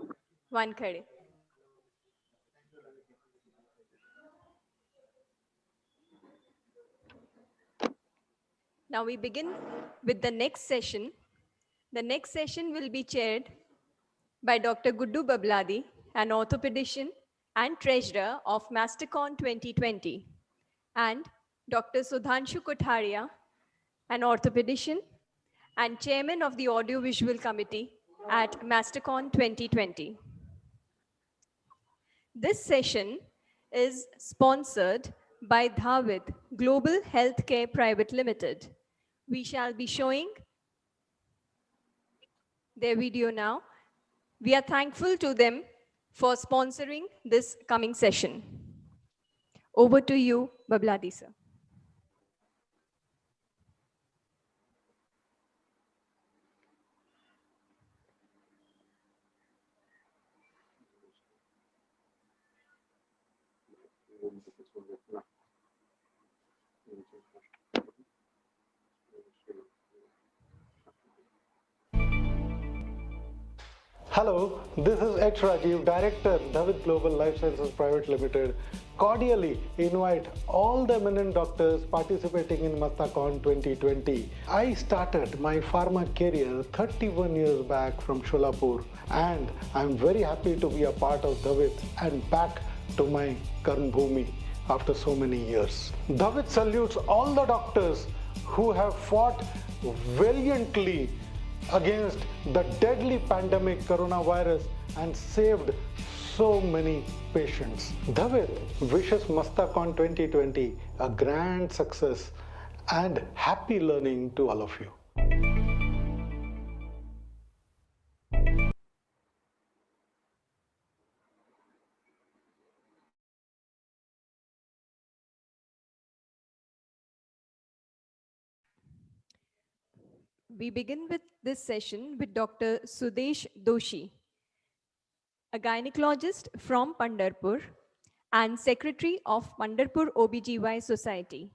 Wankhede. Now we begin with the next session. The next session will be chaired by Dr. Guddu Babladi, an orthopedician and treasurer of MASTACON 2020, and Dr. Sudhanshu Kothariya, an orthopedician and chairman of the audiovisual committee at MASTACON 2020. This session is sponsored by Dhawit Global Healthcare Private Limited. We shall be showing their video now. We are thankful to them for sponsoring this coming session. Over to you, Babladi sir. Hello, this is H. Rajiv, Director, Dhawit Global Life Sciences Private Limited. Cordially invite all the eminent doctors participating in MASTACON 2020. I started my pharma career 31 years back from Sholapur, and I'm very happy to be a part of Dhawit and back to my Karm Bhumi after so many years. Dhawit salutes all the doctors who have fought valiantly against the deadly pandemic coronavirus and saved so many patients. David wishes MASTACON 2020 a grand success and happy learning to all of you. We begin with this session with Dr. Sudesh Doshi, a gynecologist from Pandharpur and secretary of Pandharpur OBGY Society.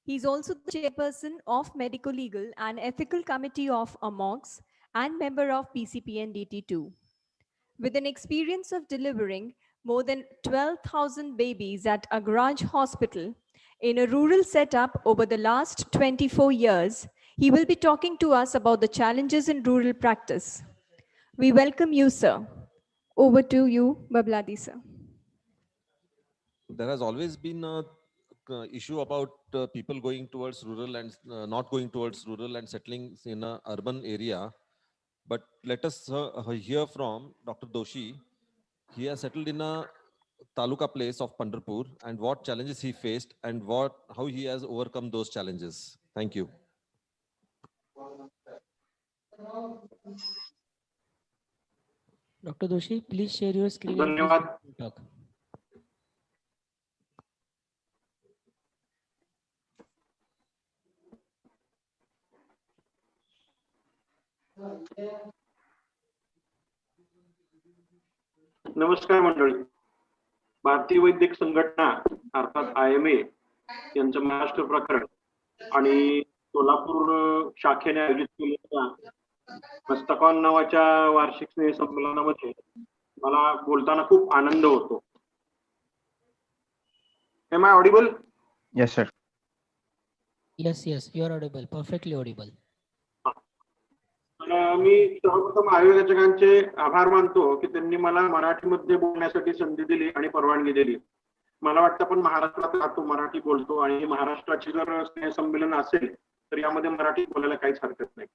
He is also the chairperson of Medical Legal and Ethical Committee of AMOGS and member of PCPNDT2. With an experience of delivering more than 12,000 babies at Agraj Hospital in a rural setup over the last 24 years, he will be talking to us about the challenges in rural practice. We welcome you, sir. Over to you, Babladi, sir. There has always been a issue about people going towards rural and not going towards rural and settling in an urban area. But let us hear from Dr. Doshi. He has settled in a taluka place of Pandharpur and what challenges he faced and how he has overcome those challenges. Thank you. Dr. Doshi, please share your screen and please talk. नमस्कार मंडळी. भारतीय वैद्यक संघटना अर्थात IMA यांचं महाराष्ट्र प्रकरण आणि सोलापूर शाखेने आयोजित केलेल्या मस्तकॉन नावाच्या वार्षिक स्नेहसंमेलनामध्ये मला बोलताना खूप आनंद होतो. Am I audible? Yes, sir. Yes, you are audible, perfectly audible. मी सर्वप्रथम आयोजकांचे आभार मानतो की त्यांनी मला मराठीमध्ये बोलण्यासाठी संधी दिली आणि परवानगी दिली. मला वाटतं आपण महाराष्ट्रात राहतो, मराठी बोलतो आणि महाराष्ट्राची जर स्नेहसंमेलन असेल तर यामध्ये मराठी बोलायला काहीच हरकत नाही.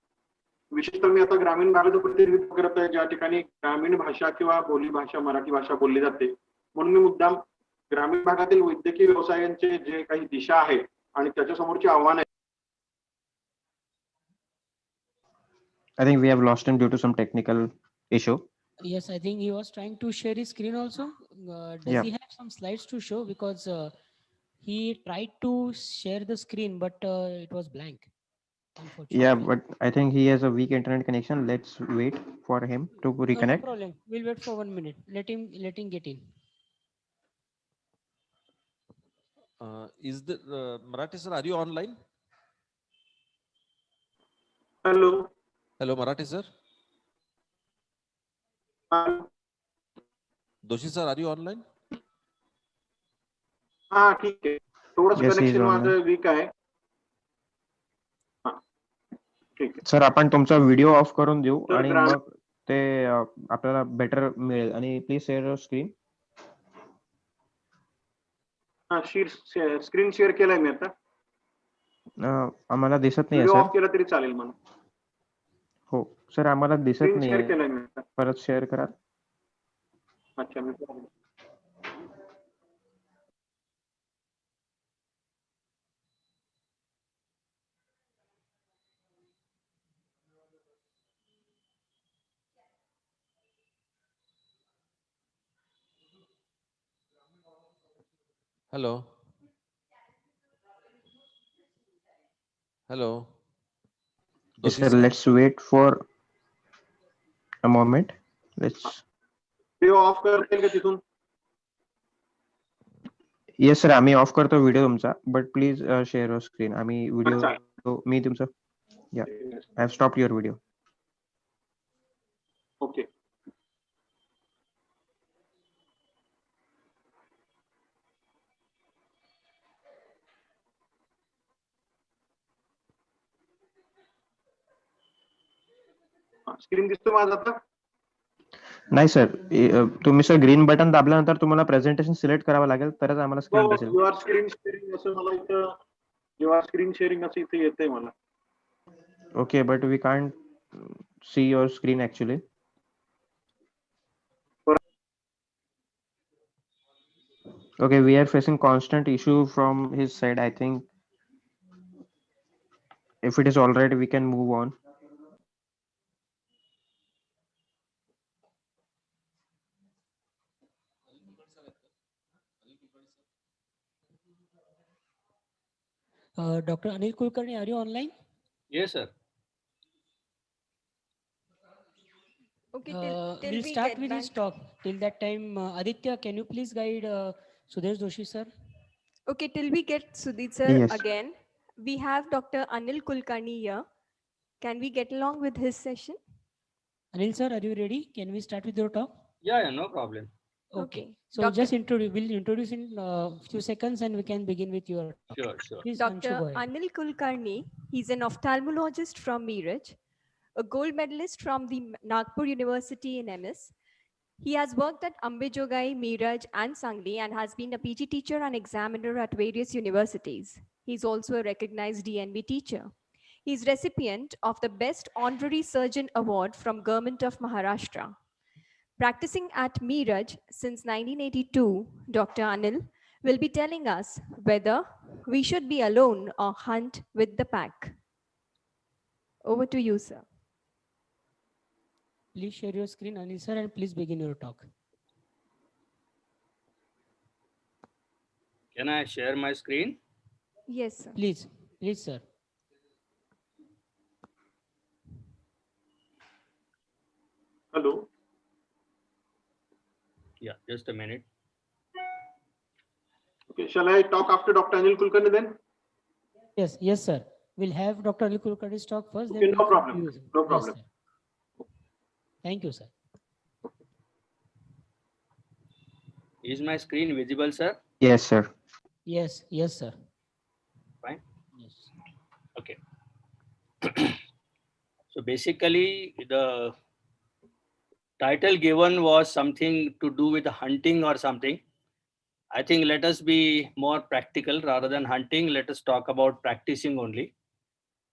विशेषतः मी आता ग्रामीण भागाचं प्रतिनिधित्व करत आहे, ज्या ठिकाणी ग्रामीण भाषा किंवा बोली भाषा मराठी भाषा बोलली जाते. म्हणून मी मुद्दाम ग्रामीण भागातील वैद्यकीय व्यवसायांचे जे काही दिशा आहे आणि त्याच्यासमोरची आव्हाने I think we have lost him due to some technical issue. Yes, I think he was trying to share his screen also. Does he have some slides to show? Because he tried to share the screen, but it was blank. Yeah, but I think he has a weak internet connection. Let's wait for him to reconnect. No problem. We'll wait for 1 minute. Let him get in. Is the Marathi sir, are you online? Hello. Hello, Marathi sir. Doshi sir, are you online? हा ठीक आहे. थोडंसं connection माझं week आहे. ठीक आहे sir, आपण तुमचा व्हिडिओ ऑफ करून देऊ आणि मग ते आपल्याला बेटर मिळेल. आणि प्लीज शेअर युअर स्क्रीन. हा स्क्रीन शेअर केलाय मी आता. आम्हाला दिसत नाही व्हिडिओ सर. ऑफ केला तरी चालेल मला. हो सर, आम्हाला दिसत नाही. शेअर केलाय मी आता. परत शेअर करा. अच्छा मी Hello. Hello. Yes, sir, let's wait for a moment. Let's. Video off करतील का तिथून? येस सर, आम्ही ऑफ करतो व्हिडिओ तुमचा, but please share your screen. आम्ही व्हिडिओ मी तुमचा या I have stopped your video. Okay. Screen दिसतो माझा आता? नाही सर, तुम्ही सर ग्रीन बटन दाबल्यानंतर तुम्हाला प्रेझेंटेशन सिलेक्ट करावं लागेल, तरच आम्हाला स्क्रीन दिसेल. युअर स्क्रीन शेअरिंग असं मला इथं युअर स्क्रीन शेअरिंग असं इथे येतंय मला. Okay, but we can't see your screen actually. Okay, we are facing constant issue from his side. I think if it is all right, we can move on. Dr. Anil Kulkarni, are you online? Yes, sir. Okay, till We'll we start get with back. his talk. Till that time, Aditya, can you please guide Sudesh Doshi sir? Okay, till we get Sudhit sir Yes. again, we have Dr. Anil Kulkarni here. Can we get along with his session? Anil sir, are you ready? Can we start with your talk? Yeah, no problem. Okay. So Doctor- just introduce. We'll introduce in a few seconds, and we can begin with your talk. Sure, sure. Please, Anshu, Dr. go ahead. Anil Kulkarni, he's an ophthalmologist from Meerut, a gold medalist from the Nagpur University in MS. He has worked at Ambejogai, Meerut, and Sangli and has been a PG teacher and examiner at various universities. He's also a recognized DNB teacher. He's recipient of the Best Honorary Surgeon Award from Government of Maharashtra. Practicing at Meerut since 1982, Dr. Anil will be telling us whether we should be alone or hunt with the pack. Over to you, sir. Please share your screen, Anil sir, and please begin your talk. Can I share my screen? Yes, sir. Please, please, sir. Hello. Yeah, just a minute. Okay, shall I talk after Dr. Anil Kulkarni then? Yes, yes, sir. We'll have Dr. Anil Kulkarni's talk first. Okay, Then no we'll problem. use it. No Yes, problem. sir. Thank you, sir. Is my screen visible, sir? Yes, sir. Yes, yes, sir. Fine. Yes. Okay. So basically, the title given was something to do with hunting or something. I think let us be more practical rather than hunting. Let us talk about practicing only.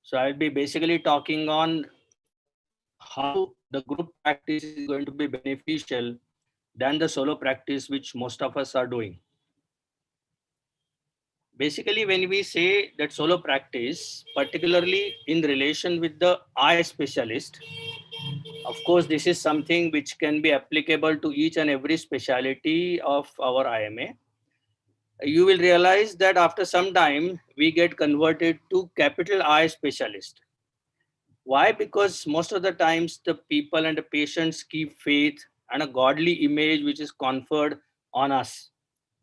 So I'll be basically talking on how the group practice is going to be beneficial than the solo practice, which most of us are doing. Basically, when we say that solo practice, particularly in relation with the eye specialist, of course, this is something which can be applicable to each and every specialty of our IMA. You will realize that after some time, we get converted to capital I specialist. Why? Because most of the times the people and the patients keep faith and a godly image which is conferred on us.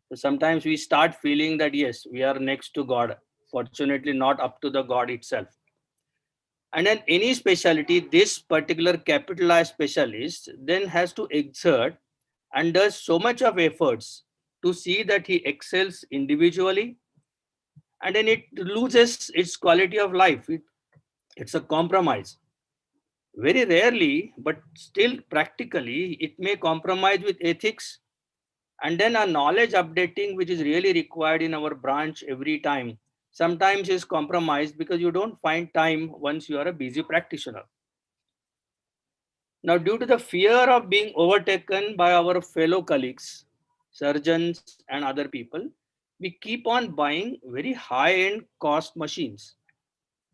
So sometimes we start feeling that yes, we are next to God. Fortunately, not up to the God itself. And in any specialty, this particular capitalized specialist then has to exert and does so much of efforts to see that he excels individually, and then it loses its quality of life. It's a compromise. Very rarely, but still practically, it may compromise with ethics, and then a knowledge updating, which is really required in our branch every time, sometimes is compromised because you don't find time once you are a busy practitioner. Now, due to the fear of being overtaken by our fellow colleagues, surgeons, and other people, we keep on buying very high-end cost machines.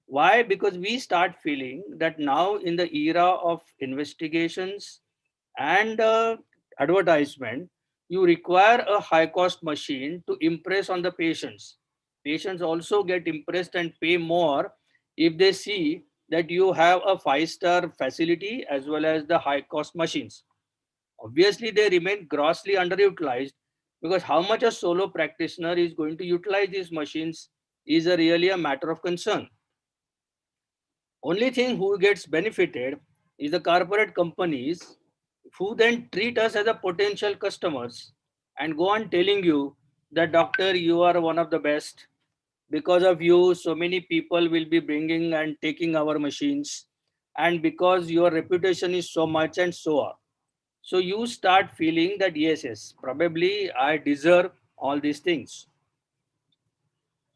Why? Because we start feeling that now in the era of investigations and advertisement, you require a high-cost machine to impress on the patients. Patients also get impressed and pay more if they see that you have a five-star facility as well as the high-cost machines. Obviously, they remain grossly underutilized because how much a solo practitioner is going to utilize these machines is really a matter of concern. Only thing who gets benefited is the corporate companies who then treat us as a potential customers and go on telling you that doctor, you are one of the best. Because of you, so many people will be bringing and taking our machines, and because your reputation is so much and so on. So you start feeling that yes, probably I deserve all these things.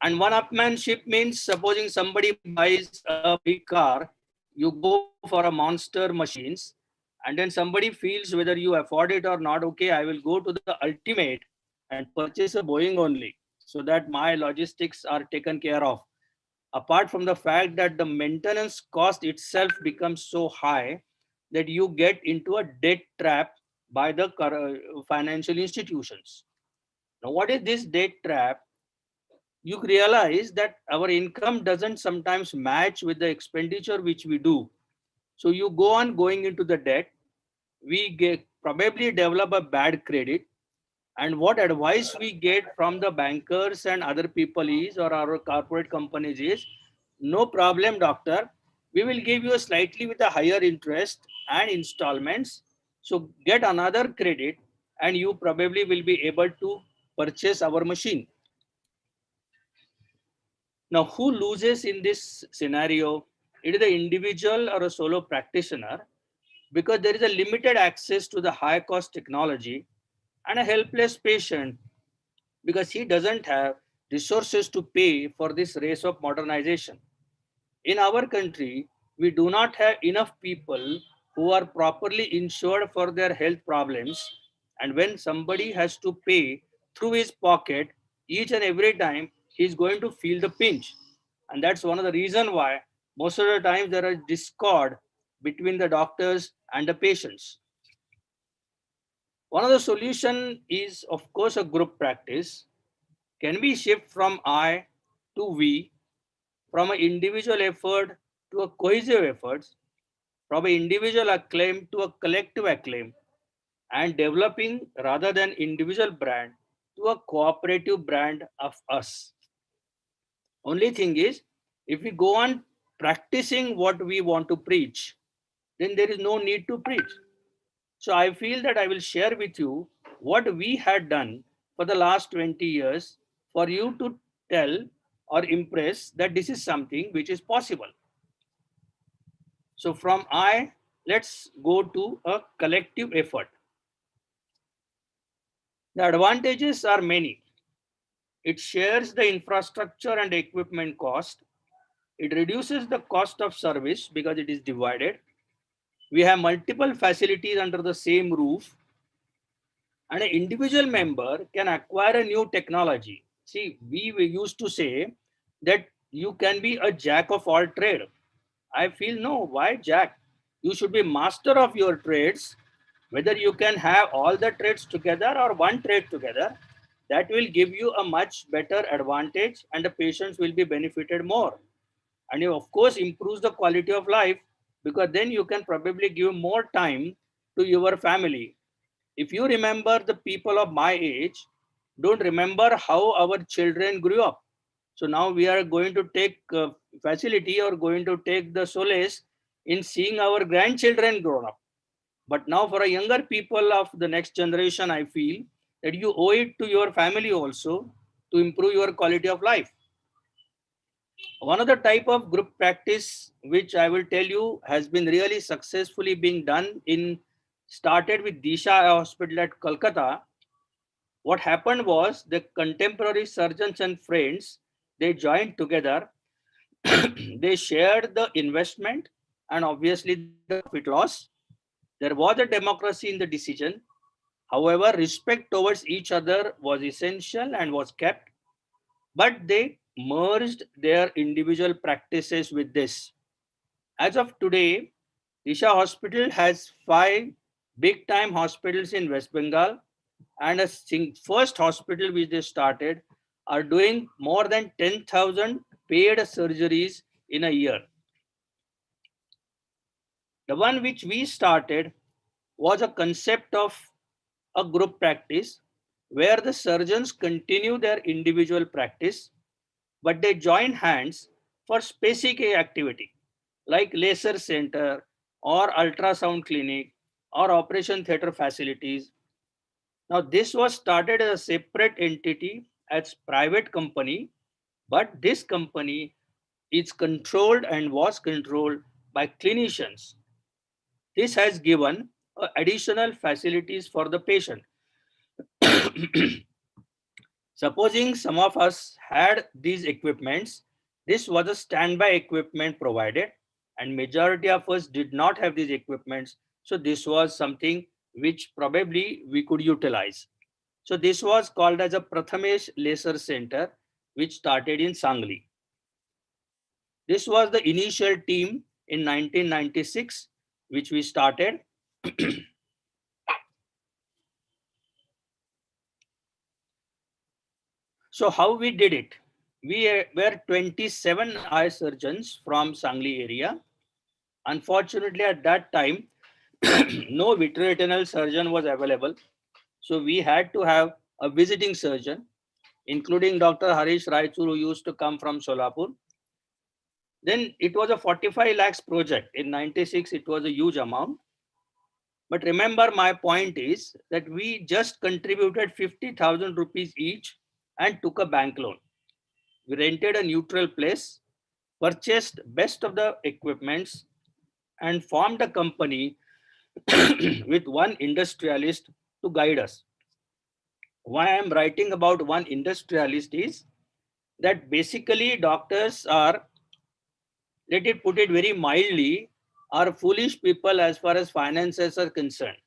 And one-upmanship means supposing somebody buys a big car, you go for a monster machines, and then somebody feels whether you afford it or not. Okay, I will go to the ultimate and purchase a Boeing only so that my logistics are taken care of. Apart from the fact that the maintenance cost itself becomes so high that you get into a debt trap by the financial institutions. Now, what is this debt trap? You realize that our income doesn't sometimes match with the expenditure which we do. So you go on going into the debt. We probably develop a bad credit. And what advice we get from the bankers and other people is, or our corporate companies is, no problem, doctor. We will give you a slightly with a higher interest and installments. So get another credit and you probably will be able to purchase our machine. Now, who loses in this scenario? It is the individual or a solo practitioner, because there is a limited access to the high cost technology, and a helpless patient because he doesn't have resources to pay for this race of modernization. In our country, we do not have enough people who are properly insured for their health problems. And when somebody has to pay through his pocket each and every time, he's going to feel the pinch. And that's one of the reasons why most of the times there is discord between the doctors and the patients. One of the solution is, of course, a group practice. Can we shift from I to we, from an individual effort to a cohesive effort, from an individual acclaim to a collective acclaim, and developing rather than individual brand to a cooperative brand of us. Only thing is, if we go on practicing what we want to preach, then there is no need to preach. So I feel that I will share with you what we had done for the last 20 years for you to tell or impress that this is something which is possible. So from I, let's go to a collective effort. The advantages are many. It shares the infrastructure and equipment cost. It reduces the cost of service because it is divided. We have multiple facilities under the same roof, and an individual member can acquire a new technology. See, we used to say that you can be a jack of all trade. I feel no, why jack? You should be master of your trades. Whether you can have all the trades together or one trade together, that will give you a much better advantage and the patients will be benefited more. And you of course improves the quality of life because then you can probably give more time to your family. If you remember the people of my age, don't remember how our children grew up. So now we are going to take facility or going to take the solace in seeing our grandchildren grown up. But now for a younger people of the next generation, I feel that you owe it to your family also to improve your quality of life. One of the type of group practice which I will tell you has been really successfully being done in started with Disha Hospital at Kolkata. What happened was the contemporary surgeons and friends, they joined together, they shared the investment and obviously the profit loss. There was a democracy in the decision. However, respect towards each other was essential and was kept, but they merged their individual practices with this. As of today, Disha Hospital has 5 big time hospitals in West Bengal, and a first hospital which they started are doing more than 10,000 paid surgeries in a year. The one which we started was a concept of a group practice where the surgeons continue their individual practice, but they join hands for specific activity like laser center or ultrasound clinic or operation theater facilities. Now this was started as a separate entity as private company, but this company is controlled and was controlled by clinicians. This has given additional facilities for the patient. Supposing some of us had these equipments, this was a standby equipment provided, and majority of us did not have these equipments. So this was something which probably we could utilize. So this was called as a Prathamesh Laser Center, which started in Sangli. This was the initial team in 1996, which we started. So how we did it? We were 27 eye surgeons from Sangli area. Unfortunately, at that time, no vitreoretinal surgeon was available. So we had to have a visiting surgeon, including Dr. Harish Raichur, who used to come from Solapur. Then it was a 45 lakhs project. In 96, it was a huge amount. But remember, my point is that we just contributed 50,000 rupees each and took a bank loan. We rented a neutral place, purchased best of the equipments, and formed a company with one industrialist to guide us. Why I'm writing about one industrialist is that basically doctors are, let it put it very mildly, are foolish people as far as finances are concerned.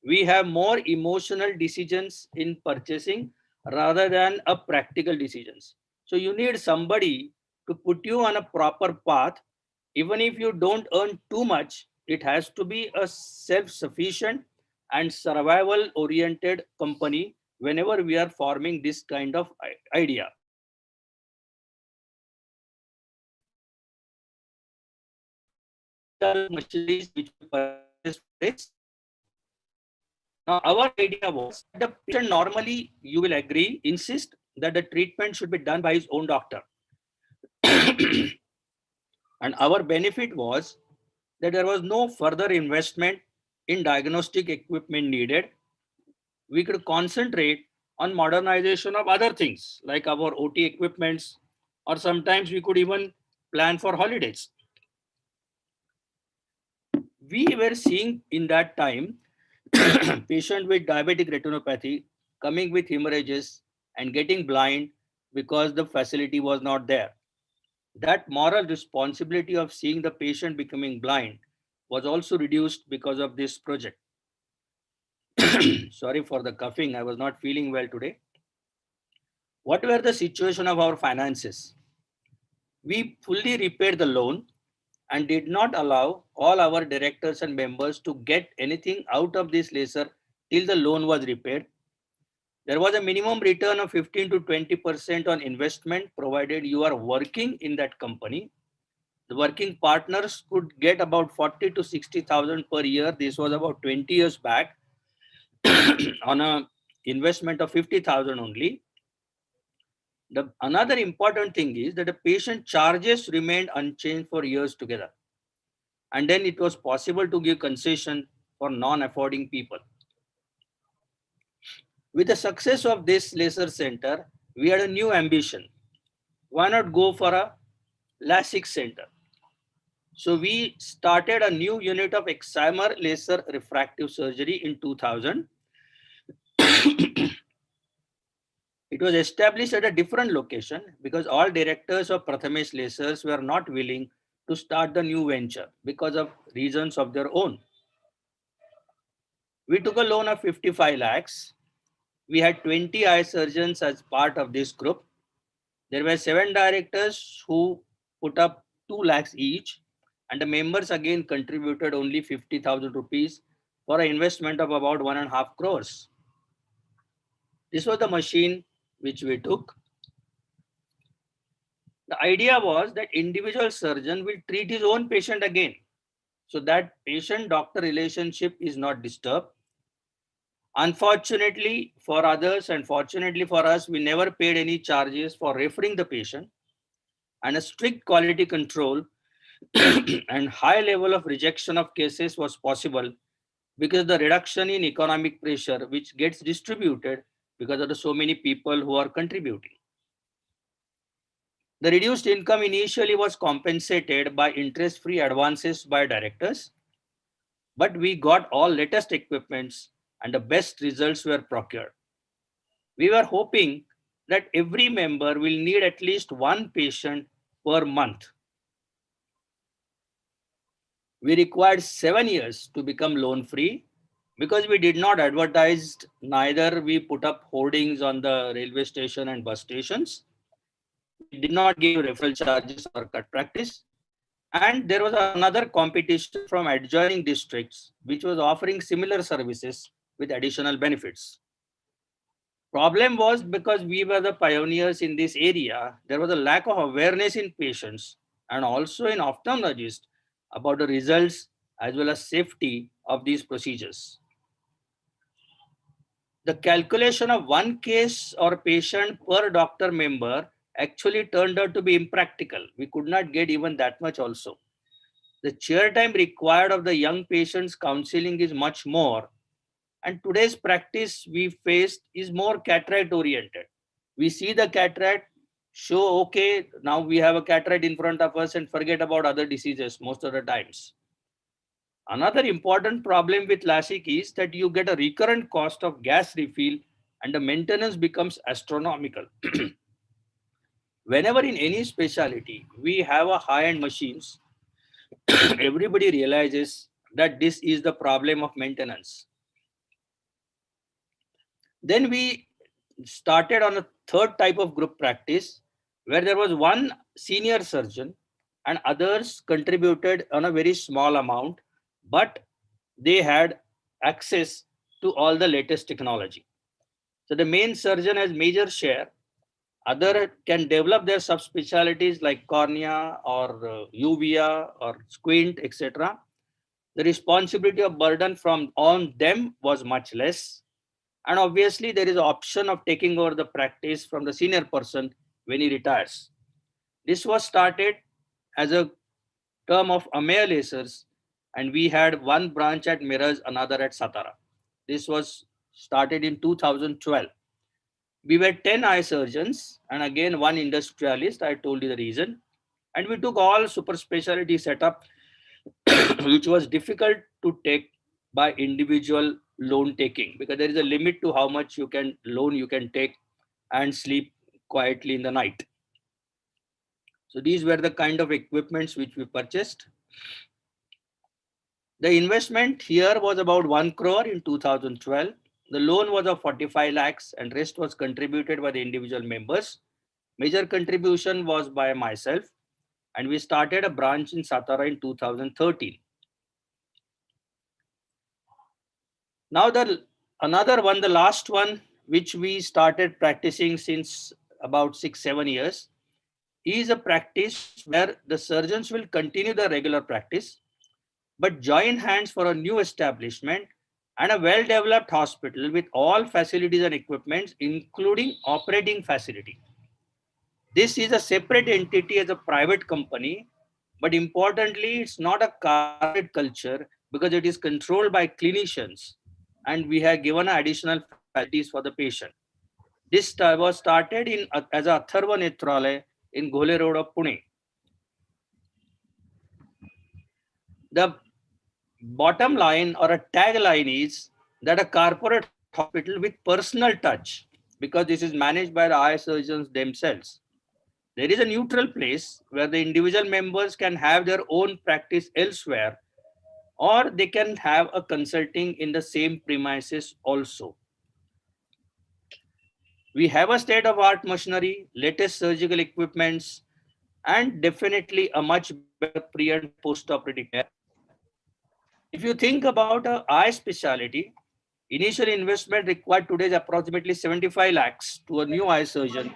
We have more emotional decisions in purchasing rather than a practical decisions. So you need somebody to put you on a proper path. Even if you don't earn too much, it has to be a self-sufficient and survival-oriented company whenever we are forming this kind of idea. Machineries which we purchased for this. Now, our idea was the patient normally, you will agree, insist that the treatment should be done by his own doctor. And our benefit was that there was no further investment in diagnostic equipment needed. We could concentrate on modernization of other things like our OT equipments, or sometimes we could even plan for holidays. We were seeing in that time patient with diabetic retinopathy coming with hemorrhages and getting blind because the facility was not there. That moral responsibility of seeing the patient becoming blind was also reduced because of this project. Sorry for the coughing, I was not feeling well today. What were the situation of our finances? We fully repaid the loan and did not allow all our directors and members to get anything out of this laser till the loan was repaid. There was a minimum return of 15 to 20% on investment provided you are working in that company. The working partners could get about 40 to 60,000 per year. This was about 20 years back on a investment of 50,000 only. Another important thing is that the patient charges remained unchanged for years together. And then it was possible to give concession for non-affording people. With the success of this laser center, we had a new ambition. Why not go for a LASIK center? So we started a new unit of excimer laser refractive surgery in 2000. It was established at a different location because all directors of Prathamesh Lasers were not willing to start the new venture because of reasons of their own. We took a loan of 55 lakhs. We had 20 eye surgeons as part of this group. There were 7 directors who put up 2 lakhs each, and the members again contributed only 50,000 rupees for an investment of about 1.5 crores. This was the machine which we took. The idea was that individual surgeon will treat his own patient again, so that patient-doctor relationship is not disturbed. Unfortunately for others and fortunately for us, we never paid any charges for referring the patient, and a strict quality control and high level of rejection of cases was possible because the reduction in economic pressure which gets distributed because of the so many people who are contributing. The reduced income initially was compensated by interest-free advances by directors, but we got all latest equipments and the best results were procured. We were hoping that every member will need at least one patient per month. We required 7 years to become loan-free. Because we did not advertise, neither we put up hoardings on the railway station and bus stations. We did not give referral charges or cut practice. And there was another competition from adjoining districts, which was offering similar services with additional benefits. Problem was because we were the pioneers in this area, there was a lack of awareness in patients and also in ophthalmologists about the results as well as safety of these procedures. The calculation of one case or patient per doctor member actually turned out to be impractical. We could not get even that much also. The chair time required of the young patients counseling is much more. And today's practice we faced is more cataract oriented. We see the cataract, show, okay, now we have a cataract in front of us and forget about other diseases most of the times. Another important problem with LASIK is that you get a recurrent cost of gas refill and the maintenance becomes astronomical. Whenever in any specialty we have a high-end machines, everybody realizes that this is the problem of maintenance. Then we started on a third type of group practice where there was one senior surgeon and others contributed on a very small amount, but they had access to all the latest technology. So the main surgeon has major share. Other can develop their subspecialties like cornea or uvea or squint, etc. The responsibility of burden from on them was much less. And obviously, there is an option of taking over the practice from the senior person when he retires. This was started as a term of Amaya lasers, and we had one branch at Mirrors, another at Satara. This was started in 2012. We were 10 eye surgeons, and again, one industrialist. I told you the reason. And we took all super specialty setup, which was difficult to take by individual loan taking because there is a limit to how much you can take and sleep quietly in the night. So these were the kind of equipments which we purchased. The investment here was about 1 crore in 2012. The loan was of 45 lakhs and rest was contributed by the individual members. Major contribution was by myself and we started a branch in Satara in 2013. Now the last one, which we started practicing since about 6-7 years, is a practice where the surgeons will continue the regular practice, but join hands for a new establishment and a well-developed hospital with all facilities and equipments, including operating facility. This is a separate entity as a private company, but importantly, it's not a corporate culture because it is controlled by clinicians and we have given additional facilities for the patient. This was started as a Atharva Netralaya in Ghole Road of Pune. The bottom line or a tagline is that a corporate hospital with personal touch, because this is managed by the eye surgeons themselves. There is a neutral place where the individual members can have their own practice elsewhere, or they can have a consulting in the same premises also. We have a state-of-art machinery, latest surgical equipments, and definitely a much better pre and post-operative care. If you think about an eye specialty, initial investment required today is approximately 75 lakhs to a new eye surgeon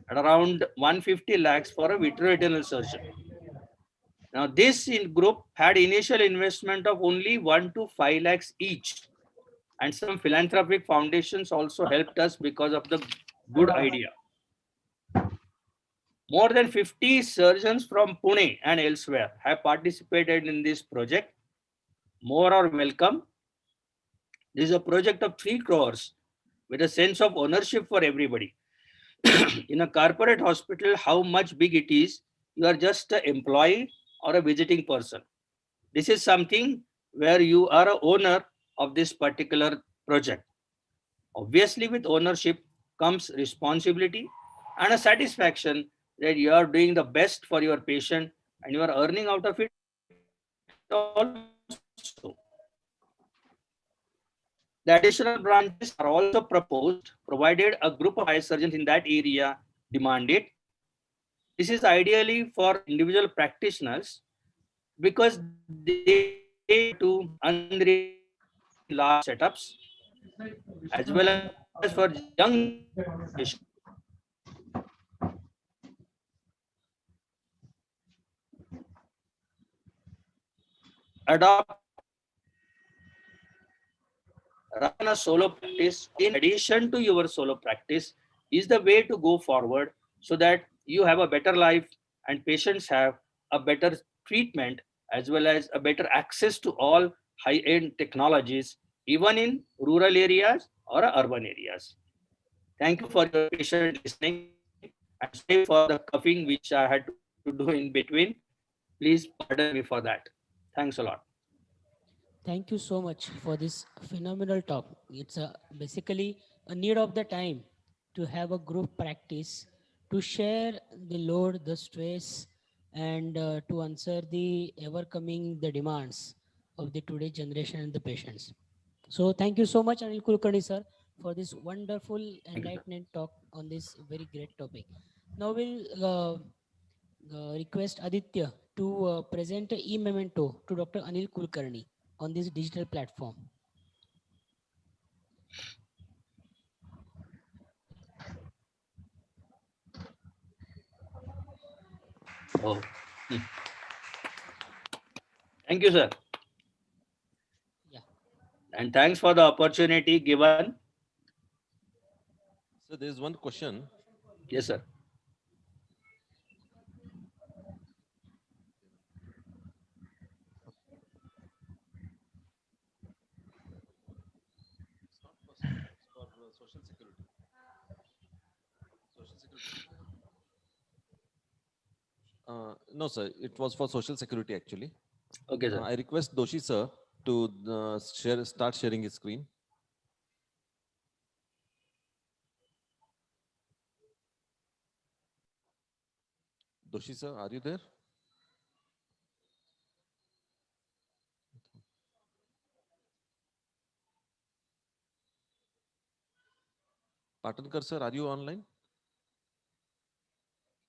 and around 150 lakhs for a vitreoretinal surgeon. Now, this group had initial investment of only 1 to 5 lakhs each. And some philanthropic foundations also helped us because of the good idea. More than 50 surgeons from Pune and elsewhere have participated in this project. More are welcome. This is a project of 3 crores with a sense of ownership for everybody. In a corporate hospital, how much big it is, you are just an employee or a visiting person. This is something where you are an owner of this particular project. Obviously, with ownership comes responsibility and a satisfaction that you are doing the best for your patient and you are earning out of it also. The additional branches are also proposed, provided a group of eye surgeons in that area demand it. This is ideally for individual practitioners because they to unreal large setups, as well as for young patients. Adopt run a solo practice in addition to your solo practice is the way to go forward so that you have a better life and patients have a better treatment as well as a better access to all high-end technologies even in rural areas or urban areas. Thank you for your patient listening and sorry for the coughing which I had to do in between. Please pardon me for that. Thanks a lot. Thank you so much for this phenomenal talk. It's basically a need of the time to have a group practice to share the load, the stress, and to answer the ever coming the demands of the today generation and the patients. So thank you so much, Anil Kulkarni sir, for this wonderful enlightenment talk on this very great topic. Now we'll request Aditya to present a e-memento to Dr. Anil Kulkarni on this digital platform. Oh. Thank you, sir. Yeah. And thanks for the opportunity given. So there's one question. Yes, sir. Social security. Social security. No, sir. It was for social security actually. Okay, sir. I request Doshi sir to start sharing his screen. Doshi sir, are you there? Patankar sir, are you online?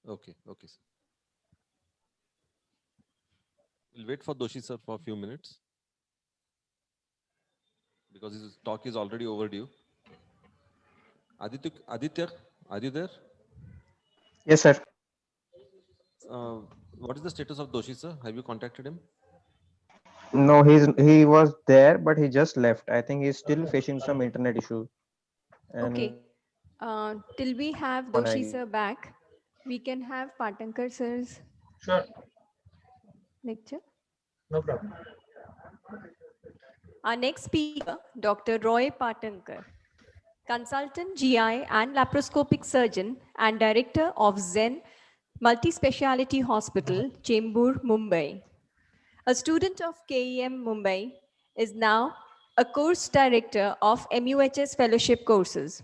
Okay, okay, sir. We'll wait for Doshi sir for a few minutes because his talk is already overdue. Aditya, are you there? Yes, sir. What is the status of Doshi sir? Have you contacted him? No, he was there, but he just left. I think he's still facing some internet issue. And Okay. Till we have on Doshi I- sir back, we can have Patankar sir's Sure. lecture. No problem. Our next speaker, Dr. Roy Patankar, consultant GI and laparoscopic surgeon and director of Zen Multi-Speciality Hospital, Chembur, Mumbai. A student of KEM Mumbai, is now a course director of MUHS fellowship courses.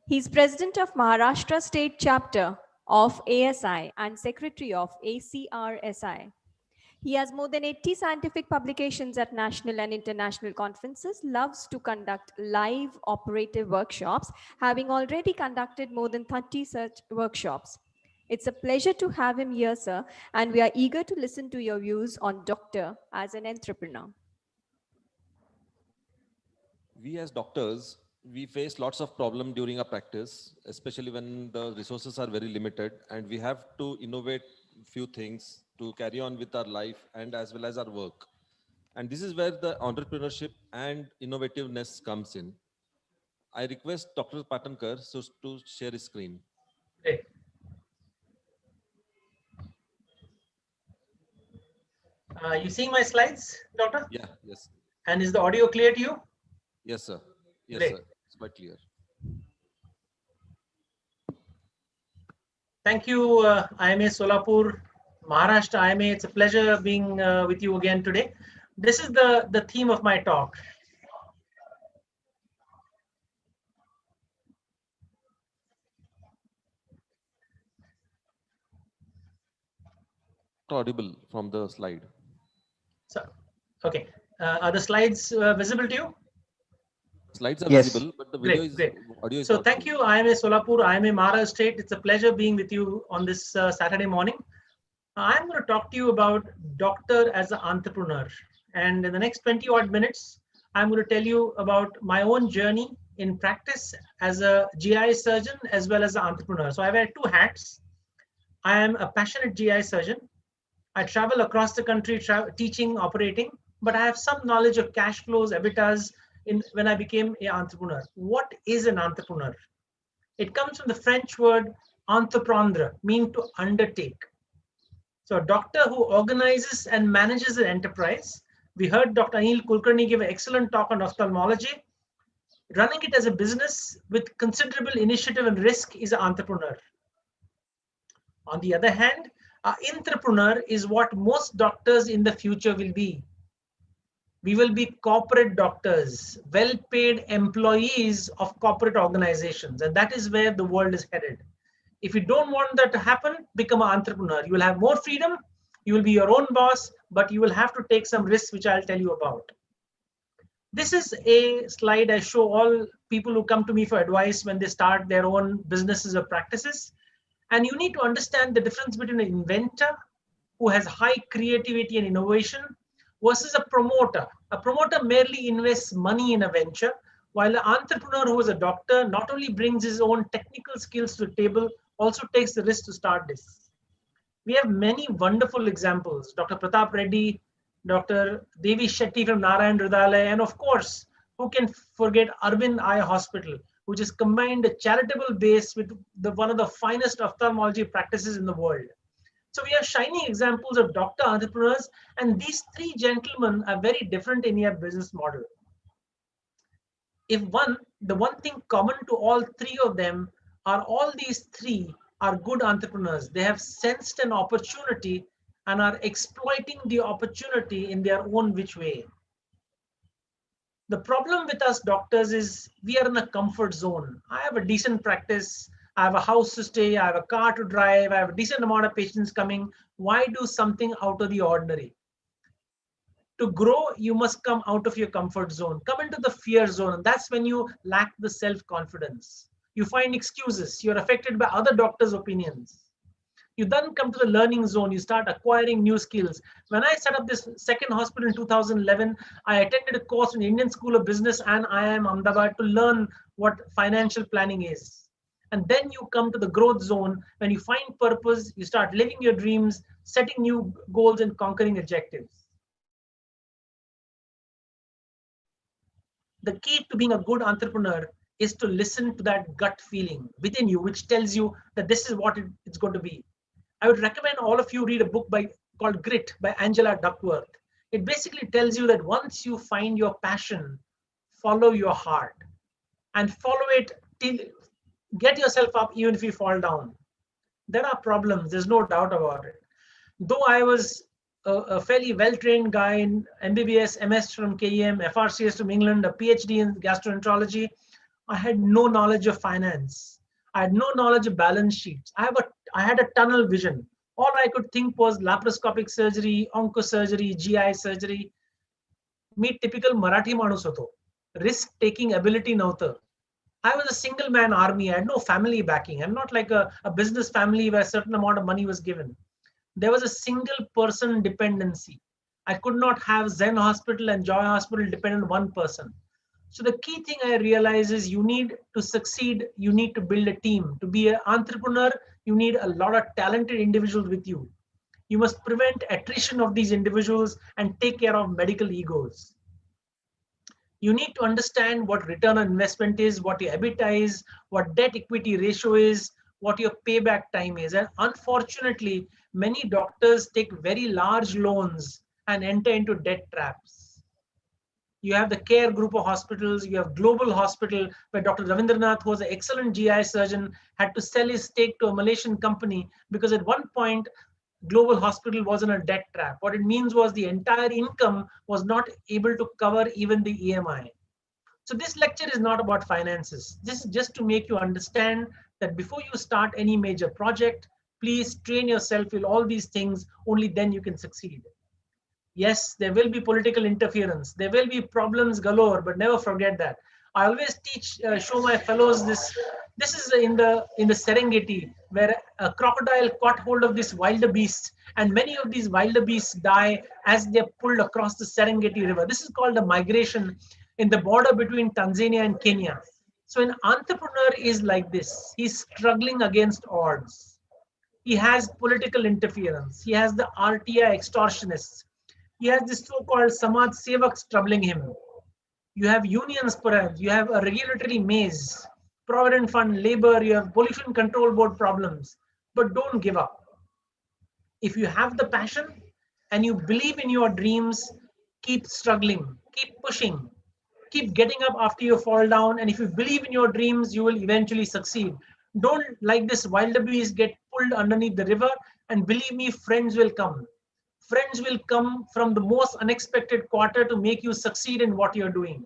He's president of Maharashtra State Chapter of ASI and secretary of ACRSI. He has more than 80 scientific publications at national and international conferences, loves to conduct live operative workshops, having already conducted more than 30 such workshops. It's a pleasure to have him here, sir, and we are eager to listen to your views on doctor as an entrepreneur. We as doctors, we face lots of problem during our practice, especially when the resources are very limited and we have to innovate few things to carry on with our life and as well as our work. And this is where the entrepreneurship and innovativeness comes in. I request Dr. Patankar to share his screen. Great. You seeing my slides, doctor? Yeah, yes. And is the audio clear to you? Yes, sir. Yes, Great. sir. It's quite clear. Thank you, IMA Solapur, Maharashtra IMA. It's a pleasure being with you again today. This is the theme of my talk. Audible from the slide. So, okay. Are the slides visible to you? Slides are Yes. visible, but the video Great. audio is So not thank you, IMA Solapur, IMA Mara State. It's a pleasure being with you on this Saturday morning. I'm going to talk to you about doctor as an entrepreneur. And in the next 20 odd minutes, I'm going to tell you about my own journey in practice as a GI surgeon as well as an entrepreneur. So I wear two hats. I am a passionate GI surgeon. I travel across the country teaching, operating, but I have some knowledge of cash flows, EBITDAs when I became an entrepreneur. What is an entrepreneur? It comes from the French word entreprendre, meaning to undertake. So a doctor who organizes and manages an enterprise. We heard Dr. Anil Kulkarni give an excellent talk on ophthalmology. Running it as a business with considerable initiative and risk is an entrepreneur. On the other hand, an entrepreneur is what most doctors in the future will be. We will be corporate doctors, well-paid employees of corporate organizations, and that is where the world is headed. If you don't want that to happen, become an entrepreneur. You will have more freedom, you will be your own boss, but you will have to take some risks, which I'll tell you about. This is a slide I show all people who come to me for advice when they start their own businesses or practices. And you need to understand the difference between an inventor who has high creativity and innovation versus a promoter. A promoter merely invests money in a venture, while an entrepreneur who is a doctor not only brings his own technical skills to the table, also takes the risk to start this. We have many wonderful examples. Dr. Pratap Reddy, Dr. Devi Shetty from Narayan Hrudayalaya, and of course, who can forget Arvind Eye Hospital, which has combined a charitable base with one of the finest ophthalmology practices in the world. So we have shining examples of doctor entrepreneurs, and these three gentlemen are very different in their business model. The one thing common to all three of them are all these three are good entrepreneurs. They have sensed an opportunity and are exploiting the opportunity in their own which way. The problem with us doctors is we are in a comfort zone. I have a decent practice. I have a house to stay. I have a car to drive. I have a decent amount of patients coming. Why do something out of the ordinary? To grow, you must come out of your comfort zone, come into the fear zone. And that's when you lack the self-confidence. You find excuses. You're affected by other doctors' opinions. You then come to the learning zone. You start acquiring new skills. When I set up this second hospital in 2011, I attended a course in the Indian School of Business and IIM Ahmedabad to learn what financial planning is. And then you come to the growth zone. When you find purpose, you start living your dreams, setting new goals and conquering objectives. The key to being a good entrepreneur is to listen to that gut feeling within you, which tells you that this is what it's going to be. I would recommend all of you read a book called Grit by Angela Duckworth. It basically tells you that once you find your passion, follow your heart and follow it till get yourself up even if you fall down. There are problems, there's no doubt about it. Though I was a fairly well-trained guy in MBBS, MS from KEM, FRCS from England, a PhD in gastroenterology, I had no knowledge of finance. I had no knowledge of balance sheets. I had a tunnel vision. All I could think was laparoscopic surgery, oncosurgery, GI surgery. Me typical Marathi manus hoto. Risk-taking ability navta. I was a single man army. I had no family backing. I'm not like a business family where a certain amount of money was given. There was a single person dependency. I could not have Zen Hospital and Joy Hospital depend on one person. So the key thing I realize is you need to succeed, you need to build a team. To be an entrepreneur, you need a lot of talented individuals with you. You must prevent attrition of these individuals and take care of medical egos. You need to understand what return on investment is, what your EBITDA is, what debt equity ratio is, what your payback time is. And unfortunately, many doctors take very large loans and enter into debt traps. You have the CARE group of hospitals, you have Global Hospital, where Dr. Ravindranath, who was an excellent GI surgeon, had to sell his stake to a Malaysian company because at one point, Global Hospital was in a debt trap. What it means was the entire income was not able to cover even the EMI. So this lecture is not about finances. This is just to make you understand that before you start any major project, please train yourself in all these things, only then you can succeed. Yes, there will be political interference. There will be problems galore, but never forget that. I always teach, show my fellows this. This is in the Serengeti, where a crocodile caught hold of this wildebeest, and many of these wildebeests die as they're pulled across the Serengeti River. This is called a migration in the border between Tanzania and Kenya. So an entrepreneur is like this. He's struggling against odds. He has political interference. He has the RTI extortionists. He has this so-called Samaj Sevaks troubling him. You have unions, perhaps. You have a regulatory maze, Provident Fund, labor. You have pollution control board problems. But don't give up. If you have the passion and you believe in your dreams, keep struggling, keep pushing, keep getting up after you fall down. And if you believe in your dreams, you will eventually succeed. Don't, like this wildebeest, get pulled underneath the river. And believe me, friends will come. Friends will come from the most unexpected quarter to make you succeed in what you're doing.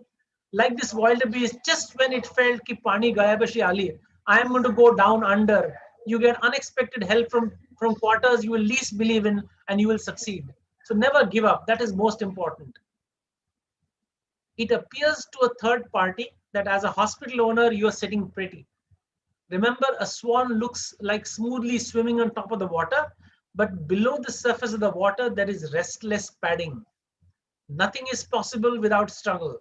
Like this wildebeest, just when it felt ki pani gaya bashi ali, I am going to go down under. You get unexpected help from quarters you will least believe in, and you will succeed. So never give up. That is most important. It appears to a third party that as a hospital owner, you are sitting pretty. Remember, a swan looks like smoothly swimming on top of the water, but below the surface of the water, there is restless padding. Nothing is possible without struggle.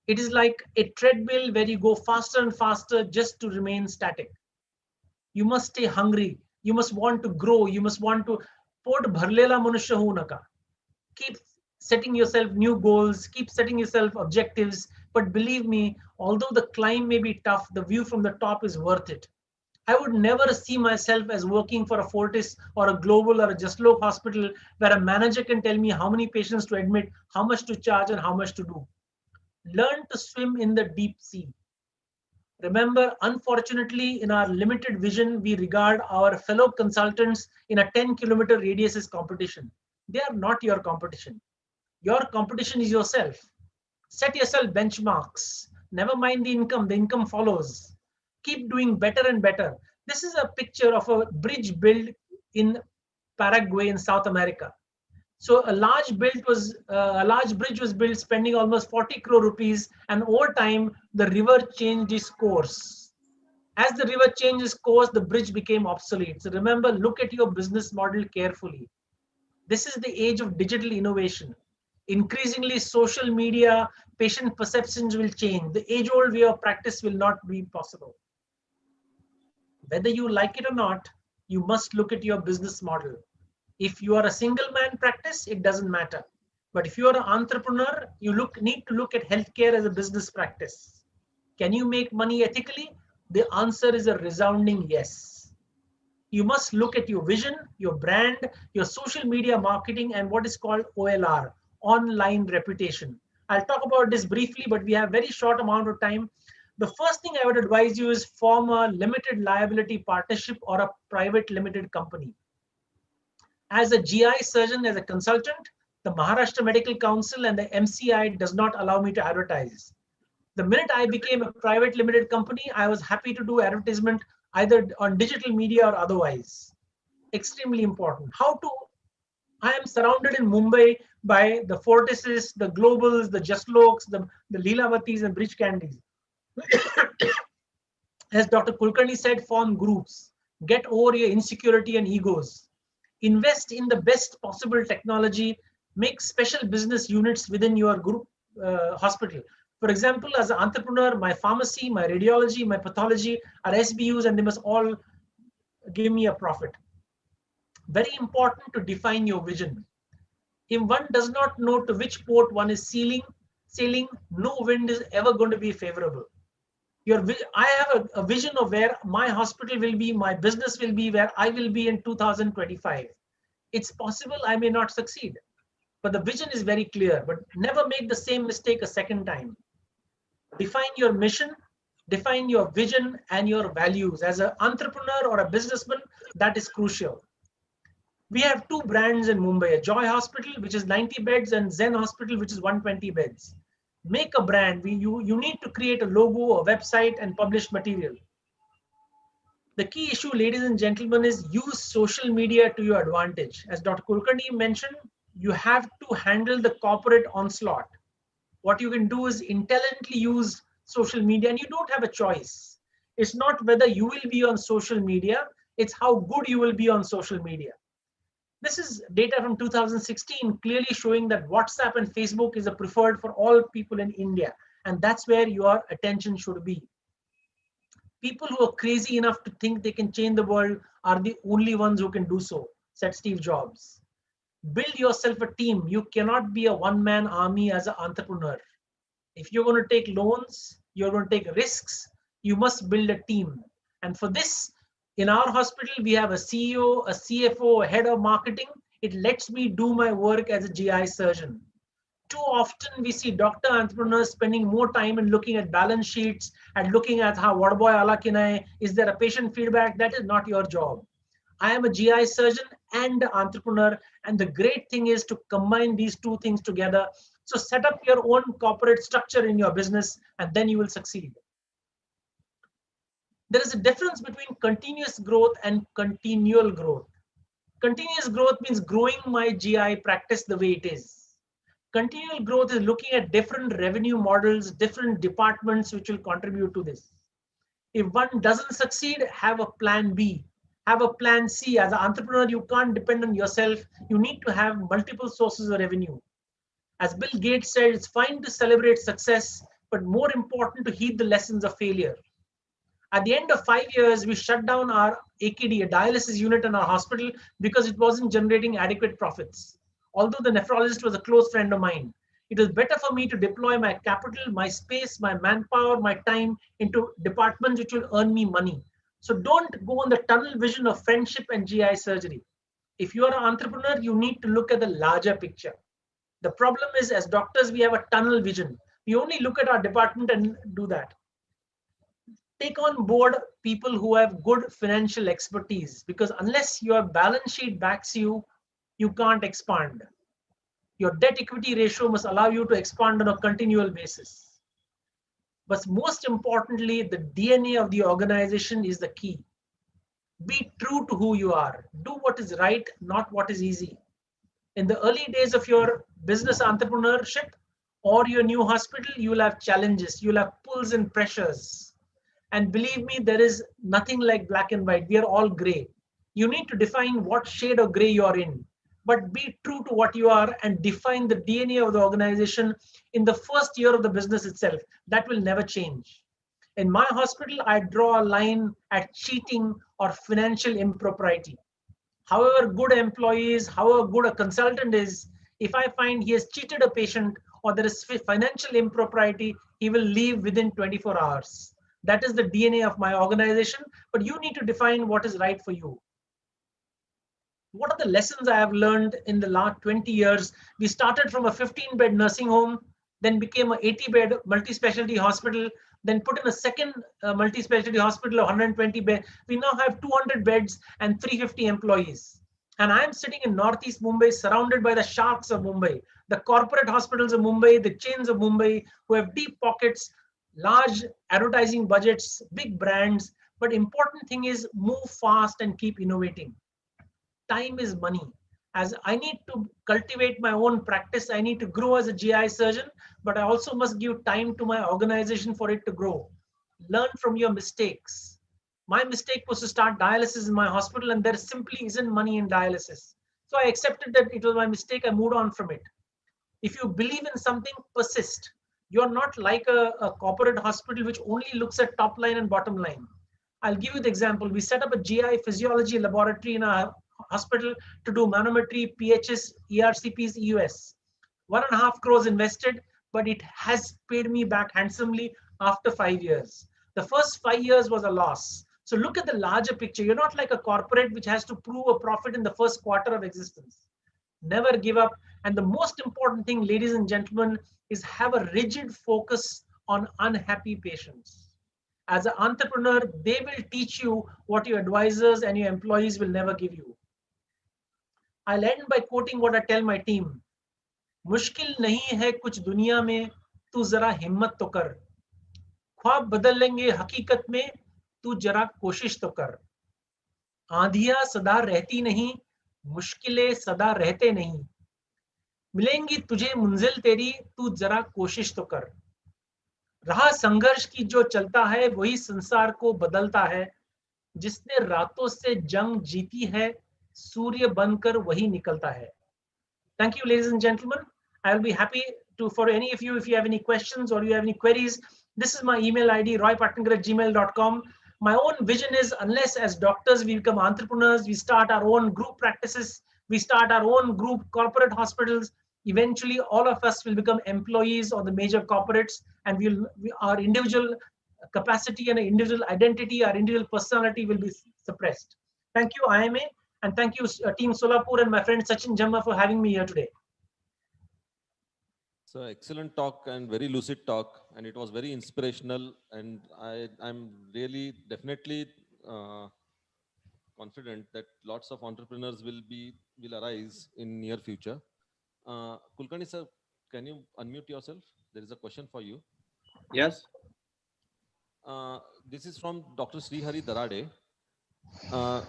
It is like a treadmill where you go faster and faster just to remain static. You must stay hungry. You must want to grow. You must want to pot bharlela manushya ho naka. Keep setting yourself new goals. Keep setting yourself objectives. But believe me, although the climb may be tough, the view from the top is worth it. I would never see myself as working for a Fortis or a Global or a Just Look hospital where a manager can tell me how many patients to admit, how much to charge, and how much to do. Learn to swim in the deep sea. Remember, unfortunately, in our limited vision, we regard our fellow consultants in a 10-kilometer radius as competition. They are not your competition. Your competition is yourself. Set yourself benchmarks. Never mind the income follows. Keep doing better and better. This is a picture of a bridge built in Paraguay in South America. So a large bridge was built spending almost 40 crore rupees, and over time the river changed its course. As the river changed its course, the bridge became obsolete. So remember, look at your business model carefully. This is the age of digital innovation. Increasingly, social media, patient perceptions will change. The age-old way of practice will not be possible. Whether you like it or not, you must look at your business model. If you are a single man practice, it doesn't matter. But if you are an entrepreneur, you need to look at healthcare as a business practice. Can you make money ethically? The answer is a resounding yes. You must look at your vision, your brand, your social media marketing, and what is called OLR, online reputation. I'll talk about this briefly, but we have very short amount of time. The first thing I would advise you is form a limited liability partnership or a private limited company. As a GI surgeon, as a consultant, the Maharashtra Medical Council and the MCI does not allow me to advertise. The minute I became a private limited company, I was happy to do advertisement either on digital media or otherwise. Extremely important. I am surrounded in Mumbai by the Fortises, the Globals, the Just Looks, the Leelavatis and Bridge Candies. As Dr. Kulkarni said, form groups. Get over your insecurity and egos. Invest in the best possible technology. Make special business units within your group hospital. For example, as an entrepreneur, my pharmacy, my radiology, my pathology are SBUs, and they must all give me a profit. Very important to define your vision. If one does not know to which port one is sailing, no wind is ever going to be favorable. I have a vision of where my hospital will be, my business will be, where I will be in 2025. It's possible I may not succeed, but the vision is very clear. But never make the same mistake a second time. Define your mission, define your vision and your values. As an entrepreneur or a businessman, that is crucial. We have two brands in Mumbai, a Joy Hospital, which is 90 beds, and Zen Hospital, which is 120 beds. Make a brand. You need to create a logo, a website, and publish material. The key issue, ladies and gentlemen, is use social media to your advantage. As Dr. Kulkarni mentioned, you have to handle the corporate onslaught. What you can do is intelligently use social media, and you don't have a choice. It's not whether you will be on social media, it's how good you will be on social media. This is data from 2016 clearly showing that WhatsApp and Facebook is a preferred for all people in India, and that's where your attention should be. People who are crazy enough to think they can change the world are the only ones who can do so, said Steve Jobs. Build yourself a team. You cannot be a one-man army as an entrepreneur. If you're going to take loans, you're going to take risks, you must build a team. And for this, in our hospital, we have a CEO, a CFO, a head of marketing. It lets me do my work as a GI surgeon. Too often we see doctor entrepreneurs spending more time in looking at balance sheets and looking at how what boy ala kinai, is there a patient feedback? That is not your job. I am a GI surgeon and entrepreneur, and the great thing is to combine these two things together. So set up your own corporate structure in your business, and then you will succeed. There is a difference between continuous growth and continual growth. Continuous growth means growing my GI practice the way it is. Continual growth is looking at different revenue models, different departments which will contribute to this. If one doesn't succeed, have a plan B, have a plan C. As an entrepreneur, you can't depend on yourself. You need to have multiple sources of revenue. As Bill Gates said, it's fine to celebrate success, but more important to heed the lessons of failure. At the end of 5 years, we shut down our AKD, a dialysis unit in our hospital, because it wasn't generating adequate profits. Although the nephrologist was a close friend of mine, it was better for me to deploy my capital, my space, my manpower, my time into departments which will earn me money. So don't go on the tunnel vision of friendship and GI surgery. If you are an entrepreneur, you need to look at the larger picture. The problem is, as doctors, we have a tunnel vision. We only look at our department and do that. Take on board people who have good financial expertise, because unless your balance sheet backs you, you can't expand. Your debt equity ratio must allow you to expand on a continual basis. But most importantly, the DNA of the organization is the key. Be true to who you are. Do what is right, not what is easy. In the early days of your business entrepreneurship or your new hospital, you will have challenges, you will have pulls and pressures. And believe me, there is nothing like black and white. We are all gray. You need to define what shade of gray you are in, but be true to what you are and define the DNA of the organization in the first year of the business itself. That will never change. In my hospital, I draw a line at cheating or financial impropriety. However good employees, however good a consultant is, if I find he has cheated a patient or there is financial impropriety, he will leave within 24 hours. That is the DNA of my organization, but you need to define what is right for you. What are the lessons I have learned in the last 20 years? We started from a 15-bed nursing home, then became an 80-bed multi-specialty hospital, then put in a second multi-specialty hospital of 120 beds. We now have 200 beds and 350 employees. And I'm sitting in Northeast Mumbai, surrounded by the sharks of Mumbai, the corporate hospitals of Mumbai, the chains of Mumbai, who have deep pockets, large advertising budgets, big brands. But important thing is move fast and keep innovating. Time is money. As I need to cultivate my own practice, I need to grow as a GI surgeon, but I also must give time to my organization for it to grow. Learn from your mistakes. My mistake was to start dialysis in my hospital, and there simply isn't money in dialysis. So I accepted that it was my mistake. I moved on from it. If you believe in something, persist. You're not like a corporate hospital which only looks at top line and bottom line. I'll give you the example. We set up a GI physiology laboratory in our hospital to do manometry, PHS, ERCPs, EUS. 1.5 crores invested, but it has paid me back handsomely after 5 years. The first 5 years was a loss. So look at the larger picture. You're not like a corporate which has to prove a profit in the first quarter of existence. Never give up. And the most important thing, ladies and gentlemen, is have a rigid focus on unhappy patients. As an entrepreneur, they will teach you what your advisors and your employees will never give you. I'll end by quoting what I tell my team. मुश्किल नहीं है कुछ दुनिया में, तू जरा हिम्मत तो कर. ख्वाब बदल लेंगे हकीकत में, तू जरा कोशिश तो कर. आंधियां सदा रहती नहीं, मुश्किलें सदा रहते नहीं. मिलेंगी तुझे मंजिल तेरी, तू जरा कोशिश तो कर. राह संघर्ष की जो चलता है वही संसार को बदलता है, जिसने रातों से जंग जीती है सूर्य बनकर वही निकलता है. Thank you, ladies and gentlemen. I'll be happy to, for any of you, if you have any questions or you have any queries, this is my email ID, roypatnagar@gmail.com. My own vision is, unless as doctors we become entrepreneurs, we start our own group practices, we start our own group corporate hospitals, eventually all of us will become employees of the major corporates, and our individual capacity and individual identity, our individual personality will be suppressed. Thank you, IMA. And thank you, Team Solapur and my friend Sachin Jamma for having me here today. So excellent talk and very lucid talk, and it was very inspirational. And I'm really definitely confident that lots of entrepreneurs will arise in near future. Kulkarni sir, can you unmute yourself? There is a question for you. Yes. This is from Dr. Srihari Darade.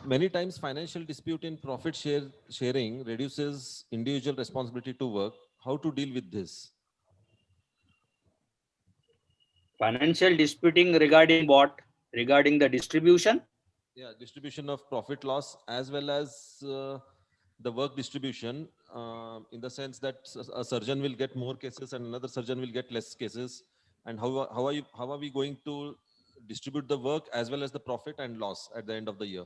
Many times financial dispute in profit sharing reduces individual responsibility to work. How to deal with this? Financial disputing regarding what? Regarding the distribution? Yeah, distribution of profit loss as well as the work distribution, in the sense that a surgeon will get more cases and another surgeon will get less cases. And how are we going to distribute the work as well as the profit and loss at the end of the year?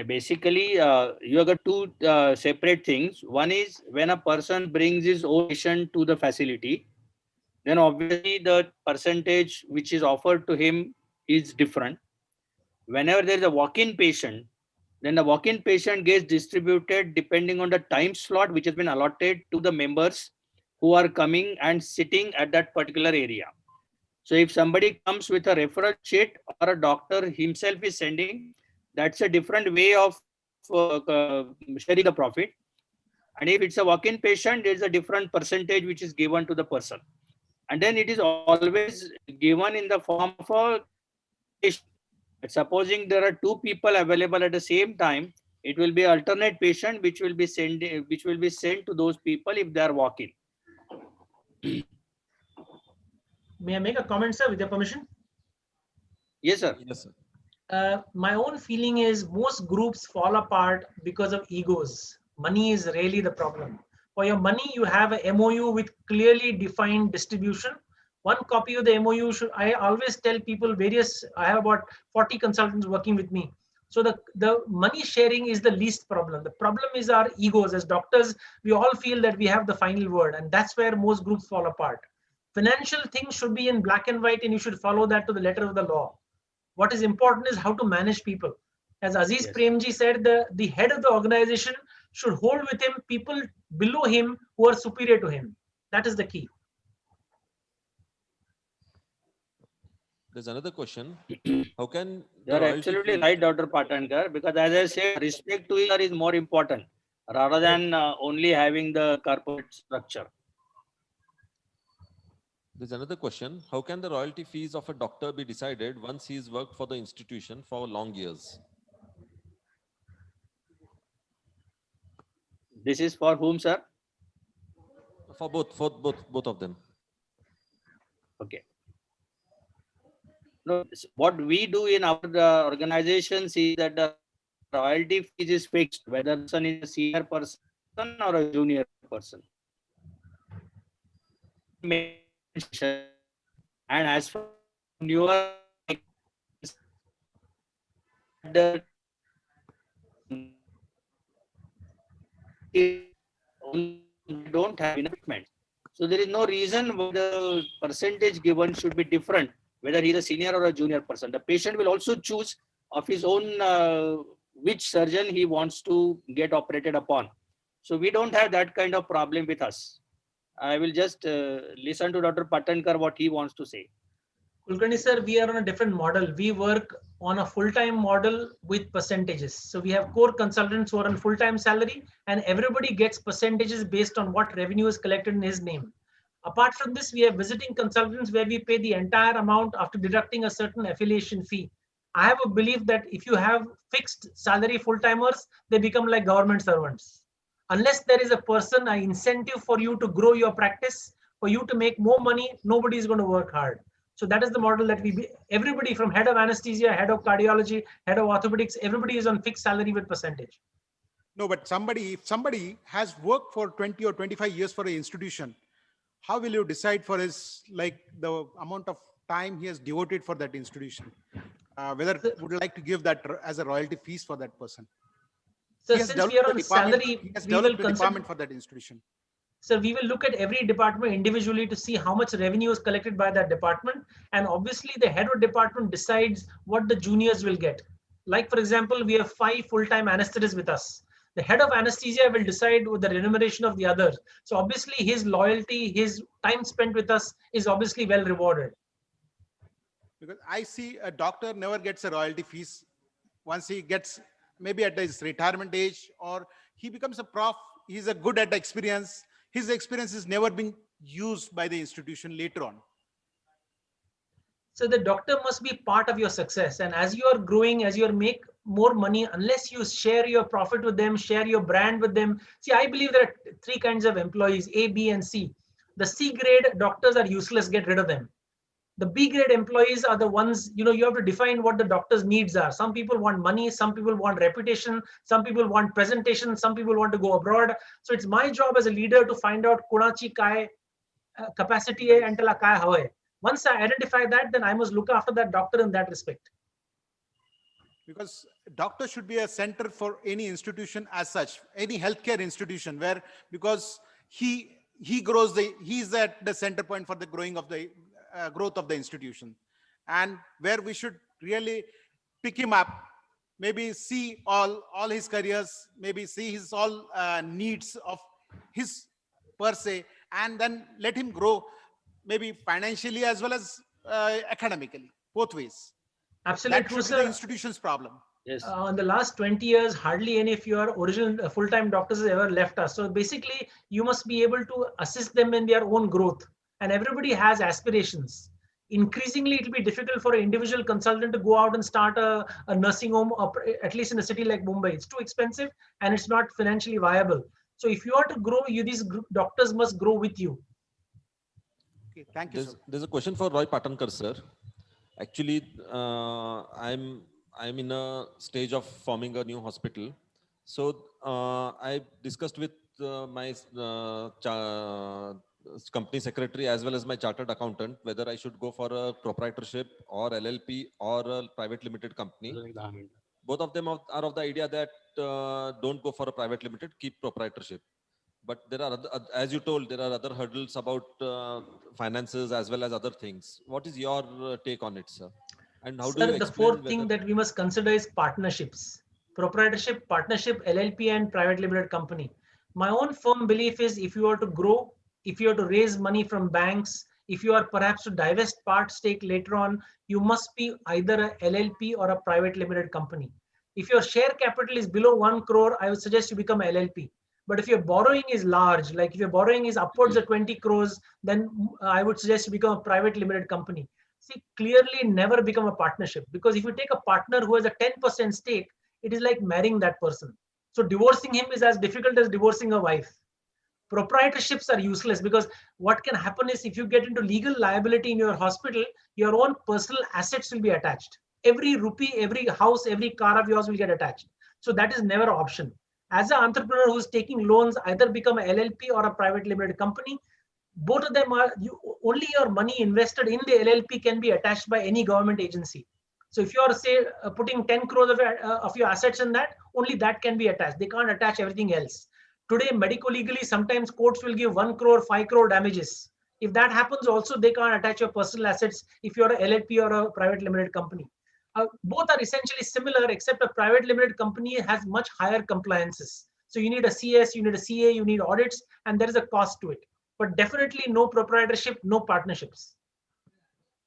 Basically, you have got two separate things. One is when a person brings his own patient to the facility, then obviously the percentage which is offered to him is different. Whenever there is a walk-in patient, then the walk-in patient gets distributed depending on the time slot which has been allotted to the members who are coming and sitting at that particular area. So if somebody comes with a referral sheet or a doctor himself is sending, that's a different way of sharing the profit. And if it's a walk-in patient, there's a different percentage which is given to the person. And then it is always given in the form of a patient. Supposing there are two people available at the same time, it will be alternate patient which will be sent to those people if they are walking. May I make a comment, sir, with your permission? Yes, sir. Yes, sir. My own feeling is most groups fall apart because of egos. Money is really the problem. For your money, you have a MOU with clearly defined distribution. One copy of the MOU should, I always tell people I have about 40 consultants working with me. So the money sharing is the least problem. The problem is our egos. As doctors, we all feel that we have the final word, and that's where most groups fall apart. Financial things should be in black and white, and you should follow that to the letter of the law. What is important is how to manage people. As Aziz Premji said, the head of the organization should hold with him people below him who are superior to him. That is the key. There's another question. How can You are absolutely right, Dr. Patankar, because as I said, respect to each other is more important rather than only having the corporate structure. There's another question. How can the royalty fees of a doctor be decided once he's worked for the institution for long years? This is for whom, sir? For both of them. Okay. No, what we do in our organizations is that the royalty fees is fixed, whether the person is a senior person or a junior person. And as for newer, the don't have investment. So there is no reason why the percentage given should be different, whether he is a senior or a junior person. The patient will also choose of his own which surgeon he wants to get operated upon. So we don't have that kind of problem with us. I will just listen to Dr. Patankar what he wants to say. Kulkarni sir, we are on a different model. We work on a full-time model with percentages. So we have core consultants who are on full-time salary, and everybody gets percentages based on what revenue is collected in his name. Apart from this, we have visiting consultants where we pay the entire amount after deducting a certain affiliation fee. I have a belief that if you have fixed salary full-timers, they become like government servants. Unless there is a person, an incentive for you to grow your practice, for you to make more money, nobody is going to work hard. So that is the model that everybody from head of anesthesia, head of cardiology, head of orthopedics, everybody is on fixed salary with percentage. No, but if somebody has worked for 20 or 25 years for an institution, how will you decide for his, like, the amount of time he has devoted for that institution? Whether would you like to give that as a royalty fees for that person? So He has since we are developed a on department. salary, He has we will developed a consider. department for that institution. So we will look at every department individually to see how much revenue is collected by that department. And obviously the head of department decides what the juniors will get. Like, for example, we have 5 full-time anesthetists with us. The head of anesthesia will decide with the remuneration of the others. So obviously his loyalty, his time spent with us is obviously well rewarded. Because I see a doctor never gets a royalty fees once he gets maybe at his retirement age, or he becomes a prof. He's a good at experience. His experience is never being used by the institution later on. So the doctor must be part of your success. And as you are growing, as you make more money, unless you share your profit with them, share your brand with them. See, I believe there are 3 kinds of employees, A, B, and C. The C grade doctors are useless, get rid of them. The B grade employees are the ones, you have to define what the doctor's needs are. Some people want money, some people want reputation, some people want presentation, some people want to go abroad. So it's my job as a leader to find out konachi kai capacity hai and tala kai hava hai. Once I identify that, then I must look after that doctor in that respect. Because doctor should be a center for any institution as such, any healthcare institution, where because he is at the center point for the growth of the institution, and where we should really pick him up, maybe see all his careers, maybe see his all needs of his per se, and then let him grow, maybe financially as well as academically, both ways. Absolutely That true, should be the sir. institution's problem. Yes. In the last 20 years, hardly any of your original full-time doctors has ever left us. So basically, you must be able to assist them in their own growth. And everybody has aspirations. Increasingly, it will be difficult for an individual consultant to go out and start a nursing home, at least in a city like Mumbai. It's too expensive and it's not financially viable. So if you are to grow, these doctors must grow with you. Okay, thank you, sir. There's a question for Roy Patankar, sir. Actually, I'm in a stage of forming a new hospital. So I discussed with my company secretary as well as my chartered accountant whether I should go for a proprietorship or LLP or a private limited company. Both of them are of the idea that don't go for a private limited, keep proprietorship. But there are, as you told, there are other hurdles about finances as well as other things. What is your take on it, sir? And how do you Sir, the explain 4th thing that we must consider is partnerships. Proprietorship, partnership, LLP, and private limited company. My own firm belief is if you are to grow, if you are to raise money from banks, if you are perhaps to divest part stake later on, you must be either a LLP or a private limited company. If your share capital is below 1 crore, I would suggest you become LLP. But if your borrowing is large, like if your borrowing is upwards of 20 crores, then I would suggest you become a private limited company. See, clearly never become a partnership, because if you take a partner who has a 10% stake, it is like marrying that person. So divorcing him is as difficult as divorcing a wife. Proprietorships are useless, because what can happen is if you get into legal liability in your hospital, your own personal assets will be attached. Every rupee, every house, every car of yours will get attached. So that is never an option. As an entrepreneur who's taking loans, either become a LLP or a private limited company. Both of them are, only your money invested in the LLP can be attached by any government agency. So if you are, say, putting 10 crores of your assets in that, only that can be attached. They can't attach everything else. Today, medico-legally, sometimes courts will give 1 crore, 5 crore damages. If that happens also, they can't attach your personal assets if you're a LLP or a private limited company. Both are essentially similar, except a private limited company has much higher compliances. So you need a CS, you need a CA, you need audits, and there is a cost to it. But definitely no proprietorship, no partnerships.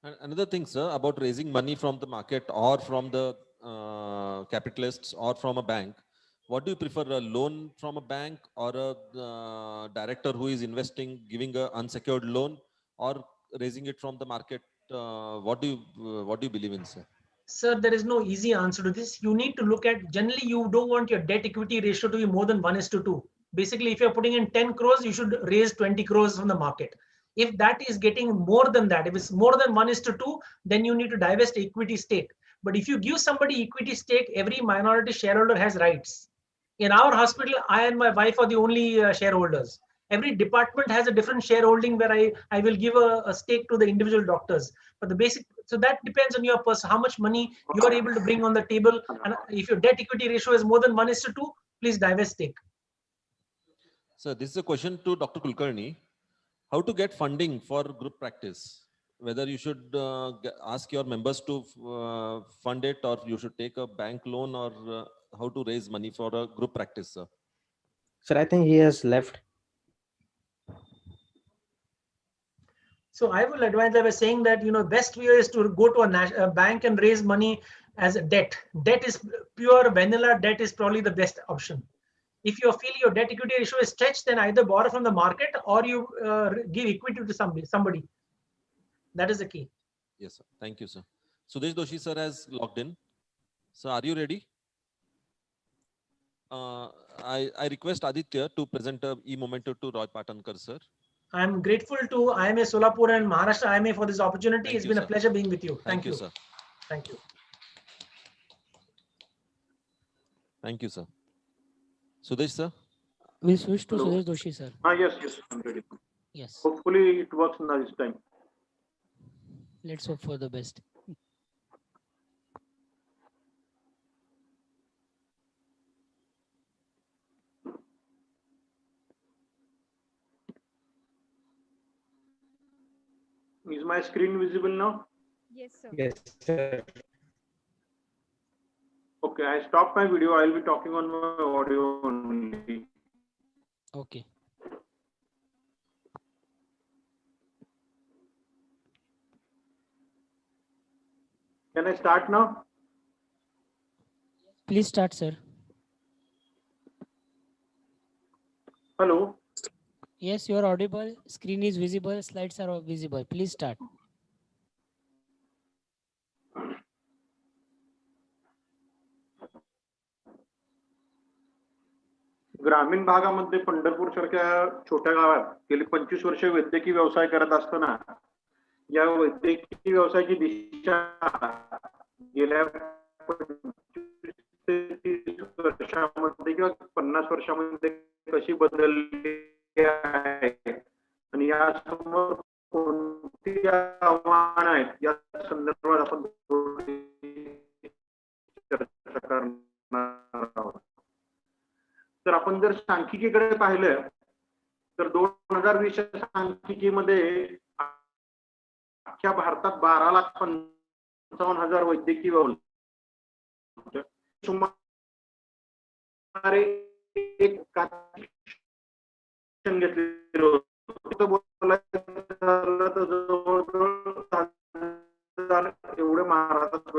And another thing, sir, about raising money from the market or from the capitalists or from a bank. What do you prefer, a loan from a bank or a director who is investing, giving an unsecured loan, or raising it from the market? What do you believe in, sir? Sir, there is no easy answer to this. You need to look at, generally, you don't want your debt equity ratio to be more than 1:2. Basically, if you're putting in 10 crores, you should raise 20 crores from the market. If that is getting more than that, if it's more than 1:2, then you need to divest equity stake. But if you give somebody equity stake, every minority shareholder has rights. In our hospital, I and my wife are the only shareholders. Every department has a different shareholding where I will give a stake to the individual doctors. But the basic, so that depends on your person, how much money you are able to bring on the table. And if your debt equity ratio is more than 1:2, please divest stake. So this is a question to Dr. Kulkarni. How to get funding for group practice? Whether you should ask your members to fund it, or you should take a bank loan, or how to raise money for a group practice, sir? Sir, I think he has left. So I will advise, I was saying that, best way is to go to a bank and raise money as a debt. Debt is pure vanilla debt is probably the best option. If you feel your debt equity ratio is stretched, then either borrow from the market or you give equity to somebody. That is the key. Yes, sir. Thank you, sir. Sudesh Doshi, sir, has logged in. So are you ready? I request Aditya to present a e-memento to Roy Patankar, sir. I'm grateful to IMA Solapur and Maharashtra IMA for this opportunity. It's been a sir. pleasure being with you. Thank you, sir. Thank you. Thank you, sir. Sudesh, sir. We'll switch to Hello. Sudesh Doshi, sir. Yes, I'm ready. Yes. Hopefully it works now this time. Let's hope for the best. Is my screen visible now? Yes, sir. Yes, sir. Okay, I stopped my video. I'll be talking on my audio only. Okay. Can I start now? Please start, sir. Hello. Yes, you are audible. Screen is visible. Slides are visible. Please start. ग्रामीण भागामध्ये पंढरपूर सारख्या छोट्या गावात गेली 25 वर्ष वैद्यकीय व्यवसाय करत असताना या वैद्यकीय व्यवसायाची दिशा गेल्या 25 ते 30 वर्षामध्ये किंवा 50 वर्षामध्ये कशी बदलली आहे आणि या समोर कोणती आव्हानं आहेत या संदर्भात आपण चर्चा करणार आहोत. तर आपण जर सांख्यिकीकडे पाहिलं तर 2020 सांख्यिकीमध्ये अख्ख्या भारतात 12,55,000 वैद्यकीय व्यवसाय सुमारे एक घेतलेलं एवढे महाराष्ट्रात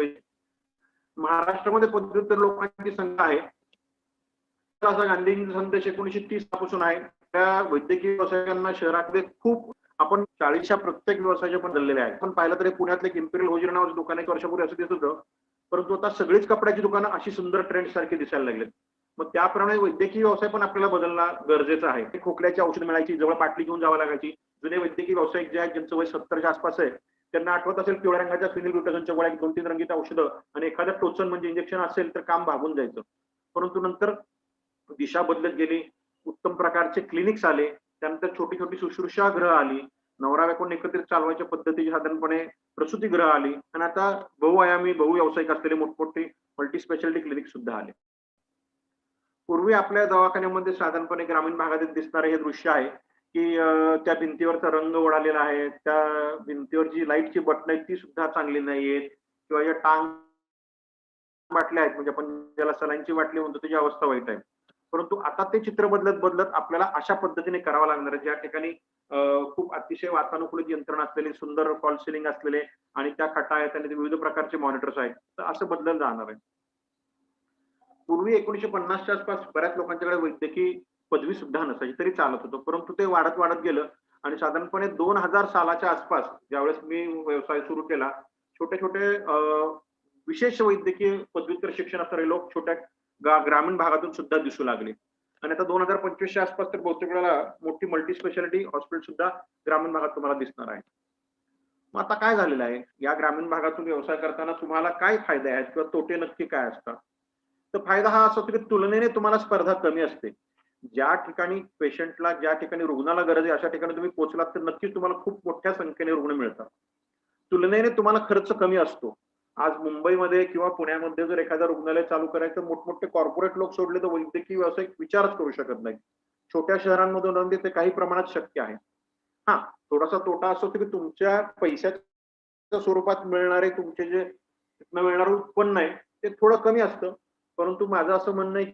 महाराष्ट्रामध्ये पदव्युत्तर लोकांची संख्या आहे. असा गांधींचा संदेश 1930 पासून आहे. त्या वैद्यकीय व्यावसायिकांना शहरामध्ये खूप आपण 40च्या प्रत्येक व्यवसायाचे बदललेले आहेत. आपण पाहिलं तरी पुण्यातले इम्पिरियल होजीर नावाचं दुकान 1 वर्षापूर्वी असं दिसत होतं, परंतु आता सगळीच कपड्याची दुकानं अशी सुंदर ट्रेंड सारखी दिसायला लागलेत. मग त्याप्रमाणे वैद्यकीय व्यवसाय पण आपल्याला बदलणं गरजेचं आहे. खोकल्याची औषध मिळायची, जवळ बाटली घेऊन जावं लागायची. जुने वैद्यकीय व्यावसायिक जे आहेत ज्यांचं वय 70च्या आसपास आहे त्यांना आठवत असेल पिवळ्या रंगाच्या फिनिलब्युटाजनच्या गोळ्या 2-3 रंगीत औषधं आणि एखादं टोचन म्हणजे इंजेक्शन असेल तर काम भागून जायचं. परंतु नंतर दिशा बदलत गेली. उत्तम प्रकारचे क्लिनिक्स आले. त्यानंतर छोटी छोटी शुश्रूषागृह आली. नवरा बायकोने एकत्रित चालवायच्या पद्धतीची साधारणपणे प्रसूतीगृह आली आणि आता बहुआयामी बहुव्यावसायिक असलेले मोठमोठे मल्टी स्पेशालिटी क्लिनिक सुद्धा आले. पूर्वी आपल्या दवाखान्यामध्ये साधारणपणे ग्रामीण भागात दिसणारे हे दृश्य आहे की त्या भिंतीवरचा रंग उडालेला आहे. त्या भिंतीवर जी लाईटची बटन आहेत ती सुद्धा चांगली नाहीयेत किंवा या टांग बाटल्या आहेत म्हणजे आपण ज्याला सलाईनची बाटली म्हणतो त्याची अवस्था वाईट आहे. परंतु आता ते चित्र बदलत बदलत आपल्याला अशा पद्धतीने करावं लागणार आहे ज्या ठिकाणी खूप अतिशय वातानुकूलित यंत्रणा असलेली सुंदर फॉल सिलिंग असलेले आणि त्या खटा आहेत आणि विविध प्रकारचे मॉनिटर्स आहेत. तर असं बदलत जाणार आहे. पूर्वी 1950च्या आसपास बऱ्याच लोकांच्याकडे वैद्यकीय पदवी सुद्धा नसायची तरी चालत होतं, परंतु ते वाढत वाढत गेलं आणि साधारणपणे 2000 सालाच्या आसपास ज्यावेळेस मी व्यवसाय सुरू केला छोटे छोटे विशेष वैद्यकीय पदव्युत्तर शिक्षण असणारे लोक छोट्या ग्रामीण भागातून सुद्धा दिसू लागले. आणि आता 2025च्या आसपास तर बहुतेक वेळेला मोठी मल्टी स्पेशालिटी हॉस्पिटल सुद्धा ग्रामीण भागात तुम्हाला दिसणार आहे. मग आता काय झालेलं आहे, या ग्रामीण भागातून व्यवसाय करताना तुम्हाला काय फायदे आहेत किंवा तोटे नक्की काय असतात? तर फायदा हा असतो की तुलनेने तुम्हाला स्पर्धा कमी असते. ज्या ठिकाणी पेशंटला, ज्या ठिकाणी रुग्णाला गरज आहे अशा ठिकाणी तुम्ही पोहोचलात तर नक्कीच तुम्हाला खूप मोठ्या संख्येने रुग्ण मिळतात. तुलनेने तुम्हाला खर्च कमी असतो. आज मुंबईमध्ये किंवा पुण्यामध्ये जर एखादं रुग्णालय चालू करायचं, मोठमोठे कॉर्पोरेट लोक सोडले तर वैद्यकीय व्यावसायिक विचारच करू शकत नाही. छोट्या शहरांमधून ते काही प्रमाणात शक्य आहे. हा, थोडासा तोटा असतो की तुमच्या पैशाच्या स्वरूपात मिळणारे तुमचे जे तिथनं मिळणारं उत्पन्न आहे ते थोडं कमी असतं. परंतु माझं असं म्हणणं आहे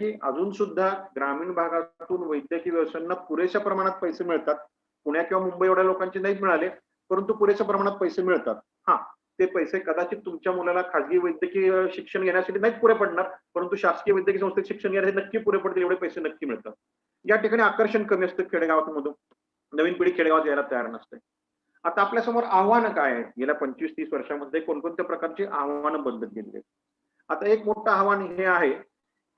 की अजून सुद्धा ग्रामीण भागातून वैद्यकीय व्यवसायांना पुरेशा प्रमाणात पैसे मिळतात. पुण्या किंवा मुंबई एवढ्या लोकांचे नाही मिळाले, परंतु पुरेशा प्रमाणात पैसे मिळतात. हा, ते पैसे कदाचित तुमच्या मुलाला खाजगी वैद्यकीय शिक्षण घेण्यासाठी नाही पुरे पडणार, परंतु शासकीय वैद्यकीय संस्थेत शिक्षण घेण्यासाठी नक्की पुरे पडतील, एवढे पैसे नक्की मिळतात. या ठिकाणी आकर्षण कमी असतं खेडेगावातून. नवीन पिढी खेडेगावात यायला तयार नसते. आता आपल्यासमोर आव्हानं काय आहेत? गेल्या 25-30 वर्षामध्ये कोणकोणत्या प्रकारची आव्हानं बदलत गेली आहेत? आता एक मोठं आव्हान हे आहे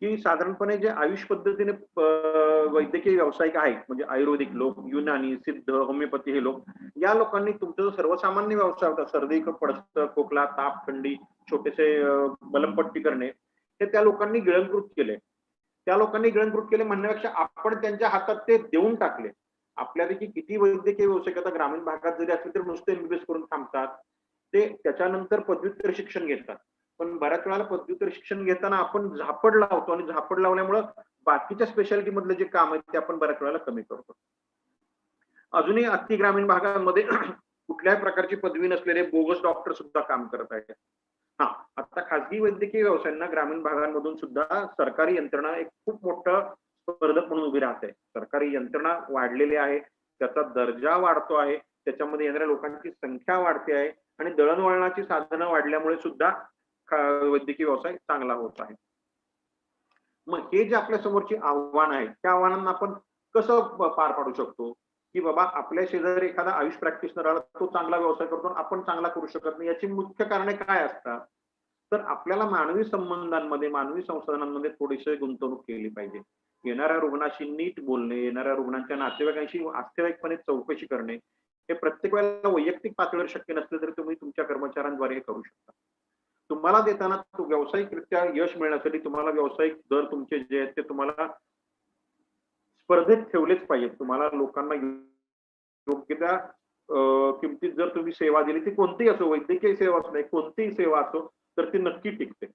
की साधारणपणे जे आयुष पद्धतीने वैद्यकीय व्यावसायिक आहेत, म्हणजे आयुर्वेदिक लोक, युनानी, सिद्ध, होमिओपॅथी हे लोक, या लोकांनी तुमचा जो सर्वसामान्य व्यवसाय होता, सर्दी, पडसं, खोकला, ताप, थंडी, छोटेसे मलमपट्टी करणे, हे त्या लोकांनी गिळंकृत केले. त्या लोकांनी गिळंकृत केले म्हणण्यापेक्षा आपण त्यांच्या हातात ते देऊन टाकले. आपल्यापैकी किती वैद्यकीय व्यावसायिक आता ग्रामीण भागात जरी असले तरी नुसते एमबीबीएस करून थांबतात. ते त्याच्यानंतर पदव्युत्तर शिक्षण घेतात. पण बऱ्याच वेळेला पदव्युत्तर शिक्षण घेताना आपण झापड लावतो आणि झापड लावल्यामुळं बाकीच्या स्पेशालिटी मधले जे काम आहे ते आपण बऱ्याच वेळेला कमी करतो. अजूनही अति ग्रामीण भागामध्ये कुठल्याही प्रकारची पदवी नसलेले बोगस डॉक्टर सुद्धा काम करत आहेत. हा, आता खाजगी वैद्यकीय व्यवसायांना ग्रामीण भागांमधून सुद्धा सरकारी यंत्रणा एक खूप मोठं स्पर्धक म्हणून उभी राहते. सरकारी यंत्रणा वाढलेली आहे, त्याचा दर्जा वाढतो आहे, त्याच्यामध्ये येणाऱ्या लोकांची संख्या वाढते आहे आणि दळणवळणाची साधनं वाढल्यामुळे सुद्धा वैद्यकीय व्यवसाय चांगला होत आहे. मग हे जे आपल्या समोरची आव्हान आहेत, त्या आव्हानांना आपण कसं पार पाडू शकतो? की बाबा आपल्या शेजारी एखादा आयुष प्रॅक्टिशनर आला, तो चांगला व्यवसाय करतो, आपण चांगला करू शकत नाही. याची मुख्य कारणे काय असतात? तर आपल्याला मानवी संबंधांमध्ये, मानवी संसाधनांमध्ये थोडीशी गुंतवणूक केली पाहिजे. येणाऱ्या रुग्णाशी नीट बोलणे, येणाऱ्या रुग्णांच्या नातेवाईकांशी आस्थेवाईकपणे चौकशी करणे, हे प्रत्येक वेळेला वैयक्तिक पातळीवर शक्य नसलं तरी तुम्ही तुमच्या कर्मचाऱ्यांद्वारे हे करू शकता. तुम्हाला देताना व्यावसायिकरित्या यश मिळण्यासाठी तुम्हाला व्यावसायिक दर तुमचे जे आहेत ते तुम्हाला स्पर्धेत ठेवलेच पाहिजेत. तुम्हाला लोकांना योग्य त्या किमतीत जर तुम्ही सेवा दिली, ती कोणतीही असो, वैद्यकीय सेवा असो, कोणतीही सेवा असो, तर ती नक्की टिकते.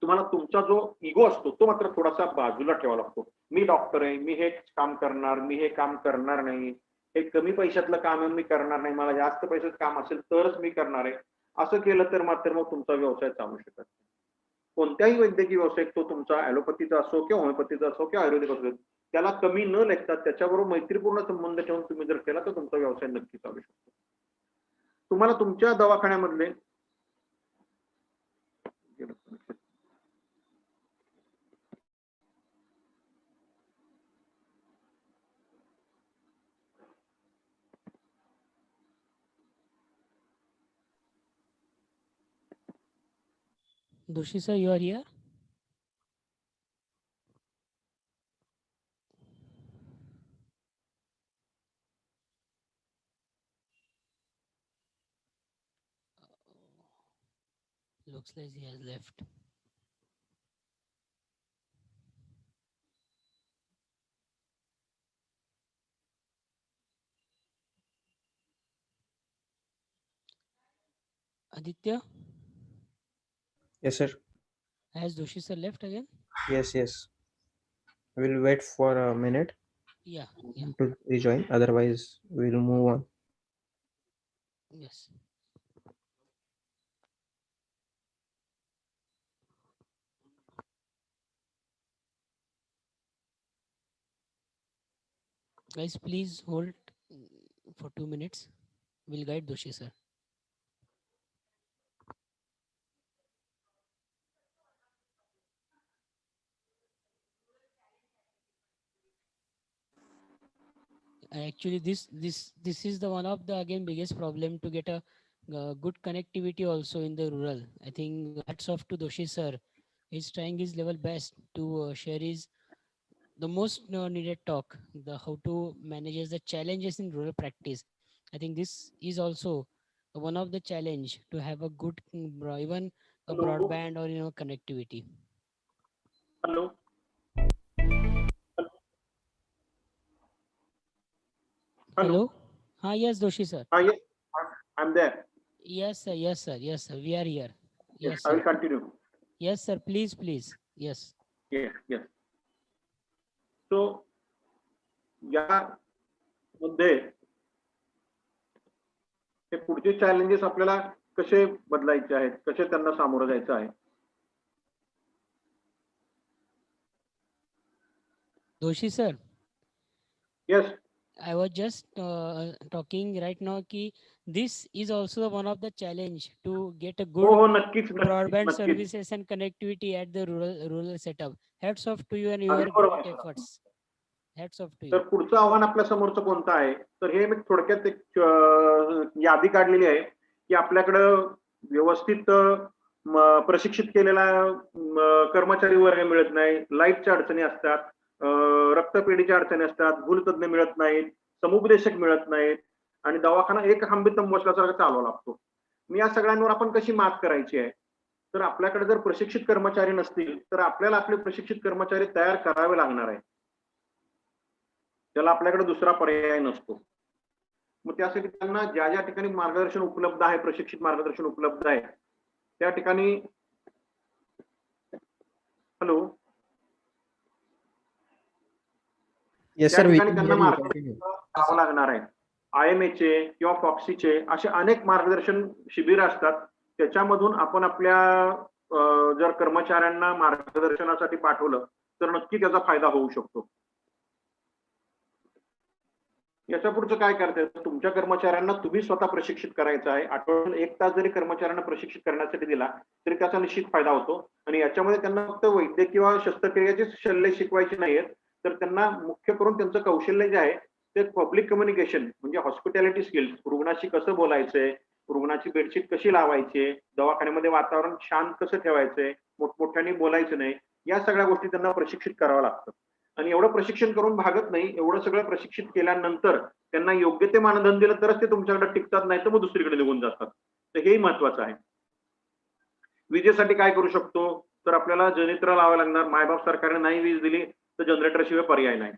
तुम्हाला तुमचा जो इगो असतो तो मात्र थोडासा बाजूला ठेवावा लागतो. मी डॉक्टर आहे, मी हे काम करणार, मी हे काम करणार नाही, हे कमी पैशातलं काम आहे, मी करणार नाही, मला जास्त पैशाचं काम असेल तरच मी करणार आहे, असं केलं तर मात्र मग तुमचा व्यवसाय चालू शकत नाही. कोणत्याही वैद्यकीय व्यवसाय, तो तुमचा ॲलोपॅथीचा असो किंवा होमिओपॅथीचा असो किंवा आयुर्वेदिक असो, त्याला कमी न लेखता त्याच्याबरोबर मैत्रीपूर्ण संबंध ठेवून तुम्ही जर केला तर तुमचा व्यवसाय नक्की चालू शकतो. तुम्हाला तुमच्या दवाखान्यामधले Doshi sir, you are here? Looks like he has left. Aditya? Yes, sir. Has Doshi sir left again? Yes, yes. We'll wait for a minute. Yeah. To rejoin. Otherwise, we'll move on. Yes. Guys, please hold for 2 minutes. We'll guide Doshi sir. Actually, this is the one of the again biggest problem to get a good connectivity also in the rural. I think hats off to Doshi sir. He's trying his level best to share his the most needed talk, the how to manage the challenges in rural practice. I think this is also one of the challenge to have a good even a Hello. broadband or connectivity. Hello. Hello. Hello. Yes, Doshi sir. Yes, I'm there. Yes, sir. Yes, sir. Yes, sir. We are here. Yes, Yes, I will sir. continue. Yes, sir. Please, please. Yes. Yes, yes. So या मध्ये हे पुढचे challenges आपल्याला कसे बदलायचे आहेत, कसे त्यांना सामोरं जायचं आहे. Doshi sir. Yes. I was just talking right now कि this is also one of the challenge to get a good हो नक्कीच broadband नक्कीच. services and connectivity at the rural setup. Hats off to you and अगदी your बरोबर great आहे, sir. efforts. Hats off to तर you. पुढचं आव्हान आपल्या समोरचं कोणतं आहे, तर हे मी थोडक्यात एक यादी काढलेली आहे की आपल्याकडं व्यवस्थित प्रशिक्षित केलेला कर्मचारी वर्ग मिळत नाही, लाईटच्या अडचणी असतात, रक्तपेढीच्या अडचणी असतात, भूलतज्ञ मिळत नाहीत, समुपदेशक मिळत नाहीत आणि दवाखाना एक खांबी तंबू असल्यासारखा चालवा लागतो. मी या सगळ्यांवर आपण कशी मात करायची आहे, तर आपल्याकडे जर प्रशिक्षित कर्मचारी नसतील तर आपल्याला आपले प्रशिक्षित कर्मचारी तयार करावे लागणार आहे. त्याला आपल्याकडे दुसरा पर्याय नसतो. मग त्यासाठी त्यांना ज्या ज्या ठिकाणी मार्गदर्शन उपलब्ध आहे, प्रशिक्षित मार्गदर्शन उपलब्ध आहे त्या ठिकाणी हॅलो येस त्या सर, ठिकाणी त्यांना मार्गदर्शन करावं लागणार आहे. IMA चे किंवा फॉक्सीचे असे अनेक मार्गदर्शन शिबिर असतात. त्याच्यामधून आपण आपल्या जर कर्मचाऱ्यांना मार्गदर्शनासाठी पाठवलं तर नक्की त्याचा फायदा होऊ शकतो. याच्या पुढचं काय करताय, तुमच्या कर्मचाऱ्यांना तुम्ही स्वतः प्रशिक्षित करायचं आहे. आठवड्यातून 1 तास जरी कर्मचाऱ्यांना प्रशिक्षित करण्यासाठी दिला तरी त्याचा निश्चित फायदा होतो. आणि याच्यामध्ये त्यांना फक्त वैद्य किंवा शस्त्रक्रियेचे शल्य शिकवायचे नाहीत, तर त्यांना मुख्य करून त्यांचं कौशल्य जे आहे ते पब्लिक कम्युनिकेशन म्हणजे हॉस्पिटॅलिटी स्किल्स, रुग्णाशी कसं बोलायचंय, रुग्णाची बेडशीट कशी लावायची, दवाखान्यामध्ये वातावरण शांत कसं ठेवायचंय, मोठमोठ्याने बोलायचं नाही, या सगळ्या गोष्टी त्यांना प्रशिक्षित करावं लागतं. आणि एवढं प्रशिक्षण करून भागत नाही. एवढं सगळं प्रशिक्षित केल्यानंतर त्यांना योग्य ते मानधन दिलं तरच ते तुमच्याकडे टिकतात, नाही तर मग दुसरीकडे निघून जातात. तर हेही महत्वाचं आहे. विजेसाठी काय करू शकतो, तर आपल्याला जनरेटर लावावं लागणार. मायबाप सरकारने नाही वीज दिली तर जनरेटर शिवाय पर्याय नाही.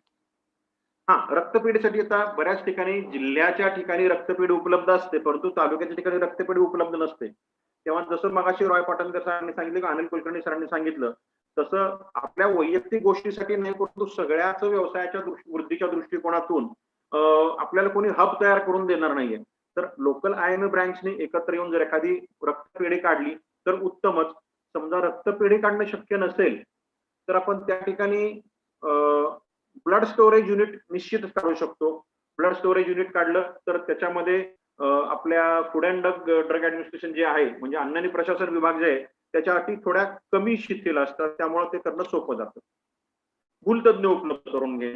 रक्तपेढीसाठी आता बऱ्याच ठिकाणी जिल्ह्याच्या ठिकाणी रक्तपेढी उपलब्ध असते, परंतु तालुक्याच्या ठिकाणी रक्तपेढी उपलब्ध नसते. तेव्हा जसं मगाशी रॉय पाटणकर सरांनी सांगितलं, अनिल कुलकर्णी सरांनी सांगितलं, तसं आपल्या वैयक्तिक गोष्टीसाठी नाही, परंतु सगळ्याच व्यवसायाच्या वृद्धीच्या दृष्टिकोनातून आपल्याला कोणी हब तयार करून देणार नाहीये. तर लोकल IMA ब्रँचने एकत्र येऊन जर एखादी रक्तपेढी काढली तर उत्तमच. समजा रक्तपेढी काढणं शक्य नसेल तर आपण त्या ठिकाणी ब्लड स्टोरेज युनिट निश्चितच काढू शकतो. ब्लड स्टोरेज युनिट काढलं तर त्याच्यामध्ये आपल्या फूड अँड ड्रग ऍडमिनिस्ट्रेशन जे आहे म्हणजे अन्न आणि प्रशासन विभाग जे आहे त्याच्या अटी थोड्या कमी शिथिल असतात, त्यामुळे ते करणं सोपं जातं. भूलतज्ञ उपलब्ध करून घे.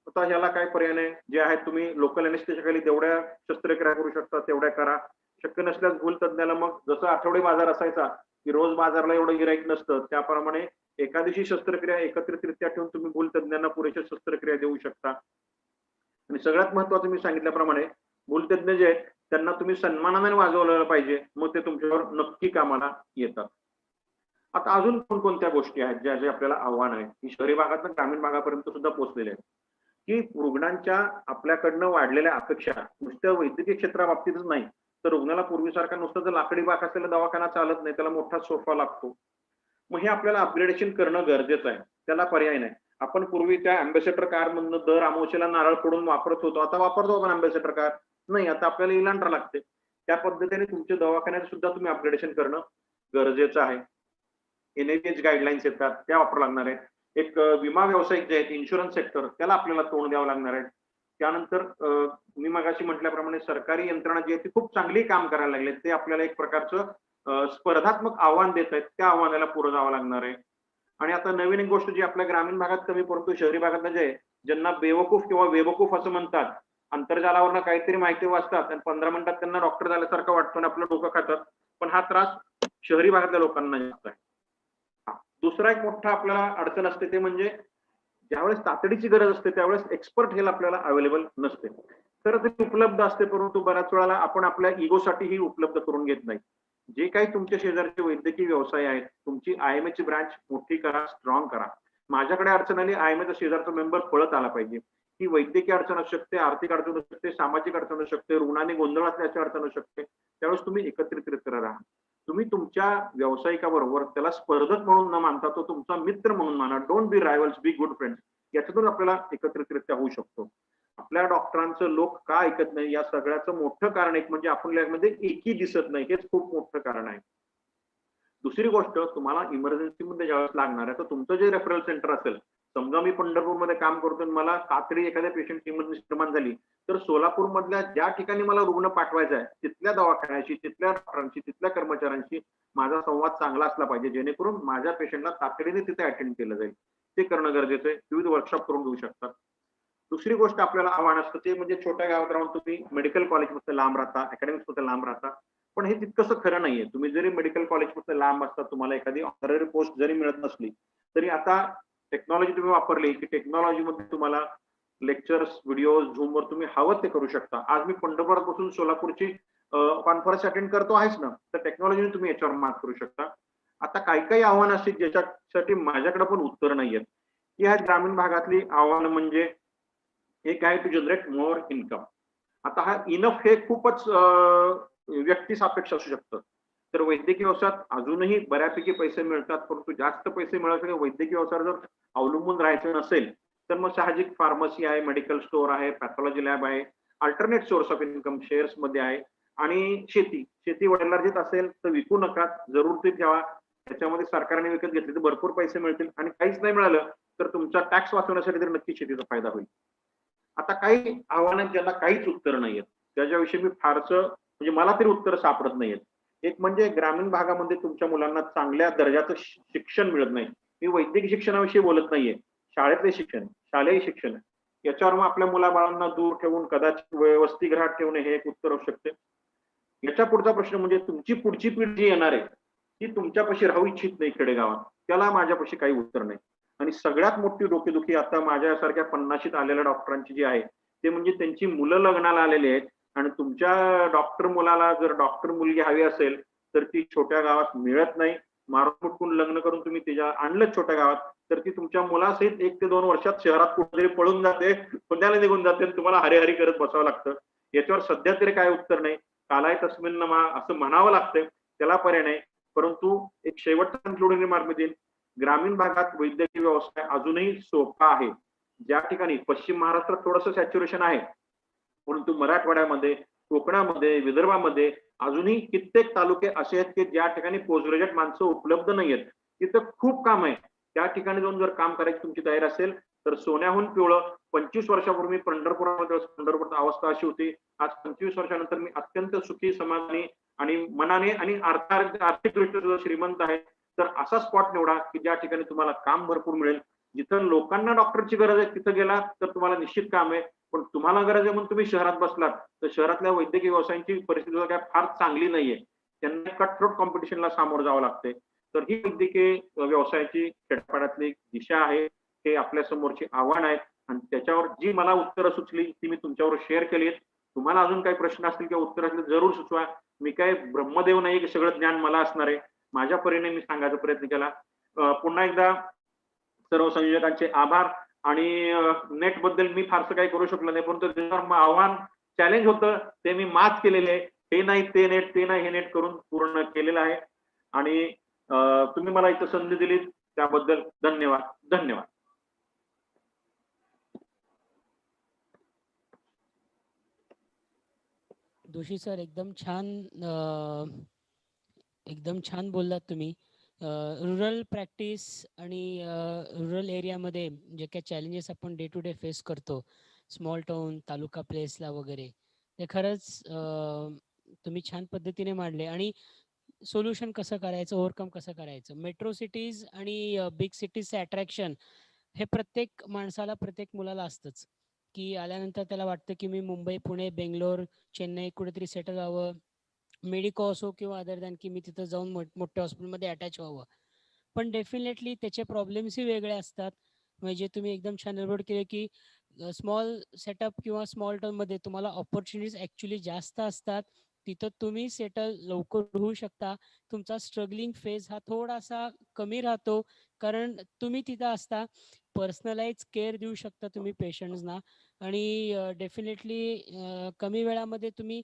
आता ह्याला काय पर्याय नाही, जे आहेत तुम्ही लोकल अनेस्थेशियाखाली तेवढ्या शस्त्रक्रिया करू शकता तेवढ्या करा. शक्य नसल्यास भूलतज्ञाला मग जसं आठवडे बाजार असायचा की रोज बाजारला एवढं गिराईक नसतं, त्याप्रमाणे एका दिवशी शस्त्रक्रिया एकत्रितरित्या ठेवून तुम्ही भूलतज्ञांना पुरेशा शस्त्रक्रिया देऊ शकता. आणि सगळ्यात महत्वाचं मी सांगितल्याप्रमाणे भूलतज्ञ जे आहेत त्यांना तुम्ही सन्मानाने वाजवलं पाहिजे, मग ते तुमच्यावर नक्की कामाला येतात. आता अजून कोणकोणत्या गोष्टी आहेत ज्या जे आपल्याला आव्हान आहे, की शहरी भागातून ग्रामीण भागापर्यंत सुद्धा पोहोचलेले आहेत, की रुग्णांच्या आपल्याकडनं वाढलेल्या अपेक्षा नुसत्या वैद्यकीय क्षेत्राबाबतीतच नाही, तर रुग्णाला पूर्वीसारखा नुसतं जर लाकडी बाक असलेला दवाखाना चालत नाही, त्याला मोठा सोफा लागतो. मग हे आपल्याला अपग्रेडेशन करणं गरजेचं आहे. त्याला पर्याय नाही. आपण पूर्वी त्या अँबॅसेडर कार मधनं दर अमावस्येला नारळ फोडून वापरत होतो, आता वापरतो आपण अँबॅसेडर कार नाही, आता आपल्याला इलांट्रा लागते. त्या पद्धतीने तुमच्या दवाखान्यात सुद्धा तुम्ही अपग्रेडेशन करणं गरजेचं आहे. NABH गाईडलाईन्स येतात त्या वापरावं लागणार आहेत. एक विमा व्यावसायिक जे आहेत इन्शुरन्स सेक्टर त्याला आपल्याला तोंड द्यावं लागणार आहे. त्यानंतर मी मगाशी म्हटल्याप्रमाणे सरकारी यंत्रणा जी आहे ती खूप चांगली काम करायला लागली, ते आपल्याला एक प्रकारचं स्पर्धात्मक आव्हान देत आहेत, त्या आव्हानाला पुढे जावं लागणार आहे. आणि आता नवीन एक गोष्ट जी आपल्या ग्रामीण भागात कमी परंतु शहरी भागात जे आहे, ज्यांना बेवकूफ किंवा बेवकूफ असं म्हणतात, आंतरजालावरनं काहीतरी माहिती वाचतात आणि 15 मिनिटात त्यांना डॉक्टर झाल्यासारखं वाटतं आणि आपलं डोकं खातात, पण हा त्रास शहरी भागातल्या लोकांना जास्त आहे. दुसरा एक मोठा आपल्याला अडचण असते ते म्हणजे ज्यावेळेस तातडीची गरज असते त्यावेळेस एक्सपर्ट हेल्प आपल्याला अवेलेबल नसते. तर ते उपलब्ध असते, परंतु बऱ्याच वेळेला आपण आपल्या इगोसाठी ही उपलब्ध करून घेत नाही. जे काही तुमच्या शेजारचे वैद्यकीय व्यवसाय आहेत, तुमची IMA ची ब्रांच मोठी करा, स्ट्रॉंग करा. माझ्याकडे अडचण आली, IMA चा शेजारचा मेंबर पळत आला पाहिजे. ही वैद्यकीय अडचण असू शकते, आर्थिक अडचण असू शकते, सामाजिक अडचण असू शकते, रुग्णाने गोंधळ असल्याची अडचण असू शकते. त्यावेळेस तुम्ही एकत्रितरित्या राहा. तुम्ही तुमच्या व्यावसायिकाबरोबर त्याला स्पर्धक म्हणून न मानता तो तुमचा मित्र म्हणून माना. Don't be rivals, be good friends. याच्यातून आपल्याला एकत्रितरित्या होऊ शकतो. आपल्या डॉक्टरांचं लोक का ऐकत नाही या सगळ्याचं मोठं कारण एक म्हणजे आपल्यामध्ये एकी दिसत नाही, हेच खूप मोठं कारण आहे. दुसरी गोष्ट, तुम्हाला इमर्जन्सी मध्ये ज्यावेळेस लागणार आहे तर तुमचं जे रेफरल सेंटर असेल, समजा मी पंढरपूरमध्ये काम करतो आणि मला तातडी एखाद्या पेशंटची इमर्जन्सी निर्माण झाली, तर सोलापूर मधल्या ज्या ठिकाणी मला रुग्ण पाठवायचा आहे तिथल्या दवाखान्याशी, तिथल्या डॉक्टरांशी, तिथल्या कर्मचाऱ्यांशी माझा संवाद चांगला असला पाहिजे, जेणेकरून माझ्या पेशंटला तातडीने तिथे अटेंड केलं जाईल. ते करणं गरजेचं आहे. विविध वर्कशॉप करून घेऊ शकतात. दुसरी गोष्ट आपल्याला आव्हान असतं ते म्हणजे छोट्या गावात राहून तुम्ही मेडिकल कॉलेजमध्ये लांब राहता, अकॅडमिक्स मध्ये लांब राहता, पण हे तितकंसं खरं नाहीये. तुम्ही जरी मेडिकल कॉलेजमध्ये लांब असता, तुम्हाला एखादी ऑनररी पोस्ट जरी मिळत नसली तरी आता टेक्नॉलॉजी तुम्ही वापरली की टेक्नॉलॉजीमध्ये तुम्हाला लेक्चर्स, व्हिडिओ, झूमवर तुम्ही हवं ते करू शकता. आज मी पंढरपुरात बसून सोलापूरची कॉन्फरन्स अटेंड करतो आहेच ना, तर टेक्नॉलॉजीने तुम्ही याच्यावर मात करू शकता. आता काही काही आव्हानं असतील ज्याच्यासाठी माझ्याकडे पण उत्तर नाहीयेत. या ग्रामीण भागातली आव्हानं म्हणजे एक आहे टू जनरेट मोर इन्कम. आता हा इनफ हे खूपच व्यक्ती सापेक्ष असू शकतं. तर वैद्यकीय व्यवसायात अजूनही बऱ्यापैकी पैसे मिळतात, परंतु जास्त पैसे मिळायसाठी वैद्यकीय व्यवसायावर जर अवलंबून राहायचं नसेल तर मग साहजिक फार्मसी आहे, मेडिकल स्टोअर आहे, पॅथॉलॉजी लॅब आहे, alternate source of income shares मध्ये आहे. आणि शेती वडिलार्जित असेल तर विकू नका, जरूर ठेवा. त्याच्यामध्ये सरकारने विकत घेतले तर भरपूर पैसे मिळतील, आणि काहीच नाही मिळालं तर तुमचा टॅक्स वाचवण्यासाठी तर नक्की शेतीचा फायदा होईल. आता काही आव्हानं ज्यांना काहीच उत्तर नाहीयेत, त्याच्याविषयी मी फारसं म्हणजे मला तरी उत्तर सापडत नाहीयेत. एक म्हणजे ग्रामीण भागामध्ये तुमच्या मुलांना चांगल्या दर्जाचं शिक्षण मिळत नाही. मी वैद्यकीय शिक्षणाविषयी बोलत नाहीये, शाळेतले शिक्षण, शालेय शिक्षण. याच्यावर मग आपल्या मुलाबाळांना दूर ठेवून कदाचित वसतिगृहात ठेवणे हे एक उत्तर असू शकते. याच्या पुढचा प्रश्न म्हणजे तुमची पुढची पिढी जी येणार आहे ती तुमच्यापाशी राहू इच्छित नाही खेडेगावात, त्याला माझ्यापाशी काही उत्तर नाही. आणि सगळ्यात मोठी डोकेदुखी आता माझ्यासारख्या 50शीत आलेल्या डॉक्टरांची जी आहे ते म्हणजे त्यांची मुलं लग्नाला आलेली आहेत, आणि तुमच्या डॉक्टर मुलाला जर डॉक्टर मुलगी हवी असेल तर ती छोट्या गावात मिळत नाही. मारून फुटकून लग्न करून तुम्ही तिच्या आणलं छोट्या गावात तर ती तुमच्या मुलासहित 1 ते 2 वर्षात शहरात कुठेतरी पळून जाते, पुण्याला निघून जाते, तुम्हाला हरिहरी करत बसावं लागतं. याच्यावर सध्या तरी काय उत्तर नाही. कालाय तस्मिन नमा असं म्हणावं लागतंय, त्याला पर्याय नाही. परंतु एक शेवटचा कन्क्लुडिंग रिमार्क मी देईन, ग्रामीण भागात वैद्यकीय व्यवसाय अजूनही सोपा आहे. ज्या ठिकाणी पश्चिम महाराष्ट्रात थोडंसं सॅच्युरेशन आहे, परंतु मराठवाड्यामध्ये, कोकणामध्ये, विदर्भामध्ये अजूनही कित्येक तालुके असे आहेत की ज्या ठिकाणी पोस्ट ग्रॅज्युएट माणसं उपलब्ध नाहीयेत. तिथं खूप काम आहे. त्या ठिकाणी जाऊन जर काम करायची तुमची तयारी असेल तर सोन्याहून पिवळं. 25 वर्षापूर्वी पंढरपुरामध्ये पंढरपूरची अवस्था अशी होती. आज 25 वर्षानंतर मी अत्यंत सुखी, समाधानी आणि मनाने आणि आर्थिकदृष्ट्या सुद्धा श्रीमंत आहे. तर असा स्पॉट निवडा की ज्या ठिकाणी तुम्हाला काम भरपूर मिळेल. जिथं लोकांना डॉक्टरची गरज आहे तिथं गेला तर तुम्हाला निश्चित काम आहे. पण तुम्हाला गरज आहे म्हणून तुम्ही शहरात बसलात तर शहरातल्या वैद्यकीय व्यवसायांची परिस्थिती काय फार चांगली नाहीये. त्यांना कटथ्रोट कॉम्पिटिशनला सामोरं जावं लागते. तर ही वैद्यकीय व्यवसायाची खेड्यापाड्यातली दिशा आहे, हे आपल्या समोरची आव्हान आहे. आणि त्याच्यावर जी मला उत्तरं सुचली ती मी तुमच्यावर शेअर केली आहेत. तुम्हाला अजून काही प्रश्न असतील किंवा उत्तर असतील जरूर सुचवा. मी काय ब्रह्मदेव नाही की सगळं ज्ञान मला असणार आहे. माझ्या परीने मी सांगायचा प्रयत्न केला. पुन्हा एकदा सर्व संयोजकांचे आभार. आणि नेट बद्दल मी फारसं काही करू शकलो नाही, परंतु त्याच्यावर आव्हान चॅलेंज होतं ते मी मात केलेले आहे. हे नाही ते नेट, ते नाही हे नेट करून पूर्ण केलेलं आहे. आणि तुम्ही मला इथं संधी दिली त्याबद्दल धन्यवाद. धन्यवाद. जोशी सर एकदम छान बोललात तुम्ही. रुरल प्रॅक्टिस आणि रुरल एरियामध्ये जे काही चॅलेंजेस आपण डे टू डे फेस करतो, स्मॉल टाउन, तालुका प्लेसला वगैरे, ते खरंच तुम्ही छान पद्धतीने मांडले. आणि सोल्युशन कसं करायचं, ओव्हरकम कसं करायचं. मेट्रो सिटीज आणि बिग सिटीजचे अट्रॅक्शन हे प्रत्येक माणसाला, प्रत्येक मुलाला असतंच, की आल्यानंतर त्याला वाटतं की मी मुंबई, पुणे, बेंगलोर, चेन्नई कुठेतरी सेटल व्हावं, मेडिको असो किंवा अदर दॅन की मी तिथं जाऊन मोठ्या हॉस्पिटलमध्ये अटॅच व्हावं. पण डेफिनेटली त्याचे प्रॉब्लेम्सही वेगळे असतात. म्हणजे तुम्ही एकदम छान एलबोर्ड केले की स्मॉल सेटअप किंवा स्मॉल टर्म मध्ये तुम्हाला ऑपॉर्च्युनिटीज ऍक्च्युली जास्त असतात, तिथं तुम्ही सेटल लवकर होऊ शकता. तुमचा स्ट्रगलिंग फेज हा थोडासा कमी राहतो, कारण तुम्ही तिथं असता, पर्सनलाइज केअर देऊ शकता तुम्ही पेशंट्सना. आणि डेफिनेटली कमी वेळामध्ये तुम्ही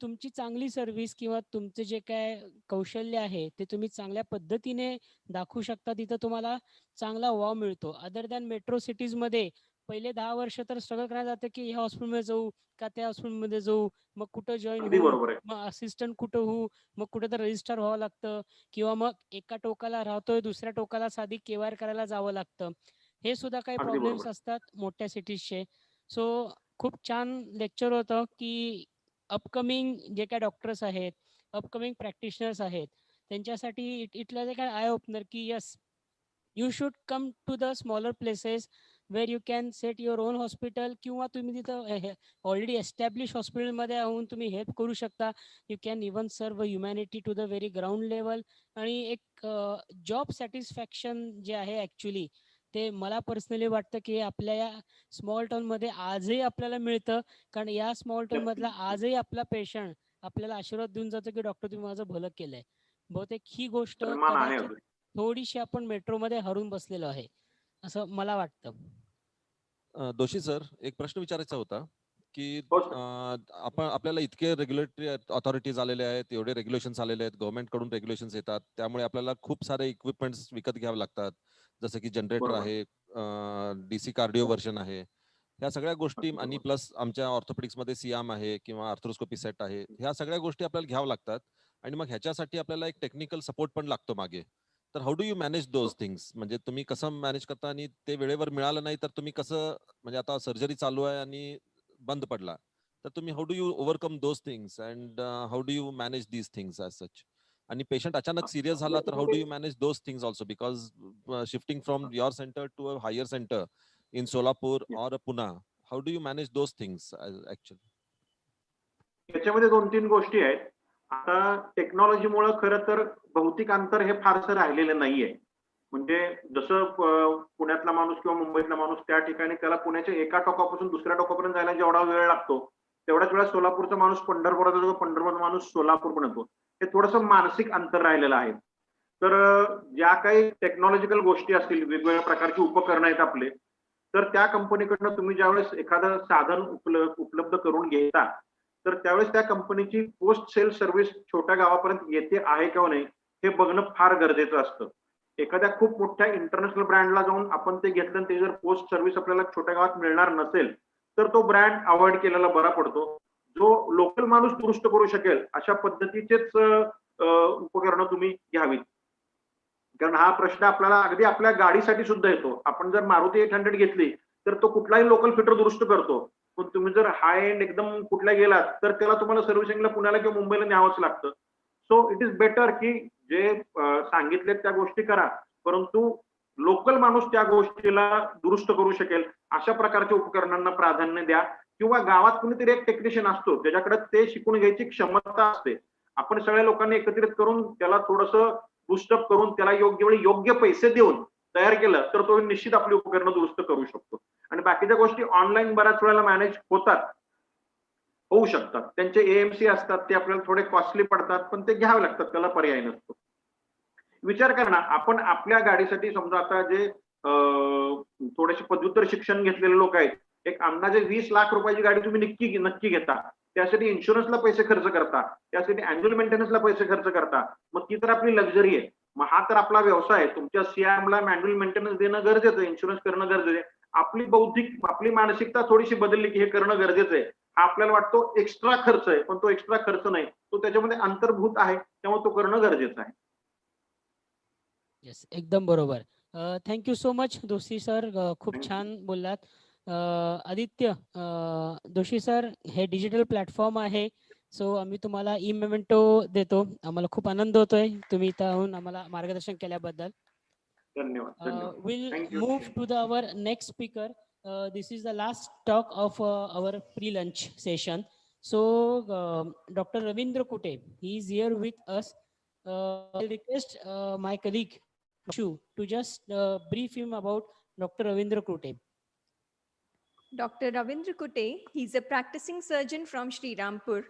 तुमची चांगली सर्व्हिस किंवा तुमचे जे काय कौशल्य आहे ते तुम्ही चांगल्या पद्धतीने दाखवू शकता. तिथं तुम्हाला चांगला वाव मिळतो. अदर दॅन मेट्रो सिटीजमध्ये पहिले 10 वर्ष तर स्ट्रगल करायला जातं की ह्या हॉस्पिटलमध्ये जाऊ का त्या हॉस्पिटलमध्ये जाऊ, मग कुठं जॉईन अगदी होऊ, बरोबर आहे. मग असिस्टंट कुठं होऊ, मग कुठं तर रजिस्टर व्हावं लागतं, किंवा मग एका टोकाला राहतोय दुसऱ्या टोकाला साधी केवार करायला जावं लागतं. हे सुद्धा काही अगदी प्रॉब्लेम्स बरोबर. असतात मोठ्या सिटीजचे. सो खूप छान लेक्चर होतं की अपकमिंग जे काय डॉक्टर्स आहेत, अपकमिंग प्रॅक्टिशनर्स आहेत, त्यांच्यासाठी इथलं जे काय आय ओपनर की yes, you should come to the smaller places where you can set your own hospital, किंवा तुम्ही तिथं ऑलरेडी एस्टॅब्लिश हॉस्पिटलमध्ये राहून तुम्ही हेल्प करू शकता. You can even serve humanity to the very ground level. आणि एक जॉब सॅटिस्फॅक्शन जे आहे ॲक्च्युली, ते मला पर्सनली वाटतं की आपल्या या स्मॉल टाऊनमध्ये आजही आपल्याला मिळतं. कारण या स्मॉल टाऊनमधला आजही आपला पेशंट आपल्याला आशीर्वाद देऊन जातो की डॉक्टर तुम्ही माझं भलं केलंय. बहुतेक ही गोष्ट सन्मान आहे कदाचित अगदी. थोडीशी आपण मेट्रोमध्ये हरून बसलेलो आहे, असं मला वाटतं. दोषी सर, एक प्रश्न विचारायचा होता की हो आपण आपल्याला इतके रेग्युलेटरी अथॉरिटीज आलेले आहेत, एवढे रेग्युलेशन्स आलेले आहेत, गव्हर्नमेंट कडून रेग्युलेशन्स येतात, त्यामुळे आपल्याला खूप सारे इक्विपमेंट्स विकत घ्यावे लागतात, जसं की जनरेटर बरोबर. आहे, डीसी कार्डिओ व्हर्जन आहे, ह्या सगळ्या गोष्टी, अगदी आणि बरोबर. प्लस आमच्या ऑर्थोपेडिक्स मध्ये सियाम आहे किंवा आर्थ्रोस्कोपी सेट आहे, ह्या सगळ्या गोष्टी आपल्याला घ्याव्या लागतात. आणि मग ह्याच्यासाठी आपल्याला एक टेक्निकल सपोर्ट पण लागतो मागे. तर how do you manage those things, म्हणजे तुम्ही कसं मॅनेज करता, आणि ते वेळेवर मिळालं नाही तर तुम्ही कसं, म्हणजे आता सर्जरी चालू आहे आणि बंद पडला, तर तुम्ही how do you overcome those things and how do you manage these things as such. आणि पेशंट अचानक सिरियस झाला तर how do you manage those things also, because shifting from your centre to a higher centre in Solapur और Pune, how do you manage those things actually? याच्यामध्ये 2-3 गोष्टी आहेत. आता टेक्नॉलॉजीमुळे खरं तर भौतिक अंतर हे फारसं राहिलेलं नाहीये. म्हणजे जसं पुण्यातला माणूस किंवा मुंबईतला माणूस त्या ठिकाणी त्याला पुण्याच्या एका टोकापासून दुसऱ्या टोकापर्यंत जायला जेवढा वेळ लागतो, तेवढ्याच वेळा सोलापूरचा माणूस पंढरपुरात येतो, पंढरपूरचा माणूस सोलापूरपर्यंत येतो. हे थोडंसं मानसिक अंतर राहिलेलं आहे. तर ज्या काही टेक्नॉलॉजिकल गोष्टी असतील, वेगवेगळ्या प्रकारची उपकरणं आहेत आपले, तर त्या कंपनीकडनं तुम्ही ज्यावेळेस एखादं साधन उपलब्ध करून घेता, तर त्यावेळेस त्या कंपनीची पोस्ट सेल सर्व्हिस छोट्या गावापर्यंत येते आहे किंवा नाही, हे बघणं फार गरजेचं असतं. एखाद्या खूप मोठ्या इंटरनॅशनल ब्रँडला जाऊन आपण ते घेतलं आणि ते जर पोस्ट सर्व्हिस आपल्याला छोट्या गावात मिळणार नसेल, तर तो ब्रँड अवॉइड केलेला बरा पडतो. जो लोकल माणूस दुरुस्त करू शकेल अशा पद्धतीचेच उपकरणं तुम्ही घ्यावीत. कारण हा प्रश्न आपल्याला अगदी आपल्या गाडीसाठी सुद्धा येतो. आपण जर मारुती 800 घेतली, तर तो कुठलाही लोकल फिटर दुरुस्त करतो. पण तुम्ही जर हाय एंड एकदम कुठल्या गेलात, तर त्याला तुम्हाला सर्व्हिसिंगला पुण्याला किंवा मुंबईला न्यावंच लागतं. सो इट इज बेटर की जे सांगितलेत त्या गोष्टी करा, परंतु लोकल माणूस त्या गोष्टीला दुरुस्त करू शकेल अशा प्रकारच्या उपकरणांना प्राधान्य द्या. किंवा गावात कुणीतरी एक टेक्निशियन असतो ज्याच्याकडे ते शिकून घ्यायची क्षमता असते. आपण सगळ्या लोकांनी एकत्रित करून त्याला थोडंसं बूस्टअप करून त्याला योग्य वेळी योग्य पैसे देऊन तयार केलं, तर तो निश्चित आपली उपकरणं दुरुस्त करू शकतो. आणि बाकीच्या गोष्टी ऑनलाईन बऱ्याच वेळेला मॅनेज होतात, होऊ शकतात. त्यांचे एएमसी असतात, ते आपल्याला थोडे कॉस्टली पडतात, पण ते घ्यावे लागतात, त्याला पर्याय नसतो. विचार करा ना, आपण आपल्या गाडीसाठी समजा आता जे थोडेसे पदव्युत्तर शिक्षण घेतलेले लोक आहेत, एक अंदाजे 20 लाख रुपयाची गाडी तुम्ही नक्की घेता. त्यासाठी इन्शुरन्सला पैसे खर्च करता, त्यासाठी अॅन्युअल मेंटेनन्सला पैसे खर्च करता. मग ती तर आपली लक्झरी आहे. मग हा तर आपला व्यवसाय आहे. तुमच्या सीएमला मॅन्युअल मेंटेनन्स देणं गरजेचं आहे, इन्शुरन्स करणं गरजेचं आहे. आपली मानसिकता थोडीशी बदलली की हे करणं गरजेचं आहे. हा आपल्याला वाटतो एक्स्ट्रा खर्च आहे, पण तो एक्स्ट्रा खर्च नाही, तो त्याच्यामध्ये अंतर्भूत आहे, त्यामुळे तो करणं गरजेचं आहे. येस, एकदम बरोबर. थँक्यू सो मच दोशी सर, खूप छान बोललात. आदित्य, दोशी सर, हे डिजिटल प्लॅटफॉर्म आहे, सो आम्ही तुम्हाला ई मेमेंटो देतो. आम्हाला खूप आनंद होतोय तुम्ही इथं येऊन आम्हाला मार्गदर्शन केल्याबद्दल. धन्यवाद. धन्यवाद. We'll thank you. move to our next speaker. This is the last talk of our pre-lunch session. So, Dr. Ravindra Kute, he is here with us. I'll request my colleague Shu to just brief him about Dr. Ravindra Kute. Dr. Ravindra Kute, he's a practicing surgeon from Sri Rampur,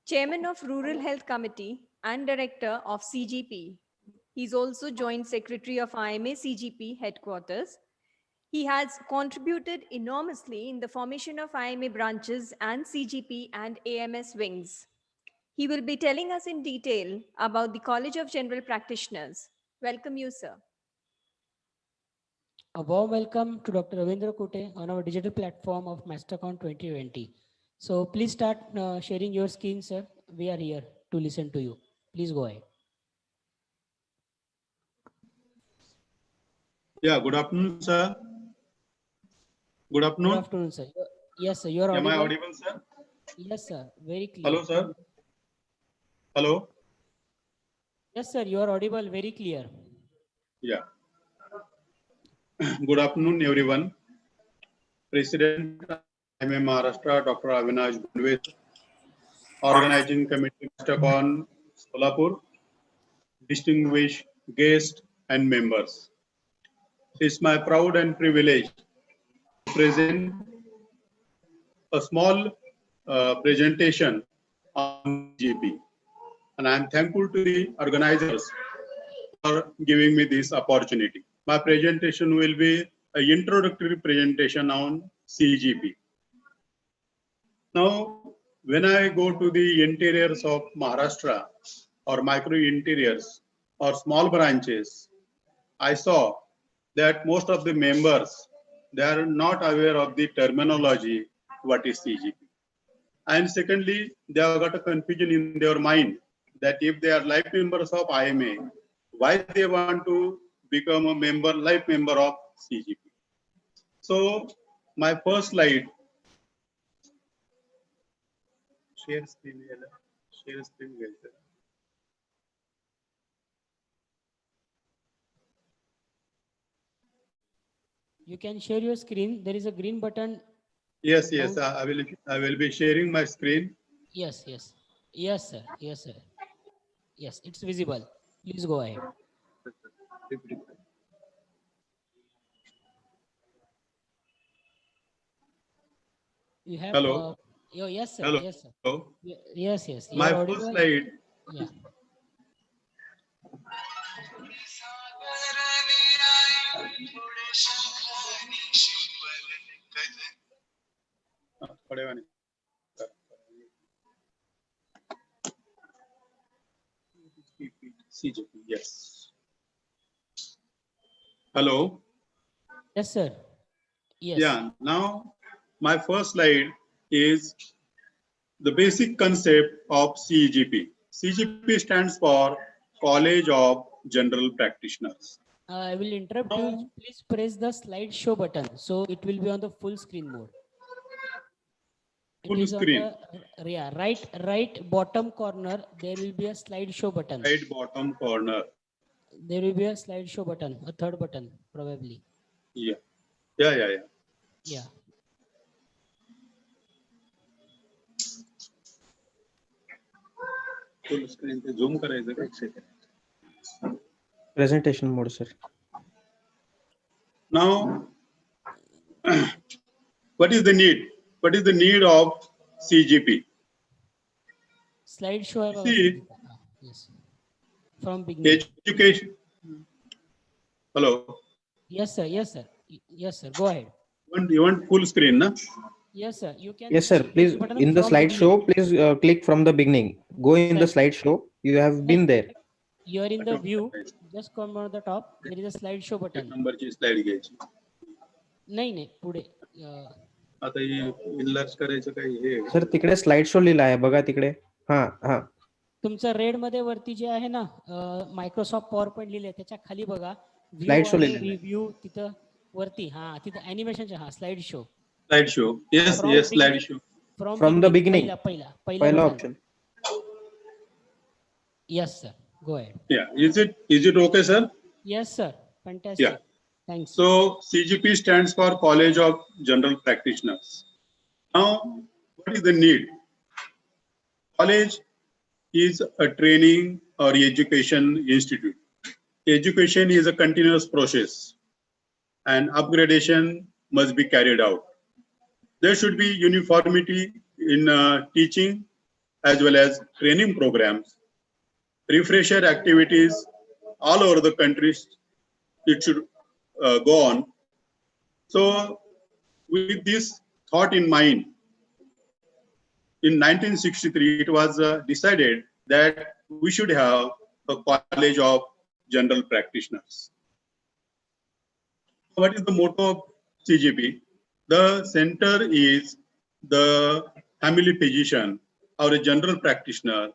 chairman of Rural Health Committee and director of CGP. He's also joint secretary of IMA CGP headquarters. He has contributed enormously in the formation of IMA branches and CGP and AMS wings. He will be telling us in detail about the College of General Practitioners. Welcome you, sir. A warm welcome to Dr. Ravindra Kute on our digital platform of MASTACON 2020. So please start sharing your screen, sir. We are here to listen to you. Please go ahead. Yeah, good afternoon, sir. Good afternoon. Good afternoon, sir. Yes, sir. You are audible. Am I audible, sir? Yes, sir. Very clear. Hello, sir. Hello. Yes, sir. You are audible. Very clear. Yeah. Good afternoon, everyone. President, IMA Maharashtra, Dr. Avinash Bandwe, Organizing Committee, MASTACON, Solapur, distinguished guests and members. It's my proud and privilege to present a small presentation on GP. And I'm thankful to the organizers for giving me this opportunity. My presentation will be an introductory presentation on CGP. Now, when I go to the interiors of Maharashtra or micro interiors or small branches, I saw that most of the members, they are not aware of the terminology, what is CGP. And secondly, they have got a confusion in their mind that if they are life members of IMA, why they want to become a member, life member of CGP. So my first slide, share screen, share screen. You can share your screen. There is a green button. Yes, yes, I will be sharing my screen. Yes, yes. Yes, sir. Yes, sir. Yes, it's visible. Please go ahead. You have. Hello. Yes, sir. Hello. Yes, sir. Hello. Yes, yes. My first slide. Yeah. CGP, yes. Hello. Yes, sir. Yes. Yeah, now my first slide is the basic concept of CGP. CGP stands for College of General Practitioners. I will interrupt you. Please press the slideshow button. So it will be on the full screen mode. Full It is screen. on the right bottom corner. There will be a slideshow button. Right bottom corner. There will be a slideshow button, a third button, probably. Yeah. Yeah. Full screen पे zoom करायचं का? एक second. Presentation mode, sir. Now, what is the need? What is the need of CGP? Slideshow. See, yes. From beginning. Education. Hello. Yes, sir. Yes, sir. Yes, sir. Go ahead. You want full screen, na? Yes, sir. You can. Yes, sir. Please, in the slideshow, please click from the beginning. Go in the slideshow. You have been there. You are in the view. Just come on the top. There is a slideshow button. नंबरची slide घ्यायची. नाही पुढे. आता हे enlarge करायचं काय हे? Sir तिकडे slideshow लिहिला आहे बघा तिकडे. हा. तुमचं रेड मध्ये वरती जे आहे ना मायक्रोसॉफ्ट पॉवर पॉइंट लिहिले त्याच्या खाली बघा स्लाइडशो लिहिलेलं आहे. रिव्ह्यू तिथं वरती तिथं ॲनिमेशनच्या slide show. Slide show. Yes, yes, slide show. From the beginning. पहिला option. Yes, sir. Go ahead. Yeah. Is it okay, sir? Yes, sir. Fantastic. Yeah. Thanks. So CGP stands for College of General Practitioners. Now, what is the need? College is a training or education institute. Education is a continuous process. and upgradation must be carried out. There should be uniformity in teaching as well as training programs, refresher activities all over the countries. It should go on. So with this thought in mind, in 1963, it was decided that we should have a college of general practitioners. What is the motto of CGP? The center is the family physician or a general practitioner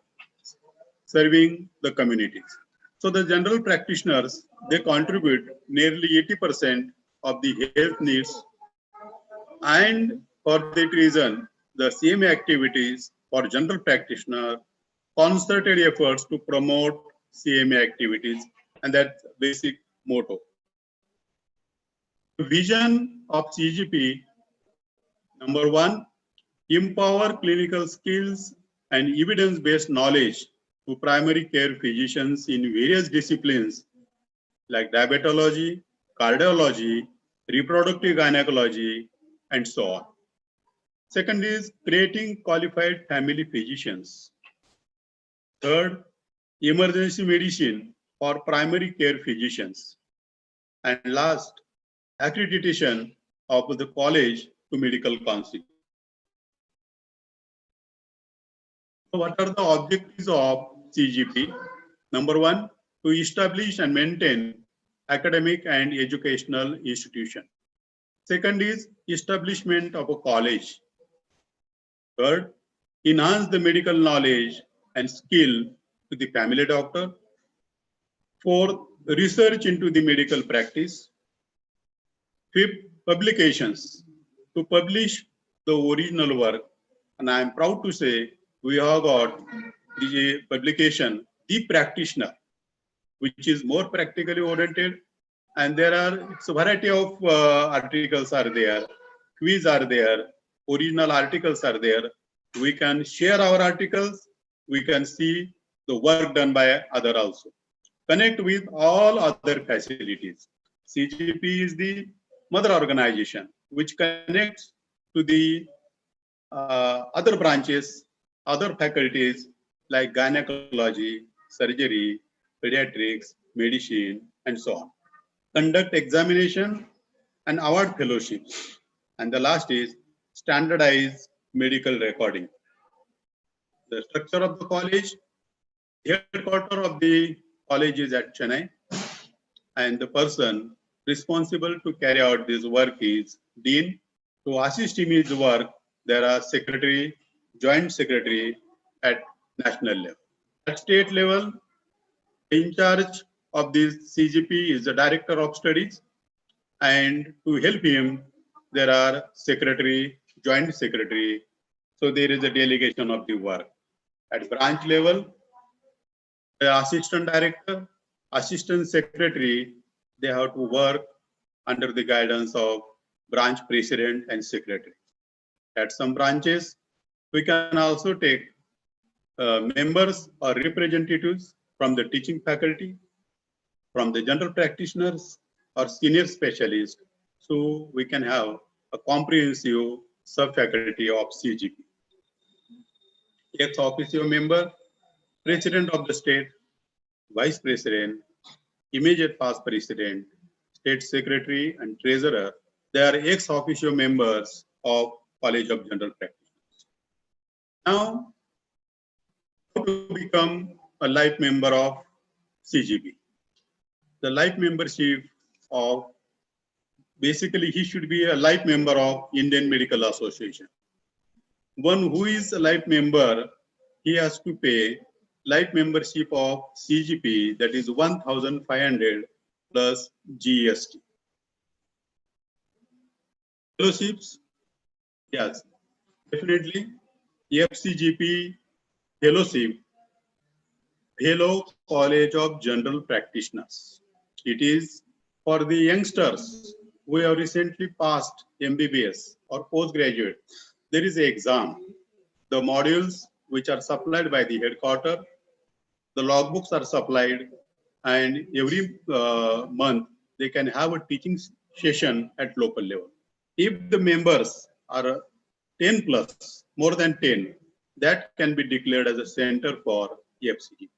serving the communities. So the general practitioners, they contribute nearly 80% of the health needs, and for that reason, the CMA activities for general practitioner concerted efforts to promote CMA activities, and that's basic motto. The vision of CGP, number one, empower clinical skills and evidence-based knowledge to primary care physicians in various disciplines like diabetology, cardiology, reproductive gynecology, and so on. Second is creating qualified family physicians. Third, emergency medicine for primary care physicians. And last, accreditation of the college to medical council. So what are the objectives of CGP? Number one, to establish and maintain academic and educational institution. Second is establishment of a college. Third, enhance the medical knowledge and skill to the family doctor. Fourth, research into the medical practice. Fifth, publications, to publish the original work. And I am proud to say we have got the publication, The Practitioner, which is more practically oriented. And there are a variety of articles are there, quiz are there, original articles are there. We can share our articles. We can see the work done by other also. Connect with all other facilities. CGP is the mother organization which connects to the other branches, other faculties like gynecology, surgery, pediatrics, medicine, and so on. Conduct examination and award fellowships. And the last is standardize medical recording. The structure of the college, headquarters of the college is at Chennai, and the person responsible to carry out this work is Dean. To assist him in his work, there are secretary, joint secretary at national level. At state level, in charge of this CGP is the director of studies, and to help him, there are secretary, joint secretary. So there is a delegation of the work. At branch level, the assistant director, assistant secretary, they have to work under the guidance of branch president and secretary. At some branches, we can also take members or representatives from the teaching faculty, from the general practitioners or senior specialists, so we can have a comprehensive sub-faculty of CGP. Ex-officio member, president of the state, vice president, immediate past president, state secretary, and treasurer, they are ex-officio members of College of General Practitioners. Now, how to become a life member of CGP? The life membership of, basically he should be a life member of Indian Medical Association. One who is a life member, he has to pay life membership of CGP, that is 1,500 plus GST. Fellowships, yes, definitely. FCGP fellowship, Fellow College of General Practitioners. It is for the youngsters who have recently passed MBBS or postgraduate. There is an exam. The modules which are supplied by the headquarters, the logbooks are supplied, and every month they can have a teaching session at local level. If the members are 10 plus, more than 10, that can be declared as a center for FCG.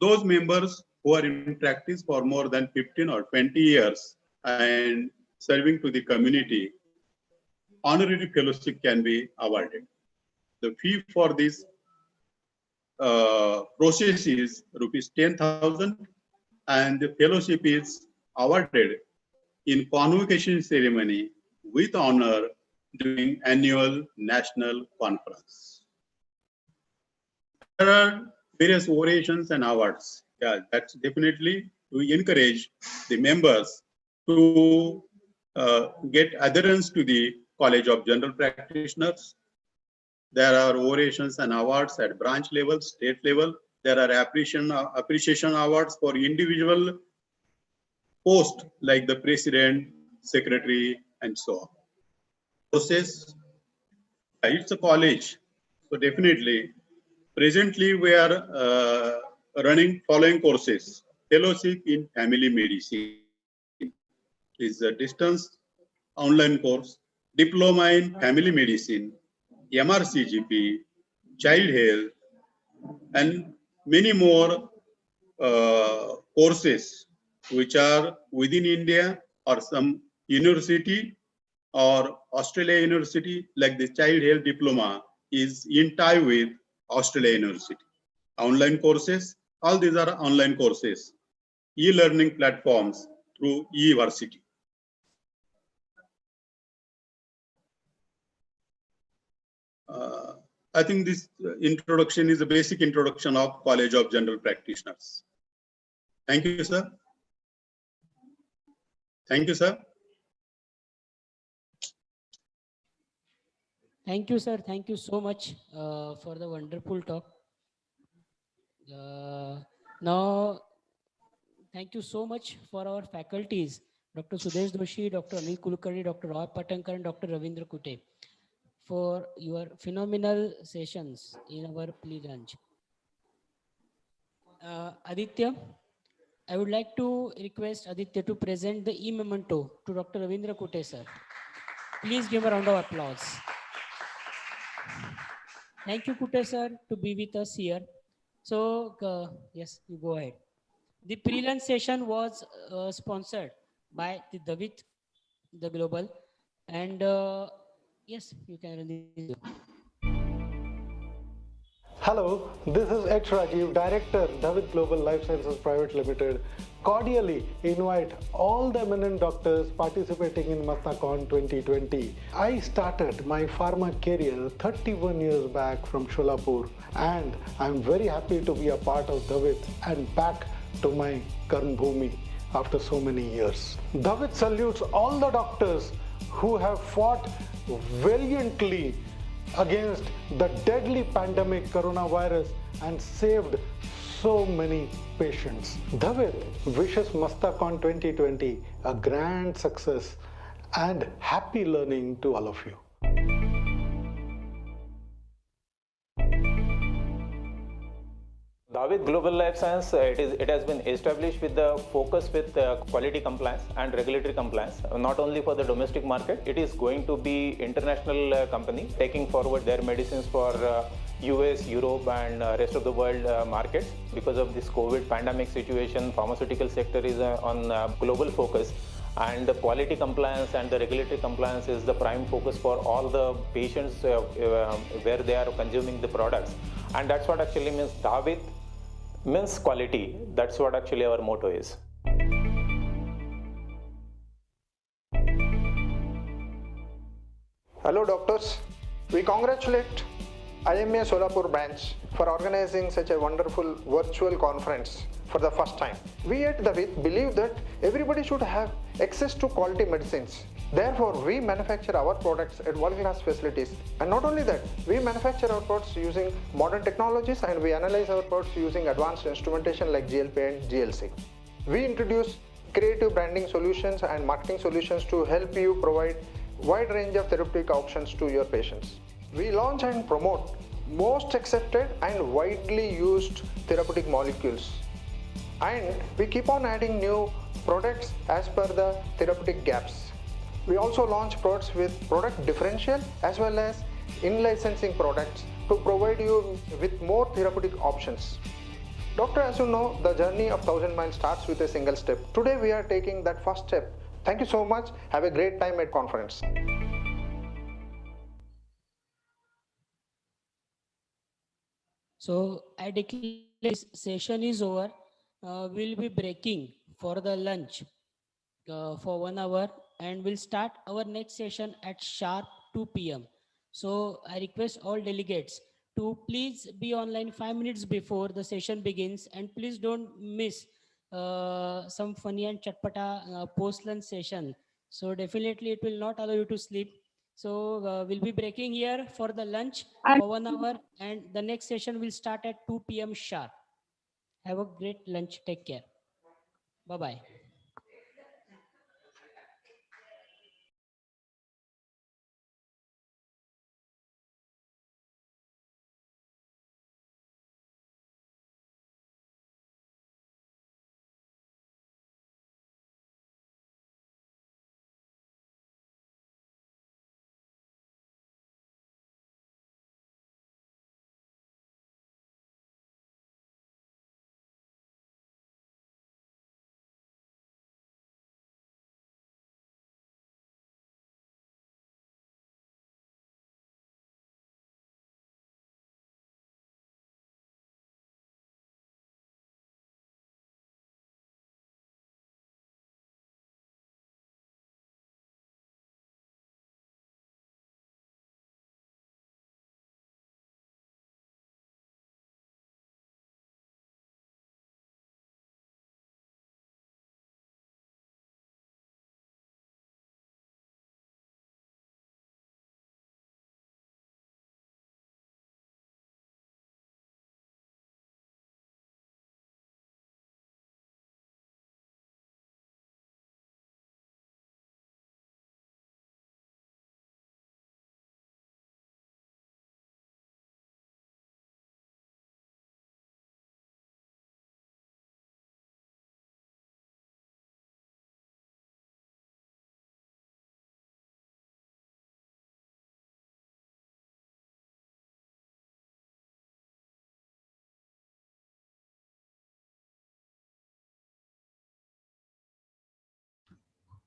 Those members who are in practice for more than 15 or 20 years and serving to the community, honorary fellowship can be awarded. The fee for this process is rupees 10,000 and the fellowship is awarded in convocation ceremony with honor during annual national conference. There are various orations and awards. Yeah, that's definitely to encourage the members to get adherence to the College of General Practitioners. There are orations and awards at branch level, state level. There are appreciation awards for individual posts like the president, secretary, and so on. Process, it's a college. So definitely, presently we are running following courses. Fellowship in Family Medicine is a distance online course. Diploma in Family Medicine, MRCGP, Child Health, and many more courses which are within India or some university or Australia University, like the Child Health Diploma is in tie with Australia University. Online courses, all these are online courses, e-learning platforms through e-varsity. I think this introduction is a basic introduction of College of General Practitioners. Thank you, sir. Thank you, sir. Thank you, sir. Thank you so much for the wonderful talk. Now, thank you so much for our faculties, Dr. Sudesh Doshi, Dr. Anil Kulkarni, Dr. Roy Patankar, and Dr. Ravindra Kute, for your phenomenal sessions in our pre-lunch. Aditya, I would like to request Aditya to present the e-memento to Dr. Ravindra Kute, sir. Please give a round of applause. Thank you, Kute, sir, to be with us here. So, yes, you go ahead. The pre-lunch session was sponsored by the David, the Global, and yes, you can release. Hello, this is H. Rajiv, Director, David Global Life Sciences Private Limited. Cordially invite all the eminent doctors participating in MASTACON 2020. I started my pharma career 31 years back from Sholapur, and I'm very happy to be a part of David and back to my Karm Bhumi after so many years. David salutes all the doctors who have fought valiantly against the deadly pandemic coronavirus and saved so many patients. David wishes MASTACON 2020 a grand success and happy learning to all of you. David Global Life Science, it has been established with the focus with quality compliance and regulatory compliance, not only for the domestic market. It is going to be international company taking forward their medicines for US, Europe and rest of the world markets. Because of this COVID pandemic situation, pharmaceutical sector is on global focus. And the quality compliance and the regulatory compliance is the prime focus for all the patients where they are consuming the products. And that's what actually means David means quality. That's what actually our motto is. Hello doctors, we congratulate IMA Solapur branch for organizing such a wonderful virtual conference for the first time. We at David believe that everybody should have access to quality medicines. Therefore, we manufacture our products at world-class facilities. And not only that, we manufacture our products using modern technologies and we analyze our products using advanced instrumentation like GLP and GLC. We introduce creative branding solutions and marketing solutions to help you provide wide range of therapeutic options to your patients. We launch and promote most accepted and widely used therapeutic molecules. And we keep on adding new products as per the therapeutic gaps. We also launch products with product differential as well as in-licensing products to provide you with more therapeutic options. Doctor, as you know, the journey of 1000 miles starts with a single step. Today we are taking that first step. Thank you so much. Have a great time at conference. So I declare this session is over. We'll be breaking for the lunch for 1 hour, and we'll start our next session at sharp 2 p.m. So I request all delegates to please be online 5 minutes before the session begins, and please don't miss some funny and chatpata post lunch session. So definitely it will not allow you to sleep. So we'll be breaking here for the lunch for 1 hour, and the next session will start at 2 p.m. sharp. Have a great lunch. Take care. Bye bye.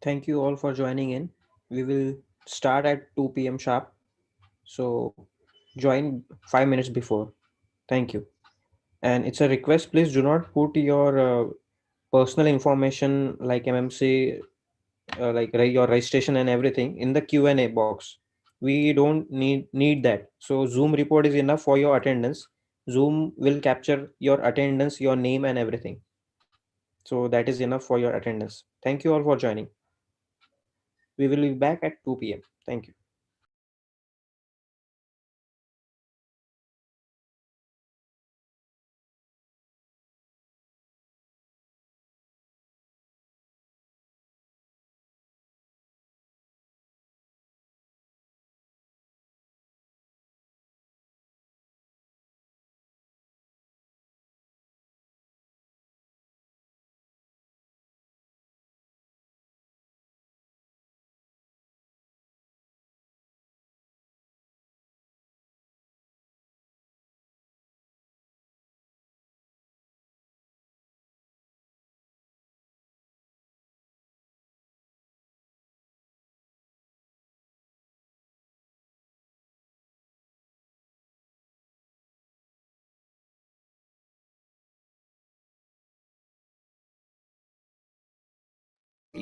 Thank you all for joining in. We will start at 2 p.m. sharp. So join 5 minutes before. Thank you. And it's a request, please do not put your personal information like MMC, your registration and everything in the Q&A box. We don't need that. So Zoom report is enough for your attendance. Zoom will capture your attendance, your name and everything. So that is enough for your attendance. Thank you all for joining. We will be back at 2 p.m. Thank you.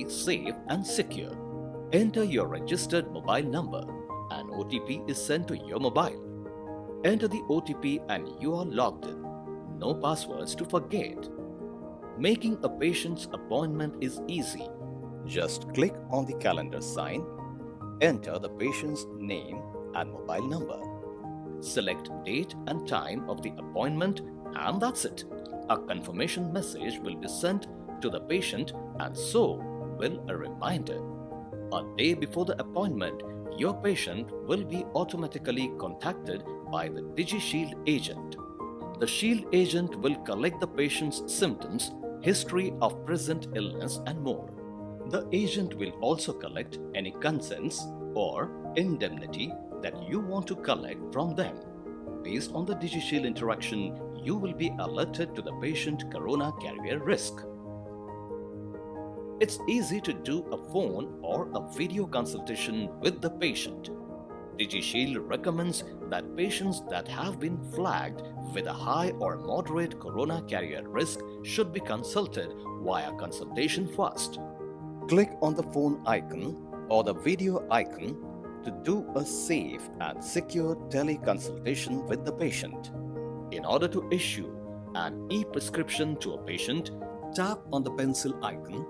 Safe and secure. Enter your registered mobile number. An OTP is sent to your mobile. Enter the OTP and you are logged in. No passwords to forget. Making a patient's appointment is easy. Just click on the calendar sign, enter the patient's name and mobile number. Select date and time of the appointment, and that's it. A confirmation message will be sent to the patient, and so will a reminder. A day before the appointment, your patient will be automatically contacted by the DigiShield agent. The Shield agent will collect the patient's symptoms, history of present illness, and more. The agent will also collect any consents or indemnity that you want to collect from them. Based on the DigiShield interaction, you will be alerted to the patient corona carrier risk. It's easy to do a phone or a video consultation with the patient. DigiShield recommends that patients that have been flagged with a high or moderate corona carrier risk should be consulted via consultation first. Click on the phone icon or the video icon to do a safe and secure teleconsultation with the patient. In order to issue an e-prescription to a patient, tap on the pencil icon,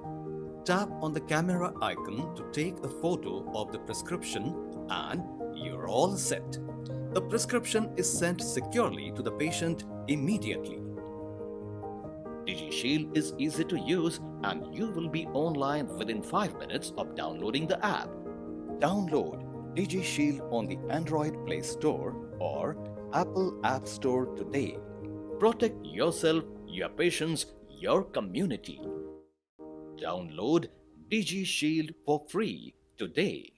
tap on the camera icon to take a photo of the prescription, and you're all set. The prescription is sent securely to the patient immediately. DigiShield is easy to use and you will be online within 5 minutes of downloading the app. Download DigiShield on the Android Play Store or Apple App Store today. Protect yourself, your patients, your community. Download DigiShield for free today.